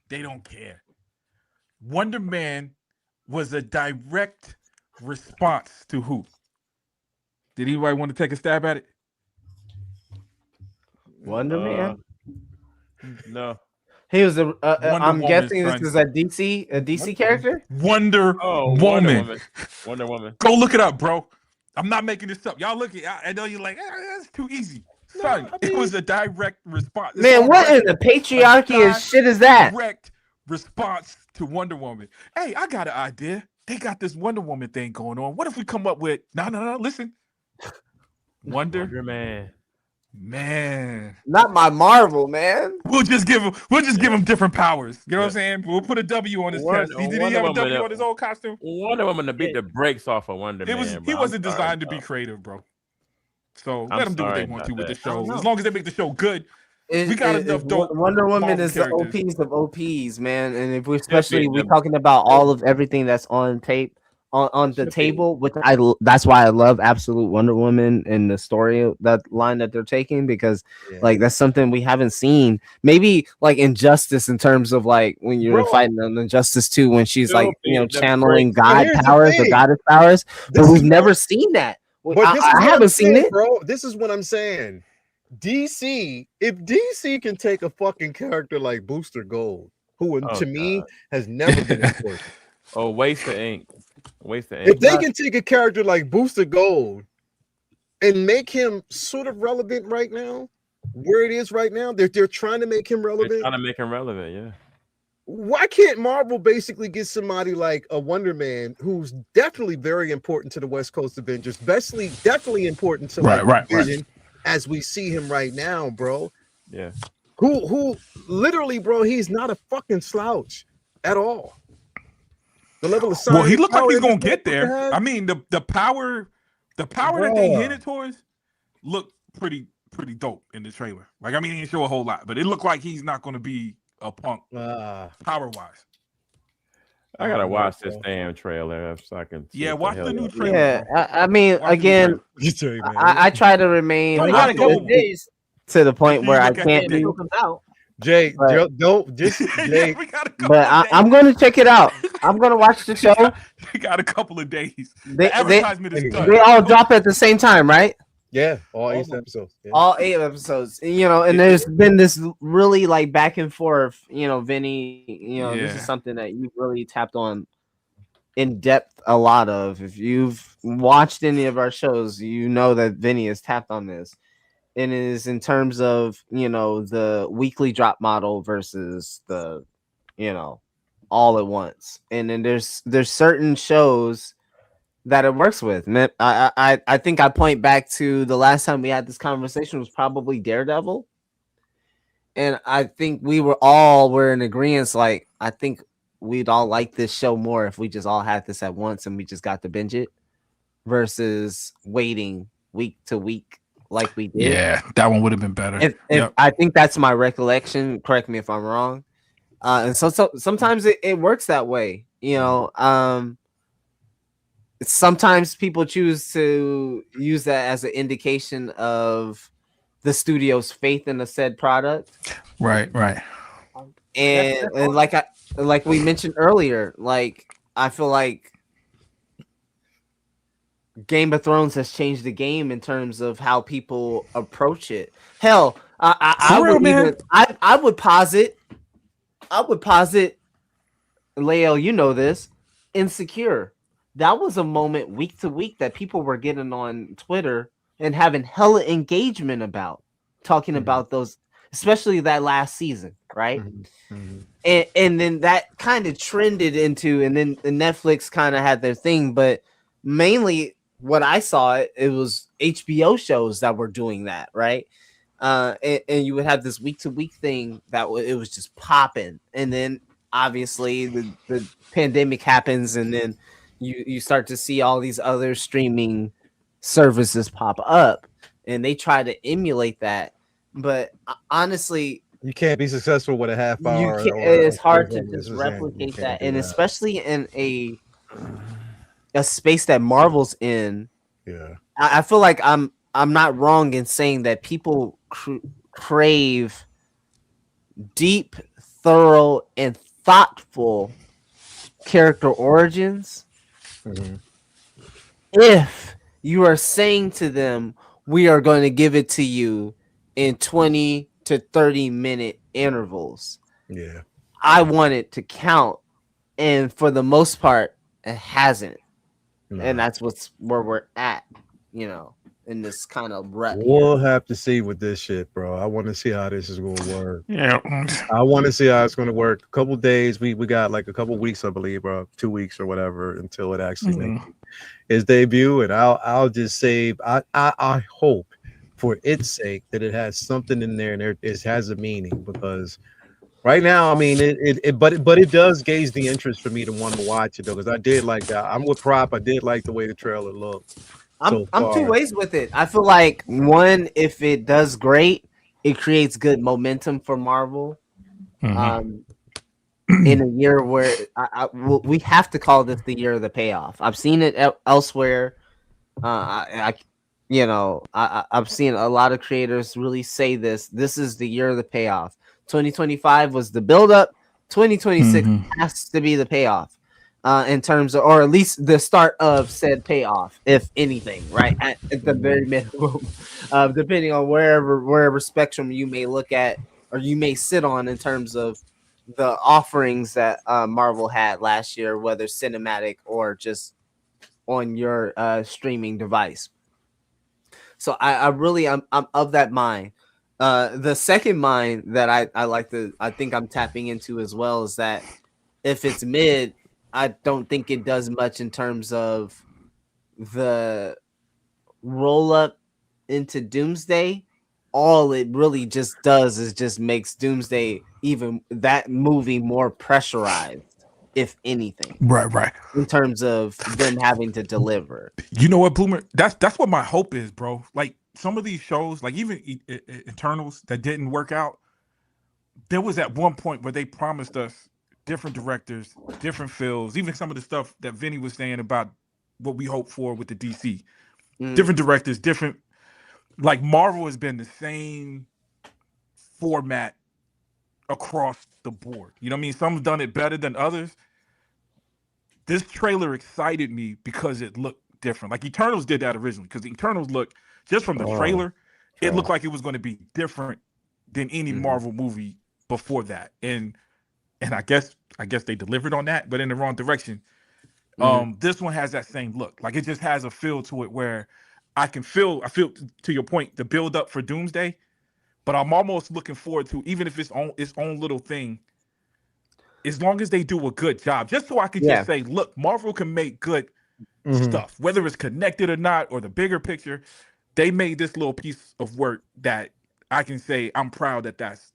they don't care. Wonder Man was a direct response to who? Did anybody want to take a stab at it? Wonder Man. No. He was a. I'm guessing this is a DC character. Wonder Woman. Wonder Woman. Go look it up, bro. I'm not making this up. Y'all look at. I know you're like, that's too easy. Son, it was a direct response. Man, what in the patriarchy and shit is that? Direct response to Wonder Woman. Hey, I got an idea. They got this Wonder Woman thing going on. What if we come up with? No. Listen. Wonder Man, not my Marvel, man. We'll just give him different powers. You know what I'm saying? We'll put a W on his chest. Did he have a W on his old costume? Wonder Woman to beat the brakes off of Wonder Man. He wasn't designed to be creative, bro. So let them do what they want to with the show. As long as they make the show good. We got enough dope. Wonder Woman is the OPs of OPs, man. And if we're talking about all of everything that's on tape. On the table, which that's why I love Absolute Wonder Woman and the story, that line that they're taking, because like that's something we haven't seen. Maybe like Injustice, in terms of like when you're fighting on Injustice 2, when she's like channeling God powers or goddess powers, but we've never seen that. I haven't seen it, bro. This is what I'm saying. DC, if DC can take a fucking character like Booster Gold, who to me has never been important. Waste of ink. If they can take a character like Booster Gold and make him sort of relevant right now, where it is right now, they're trying to make him relevant. Yeah. Why can't Marvel basically get somebody like a Wonder Man, who's definitely very important to the West Coast Avengers, definitely important to Vision, as we see him right now, bro? Yeah. Who literally, bro, he's not a fucking slouch at all. The level of well, he looked like he's gonna get there. I mean, the power that they hinted towards looked pretty dope in the trailer. Like, I mean, he didn't show a whole lot, but it looked like he's not gonna be a punk power wise. I gotta watch this damn trailer so I can. Yeah, watch the new trailer. Yeah, I mean, again, I try to remain to the point where I can't be. Jay, don't just Jay. But I'm going to check it out. I'm going to watch the show. We got a couple of days. They all drop at the same time, right? Yeah, all 8 episodes. Yeah. All 8 episodes. And there's been this really like back and forth. Vinny, this is something that you really tapped on in depth a lot of. If you've watched any of our shows, you know that Vinny has tapped on this. And it is in terms of, the weekly drop model versus the, all at once. And then there's certain shows that it works with. And I think I point back to the last time we had this conversation was probably Daredevil. And I think we were in agreement. Like, I think we'd all like this show more if we just all had this at once and we just got to binge it versus waiting week to week. Like we did. Yeah, that one would have been better. I think that's my recollection. Correct me if I'm wrong. And so sometimes it works that way. Sometimes people choose to use that as an indication of the studio's faith in the said product. Right. And like we mentioned earlier, like I feel like Game of Thrones has changed the game in terms of how people approach it. Hell, I would posit Leo, you know this, Insecure. That was a moment week to week that people were getting on Twitter and having hella engagement about talking about those, especially that last season, right? And then that kind of trended into, and then the Netflix kind of had their thing, but mainly what I saw it was HBO shows that were doing that, right? And you would have this week to week thing that it was just popping, and then obviously the pandemic happens, and then you start to see all these other streaming services pop up, and they try to emulate that, but honestly, You can't be successful with a half you hour. can't, it's hard to just replicate that, and especially in a space that Marvel's in. Yeah, I feel like I'm not wrong in saying that people crave deep, thorough, and thoughtful character origins. If you are saying to them, we are going to give it to you in 20 to 30-minute intervals, yeah. I want it to count, and for the most part, it hasn't. And that's where we're at, in this kind of rut. We'll have to see with this shit, bro. I want to see how this is going to work. Yeah. I want to see how it's going to work. A couple days, we got like a couple weeks, I believe, bro, 2 weeks or whatever until it actually makes its debut. And I'll just say, I hope for its sake that it has something in there and it has a meaning, because right now, I mean, but it does gauge the interest for me to want to watch it though, because I did like that. I'm with Prop. I did like the way the trailer looked. I'm two ways with it. I feel like, one, if it does great, it creates good momentum for Marvel. In a year where we have to call this the year of the payoff. I've seen it elsewhere. I've seen a lot of creators really say this. This is the year of the payoff. 2025 was the buildup. 2026 has to be the payoff. In terms of, or at least the start of said payoff, if anything, right? At the very minimum, depending on wherever spectrum you may look at or you may sit on in terms of the offerings that Marvel had last year, whether cinematic or just on your streaming device. So I'm of that mind. The second mind that I think I'm tapping into as well is that if it's mid, I don't think it does much in terms of the roll up into Doomsday. All it really just does is just makes Doomsday, even that movie, more pressurized, if anything. Right. In terms of them having to deliver. You know what, Bloomer? That's what my hope is, bro. Like some of these shows, like even Eternals that didn't work out, there was at one point where they promised us different directors, different feels, even some of the stuff that Vinny was saying about what we hope for with the DC. Different directors, different, like Marvel has been the same format across the board. You know what I mean? Some's done it better than others. This trailer excited me because it looked different. Like Eternals did that originally, because the Eternals looked, just from the trailer, it looked like it was going to be different than any Marvel movie before that. And I guess they delivered on that, but in the wrong direction. This one has that same look. Like it just has a feel to it where I feel to your point, the build up for Doomsday, but I'm almost looking forward to, even if it's its own little thing, as long as they do a good job, just so I could just say, look, Marvel can make good stuff, whether it's connected or not, or the bigger picture. They made this little piece of work that I can say I'm proud that that's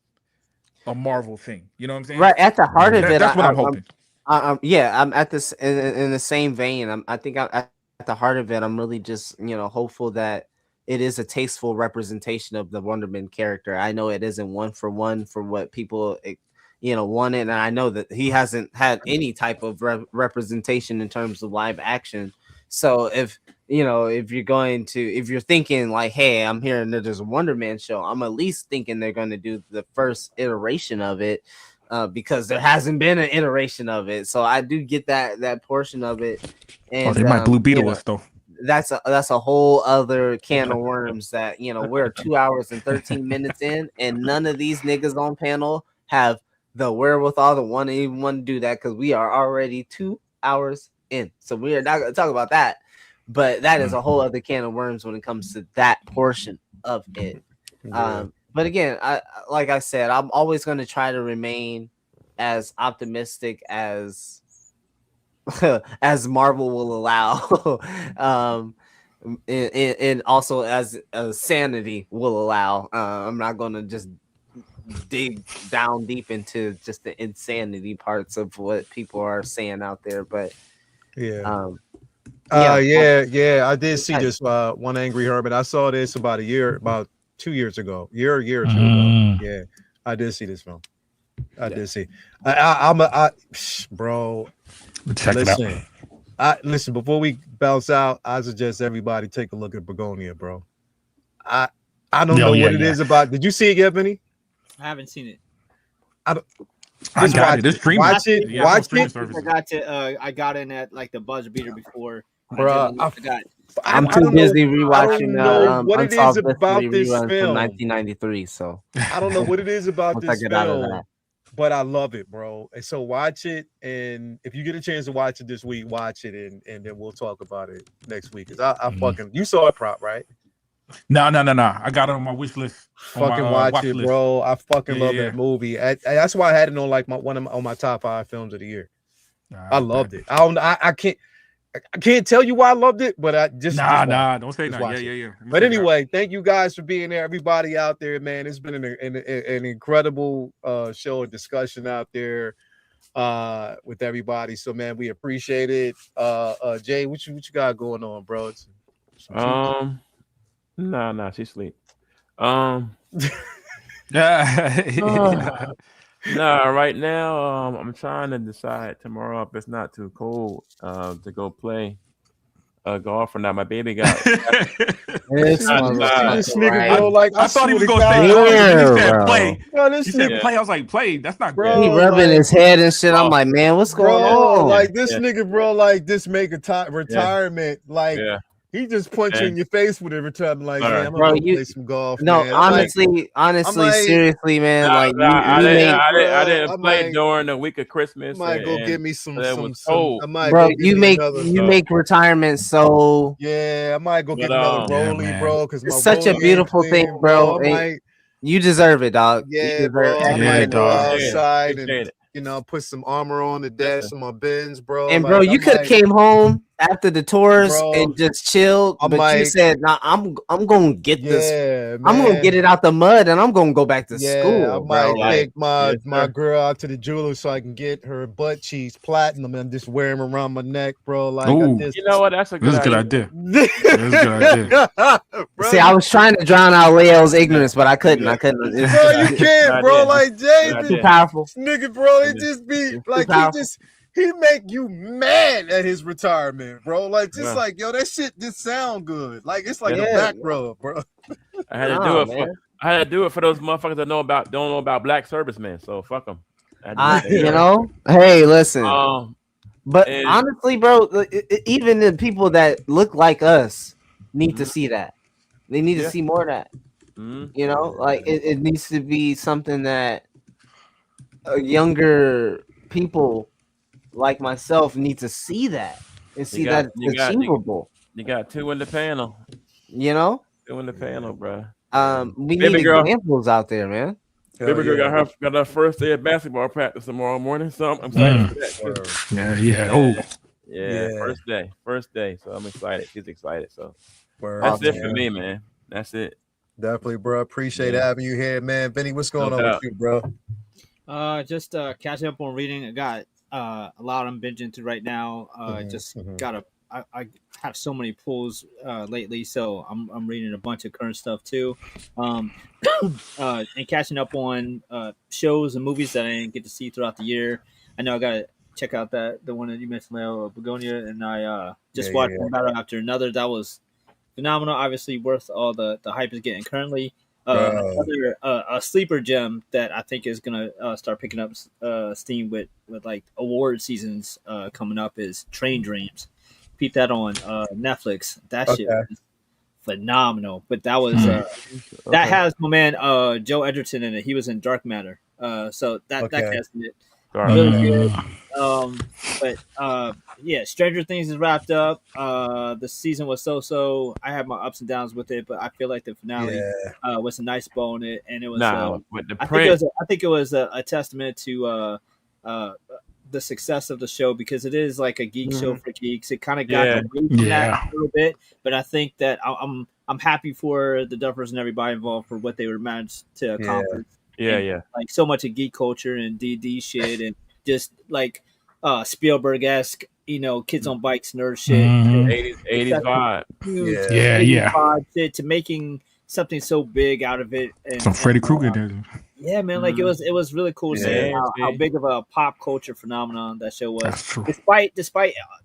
a Marvel thing. You know what I'm saying? Right at the heart of it. That's what I'm hoping. I'm at this in the same vein. I think at the heart of it, I'm really just hopeful that it is a tasteful representation of the Wonder Man character. I know it isn't one for what people wanted, and I know that he hasn't had any type of representation in terms of live action. So if you're thinking like, hey, I'm hearing that there's a Wonder Man show, I'm at least thinking they're going to do the first iteration of it, because there hasn't been an iteration of it. So I do get that portion of it. And they might Blue Beetle us though. That's a whole other can of worms that we're 2 hours and 13 minutes in, and none of these niggas on panel have the wherewithal to want to do that because we are already 2 hours in. So we are not going to talk about that. But that is a whole other can of worms when it comes to that portion of it. But again, like I said, I'm always going to try to remain as optimistic as as Marvel will allow, and also as sanity will allow. I'm not going to just dig down deep into just the insanity parts of what people are saying out there, but yeah, yeah. I did see this One Angry Hermit. I saw this about 2 years ago, year or two ago. Yeah, I did see this film. I did see. Bro. Check it out. Listen. Before we bounce out, I suggest everybody take a look at Begonia, bro. I don't know what it is about. Did you see it yet, Benny? I haven't seen it. I got it. It's streaming. Watch it. Watch it. I got in at like the buzzer beater before. Bro, I'm too busy rewatching what it is about this film from 1993. So I don't know what it is about this film, but I love it, bro. And so watch it, and if you get a chance to watch it this week, watch it, and then we'll talk about it next week. Cause I fucking you saw it, Prop, right? No. I got it on my wish list. Fucking watch it, bro. I fucking love that movie. That's why I had it on like on my top 5 films of the year. I loved it. I can't tell you why I loved it, but I just don't say that. Yeah. But anyway, thank you guys for being there. Everybody out there, man. It's been an incredible show and discussion out there with everybody. So man, we appreciate it. Jay, what you got going on, bro? No, she's asleep. Right now, I'm trying to decide tomorrow if it's not too cold to go play golf or not. My baby got this nigga, bro. Like I thought he was gonna say play. He said play. I was like, play. That's not bro. He rubbing his head and shit. I'm like, man, what's going on? Like this nigga, bro. Like this make retirement. Like. He just punched you in your face with every time, like, man, I'm gonna play some golf. No, man. honestly, seriously, man. I didn't play during the week of Christmas. I might go get me some. Bro, you make retirement so. Yeah, I might go get another rollie, bro. Because it's such a beautiful thing, bro. You deserve it, dog. Yeah, bro. I might go outside and put some armor on the dash of my Benz, bro. And bro, you could have came home after the tours and just chilled, but you said, "Nah, I'm gonna get this. I'm gonna get it out the mud, and I'm gonna go back to school." I might take my girl out to the jeweler so I can get her butt cheeks platinum and just wear them around my neck, bro. Like, you know what? That's a good idea. See, I was trying to drown out Leo's ignorance, but I couldn't. Bro, you can't, bro. Like Jay, too powerful, nigga, bro. It just be like he make you mad at his retirement, bro. Like just like yo, that shit just sound good. Like it's like a back rub, bro. I had to do it for those motherfuckers that don't know about black servicemen. So fuck them. Hey, listen. But honestly, bro, even the people that look like us need to see that. They need to see more of that. You know, like it needs to be something that younger people like myself need to see that and see that it's achievable. You got 2 in the panel. You know? 2 in the panel, bro. We need examples out there, man. Baby girl got her first day of basketball practice tomorrow morning, so I'm excited for that. First day. So I'm excited. She's excited. So that's it for me, man. That's it. Definitely, bro. Appreciate having you here, man. Benny, what's going on with you, bro? Just catching up on reading. I got a lot I'm binging to right now. I have so many pulls lately, so I'm reading a bunch of current stuff too, and catching up on shows and movies that I didn't get to see throughout the year. I know I gotta check out the one that you mentioned, Leo, Begonia, and I just watched one battle after another. That was phenomenal. Obviously, worth all the hype is getting currently. A sleeper gem that I think is gonna start picking up steam with like award seasons coming up is Train Dreams. Peep that on Netflix. That shit was phenomenal. But that was that has my man Joe Edgerton in it. He was in Dark Matter. So that Okay. cast it Sorry. really good. But yeah, Stranger Things is wrapped up. The season was so. I had my ups and downs with it, but I feel like the finale was a nice bow on it, and it was. But the I print. think it was a testament to the success of the show because it is like a geek show for geeks. It kind of got away from that a little bit, but I think that I'm happy for the Duffers and everybody involved for what they were managed to accomplish. Yeah. Like so much of geek culture and D&D shit and just like Spielberg-esque, kids on bikes, nerd shit. 80s vibe. Huge Yeah. 80s vibe shit to making something so big out of it. And, Some Freddy Krueger did. yeah, man, like it was really cool seeing how big of a pop culture phenomenon that show was. That's true. Despite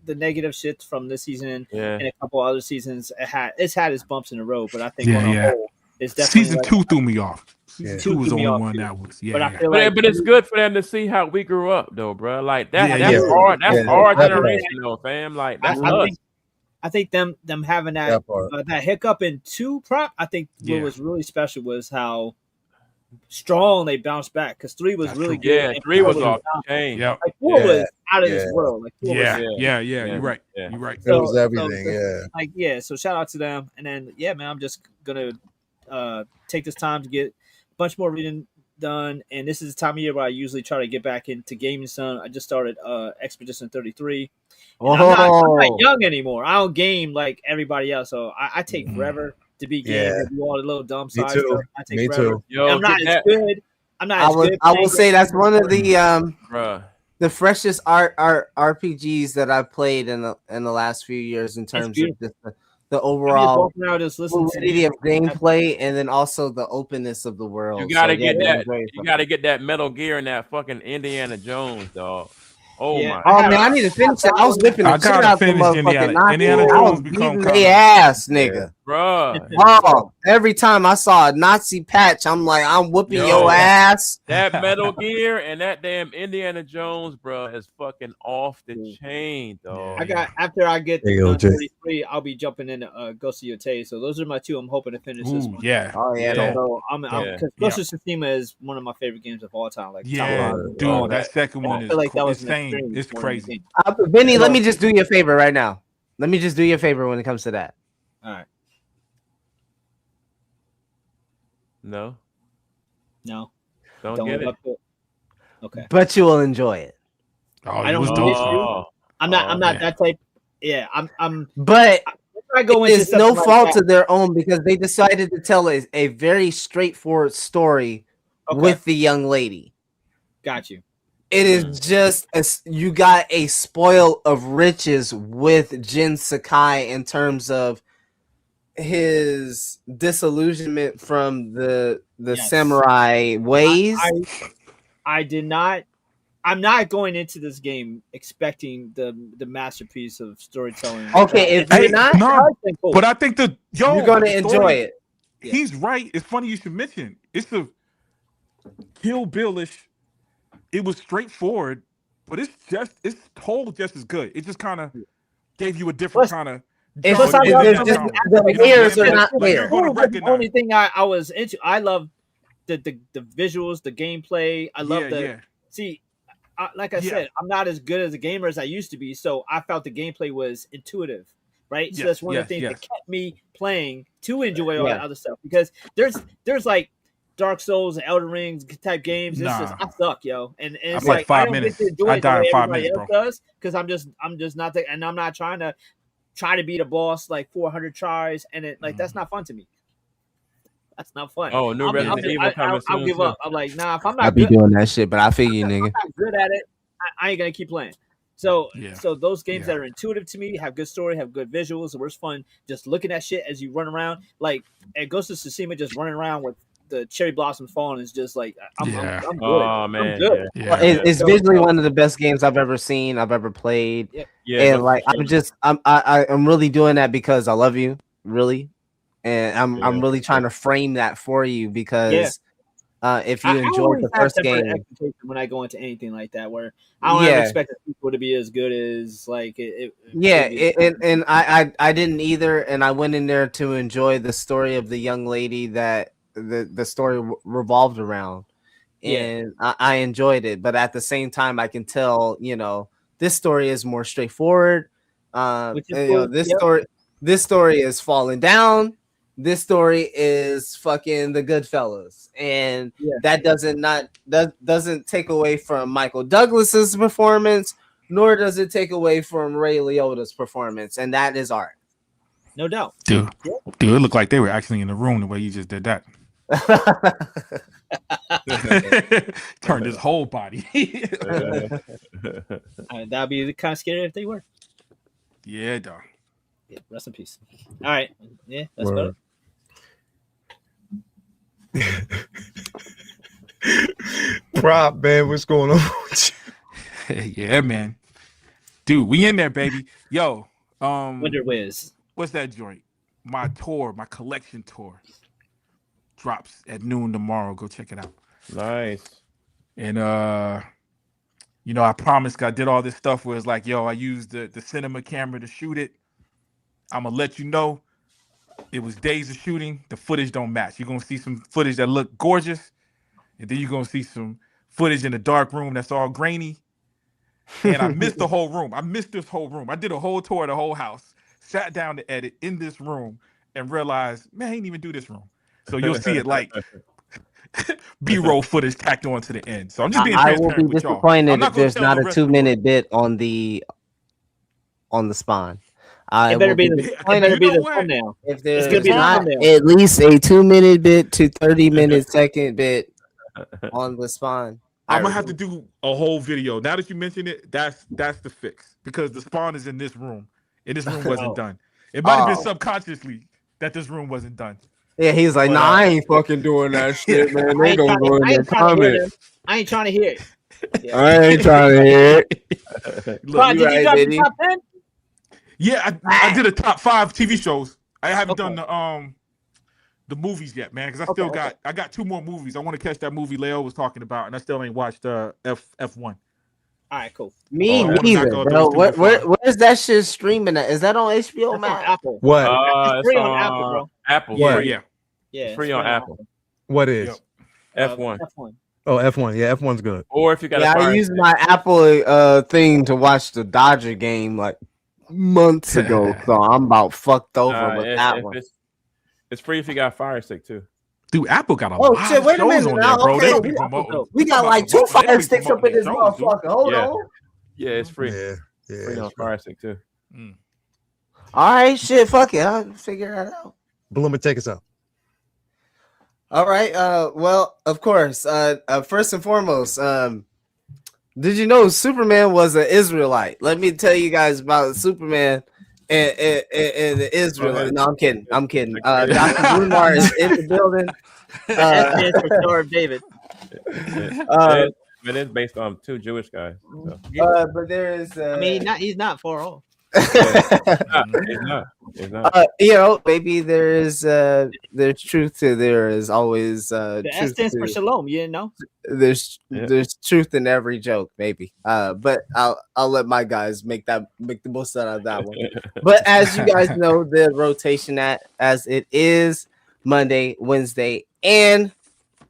the negative shit from this season and a couple other seasons, it's had its bumps in the road. But I think on the whole, it's definitely season 2 threw me off. Season 2 was the only one too. that was. But I feel like, but it's good for them to see how we grew up, though, bro. Like that's hard. That's our generation, though, fam. Like that's us. I think them having that hiccup in 2 prop. I think what was really special was how strong they bounced back because 3 was really good. Yeah, 3 was off the chain. Yep. Like 4 was out of this world. Like 4 yeah. was, You're right. You're right. It was everything. So shout out to them. And then man, I'm just gonna take this time to get a bunch more reading done. And this is the time of year where I usually try to get back into gaming. Son, I just started Expedition 33. I'm not young anymore. I don't game like everybody else, so I take forever to beat games and do all the little dumb side stuff. I take forever. Too. Yo, I'm not as good. I'm not as good. I will say that's one of the freshest RPGs that I've played in the last few years in terms of just the overall fluidity of gameplay and then also the openness of the world. You gotta get that. You gotta get that Metal Gear and that fucking Indiana Jones, dog. Oh my! Oh man, I need to finish it. I was whipping the shit out of Indiana Jones become their ass, nigga. Bro. Oh, every time I saw a Nazi patch, I'm like, I'm whooping your ass. That Metal Gear and that damn Indiana Jones, bro, is fucking off the chain, dog. After I get 33, I'll be jumping into Ghost of Yotei. So those are my 2. I'm hoping to finish this one. Yeah. Oh yeah. So because Ghost of Tsushima is one of my favorite games of all time. Like dude, that second one is insane. It's crazy. Vinny, let me just do you a favor right now. Let me just do you a favor when it comes to that. All right. No. Don't get it. Okay. But you will enjoy it. I don't know. I'm not that type. Yeah, I'm. But I go it's no fault of their own because they decided to tell a very straightforward story with the young lady. Got you. It is just you got a spoil of riches with Jin Sakai in terms of his disillusionment from the samurai ways. I did not. I'm not going into this game expecting the masterpiece of storytelling. Okay, if you're not, but I think you're going to enjoy it. He's right. It's funny you should mention. It's a Kill Bill-ish. It was straightforward, but it's told just as good. It just kind of gave you a different kind of. The layers are not there. The only thing I was into, I love the visuals, the gameplay. I love like I said, I'm not as good as a gamer as I used to be, so I felt the gameplay was intuitive, right? So that's one of the things that kept me playing to enjoy all that other stuff because there's like Dark Souls and Elden Rings type games. It's just I suck, yo, and it's like 5 minutes. I die in 5 minutes, bro. Does because I'm just not and I'm not trying to beat a boss like 400 tries, and it that's not fun to me. That's not fun. Oh, no Resident Evil coming soon. I'll give up. I'm like, nah, if I'm not I'll be doing that shit, but I figure you, nigga. I'm not good at it. I ain't gonna keep playing. So those games that are intuitive to me, have good story, have good visuals, where it's fun just looking at shit as you run around. Like at Ghost of Tsushima, just running around with the cherry blossoms falling is just like I'm good. Oh man, I'm good. It's visually one of the best games I've ever seen, I've ever played. And like I'm really doing that because I love you, really. And I'm really trying to frame that for you because if you enjoyed the first game, when I go into anything like that, where I don't ever expect people to be as good as like it. And I didn't either, and I went in there to enjoy the story of the young lady that the story revolved around, and I enjoyed it. But at the same time, I can tell, this story is more straightforward. Which is And, cool. this story is falling down. This story is fucking the Goodfellas, and that doesn't take away from Michael Douglas's performance, nor does it take away from Ray Liotta's performance, and that is art. No doubt. Dude, it looked like they were actually in the room the way you just did that. Turned his whole body. That'd be kind of scary if they were. Yeah, dog. Yeah, rest in peace. All right. Yeah, that's better. Prop, man, what's going on with you? Yeah, man. Dude, we in there, baby. Yo, Wonder Wiz. What's that joint? My collection tour drops at noon tomorrow. Go check it out. Nice. And I promised I did all this stuff where it's like, yo, I used the cinema camera to shoot it. I'm gonna let you know it was days of shooting. The footage don't match. You're gonna see some footage that look gorgeous, and then you're gonna see some footage in the dark room that's all grainy. And I missed the whole room. I missed this whole room. I did a whole tour of the whole house, sat down to edit in this room, and realized, man, I didn't even do this room. So you'll see it like B-roll footage tacked on to the end. So I'm just being transparent I will be with y'all. disappointed if there's not a 2-minute bit on the spawn. It better be the thumbnail. If there's gonna be not at least a 2-minute bit to 30-minute second bit on the spawn. I'm gonna have to do a whole video. Now that you mention it, that's the fix, because the spawn is in this room, and this room wasn't done. It might have been subconsciously that this room wasn't done. Yeah, he's like, nah, I ain't fucking doing that shit, man. They gonna go in there comment. I ain't trying to hear it. Yeah. I ain't trying to hear it. Look, did you drop the top 10? Yeah, I did a top 5 TV shows. I haven't done the movies yet, man, because I got 2 more movies. I want to catch that movie Leo was talking about, and I still ain't watched F1. All right, cool. Me neither, bro. Where's that shit streaming at? Is that on HBO Max? Apple. What? It's free on Apple, bro. Apple. What? Yeah. It's free on Apple. What is? F1. F1. Oh, F1. Yeah, F1's good. Or if you got I used my Apple thing to watch the Dodger game like months ago, so I'm about fucked over with that one. It's free if you got Fire Stick too. Dude, Apple got a lot of shows on there, bro. They be promoting. We got like 2 Fire Sticks up in this motherfucker. Hold on. Yeah, it's free. Yeah, Free on Fire Stick too. All right, shit, fuck it. I'll figure that out. Bloomer, take us out. All right. Well, of course. First and foremost, did you know Superman was an Israelite? Let me tell you guys about Superman and the Israelite. No, I'm kidding. Dr. Blumar is in the building. That's for sure, David. It is based on 2 Jewish guys. So. But there is. I mean, he's not far off. It's not. Maybe there's truth to there is always the S stands for shalom. You know, there's truth in every joke, maybe. But I'll let my guys make the most out of that one. But as you guys know, the rotation as it is Monday, Wednesday, and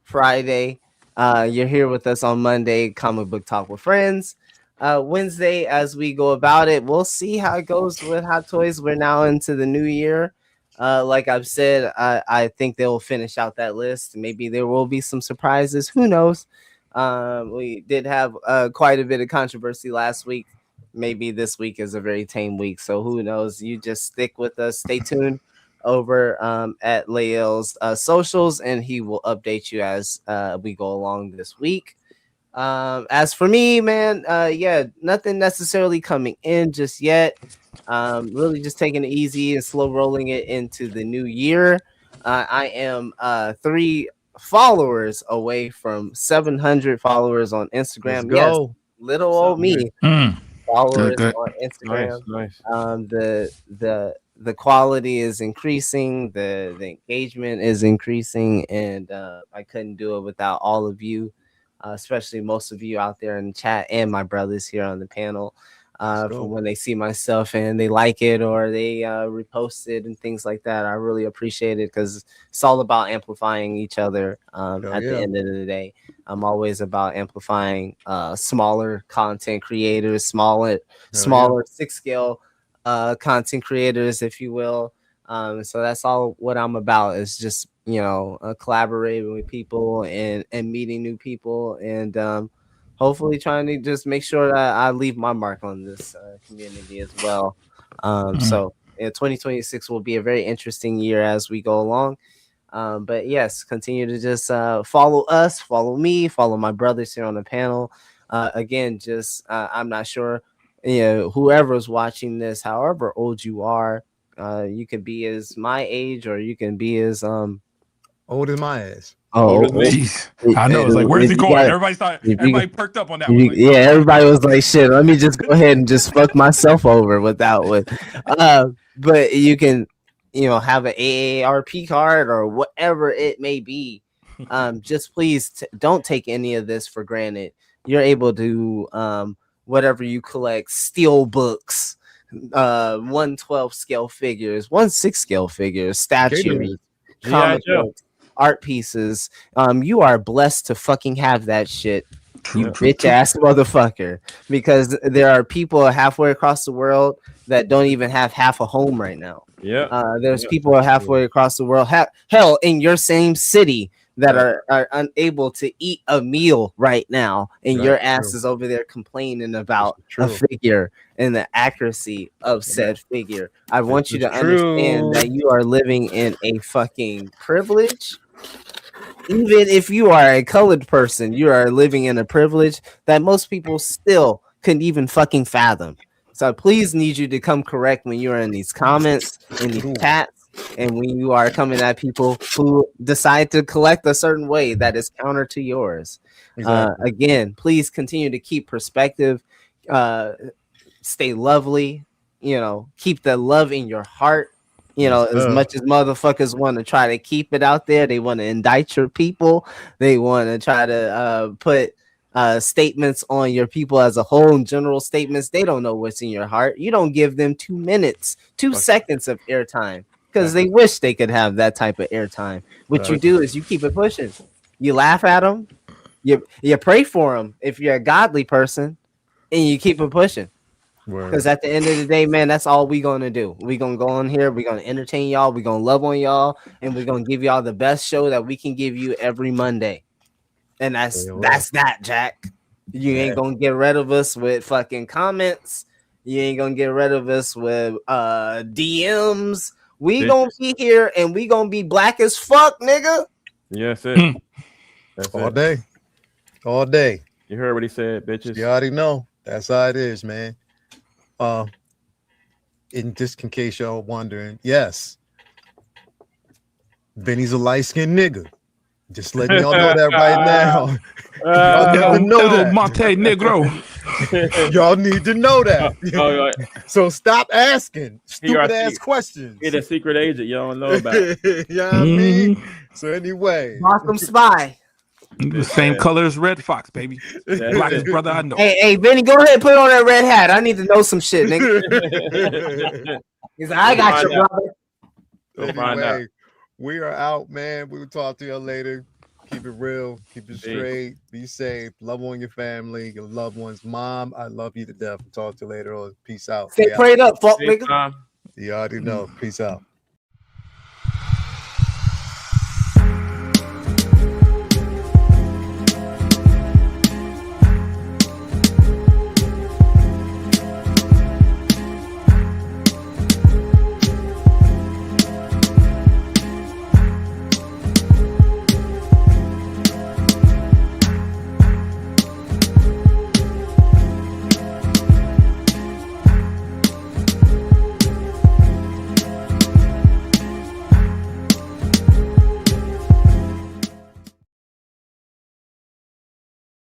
Friday. You're here with us on Monday, Comic Book Talk with Friends. Wednesday, as we go about it, we'll see how it goes with Hot Toys. We're now into the new year. Like I've said, I think they will finish out that list. Maybe there will be some surprises. Who knows? We did have quite a bit of controversy last week. Maybe this week is a very tame week. So who knows? You just stick with us. Stay tuned over at Lael's socials, and he will update you as we go along this week. As for me, man, nothing necessarily coming in just yet. Really just taking it easy and slow rolling it into the new year. I am 3 followers away from 700 followers on Instagram. Let's go. Yes, little old me. Followers on Instagram. Nice. The quality is increasing, the engagement is increasing, and I couldn't do it without all of you. Especially most of you out there in the chat and my brothers here on the panel. from when they see my stuff and they like it or they repost it and things like that. I really appreciate it because it's all about amplifying each other. At the end of the day, I'm always about amplifying smaller content creators, smaller 6-scale content creators, if you will. So that's all what I'm about, is just, you know, collaborating with people and meeting new people and hopefully trying to just make sure that I leave my mark on this community as well. So 2026 will be a very interesting year as we go along. But yes, continue to just follow us, follow me, follow my brothers here on the panel. Again, just I'm not sure, you know, whoever's watching this, however old you are, you can be as my age or you can be as old as my ass. Oh, jeez. I know. It's like, where's he going? Everybody perked up on that one. Like, yeah, everybody was like, shit, let me just go ahead and just fuck myself over with that one. But you can, you know, have an AARP card or whatever it may be. Just please don't take any of this for granted. You're able to, whatever you collect, steel books, 1/12 scale figures, 1/6 scale figures, statues, comic books, art pieces. You are blessed to fucking have that shit, you bitch ass motherfucker, because there are people halfway across the world that don't even have half a home right now. There's people halfway across the world, hell, in your same city, that are unable to eat a meal right now, and your ass is over there complaining about a figure and the accuracy of said figure. I want you to understand that you are living in a fucking privilege. Even if you are a colored person, you are living in a privilege that most people still couldn't even fucking fathom. So please need you to come correct when you are in these comments, in these chats, and when you are coming at people who decide to collect a certain way that is counter to yours. Again, please continue to keep perspective, stay lovely, you know, keep the love in your heart. You know, as much as motherfuckers want to try to keep it out there, they want to indict your people. They want to try to put statements on your people as a whole, general statements. They don't know what's in your heart. You don't give them 2 minutes, 2 seconds of airtime, because they wish they could have that type of airtime. What you do is you keep it pushing. You laugh at them. You pray for them if you're a godly person, and you keep it pushing. Because at the end of the day, man, that's all we gonna do. We gonna go on here. We gonna entertain y'all. We gonna love on y'all, and we're gonna give y'all the best show that we can give you every Monday. And that's that, Jack. You ain't gonna get rid of us with fucking comments. You ain't gonna get rid of us with DMs. We gonna be here and we gonna be black as fuck, nigga. Yes, it. That's all day. All day. You heard what he said, bitches. You already know. That's how it is, man. In case y'all wondering, yes, Benny's a light-skinned nigga. Just letting y'all know that right now. Y'all need to know that. Monte Negro. Y'all need to know that. So stop asking stupid ass questions. He's a secret agent y'all don't know about. You know what I mean? So anyway, Gotham Spy. The same color as Red Fox, baby. Blackest brother I know. Hey, Benny, go ahead and put on that red hat. I need to know some shit, nigga. He's like, I got you, brother. Anyway, we are out, man. We will talk to you later. Keep it real. Keep it straight. Be safe. Love on your family, your loved ones. Mom, I love you to death. Talk to you later. Peace out. Stay prayed up, fuck, nigga. You already know. Peace out.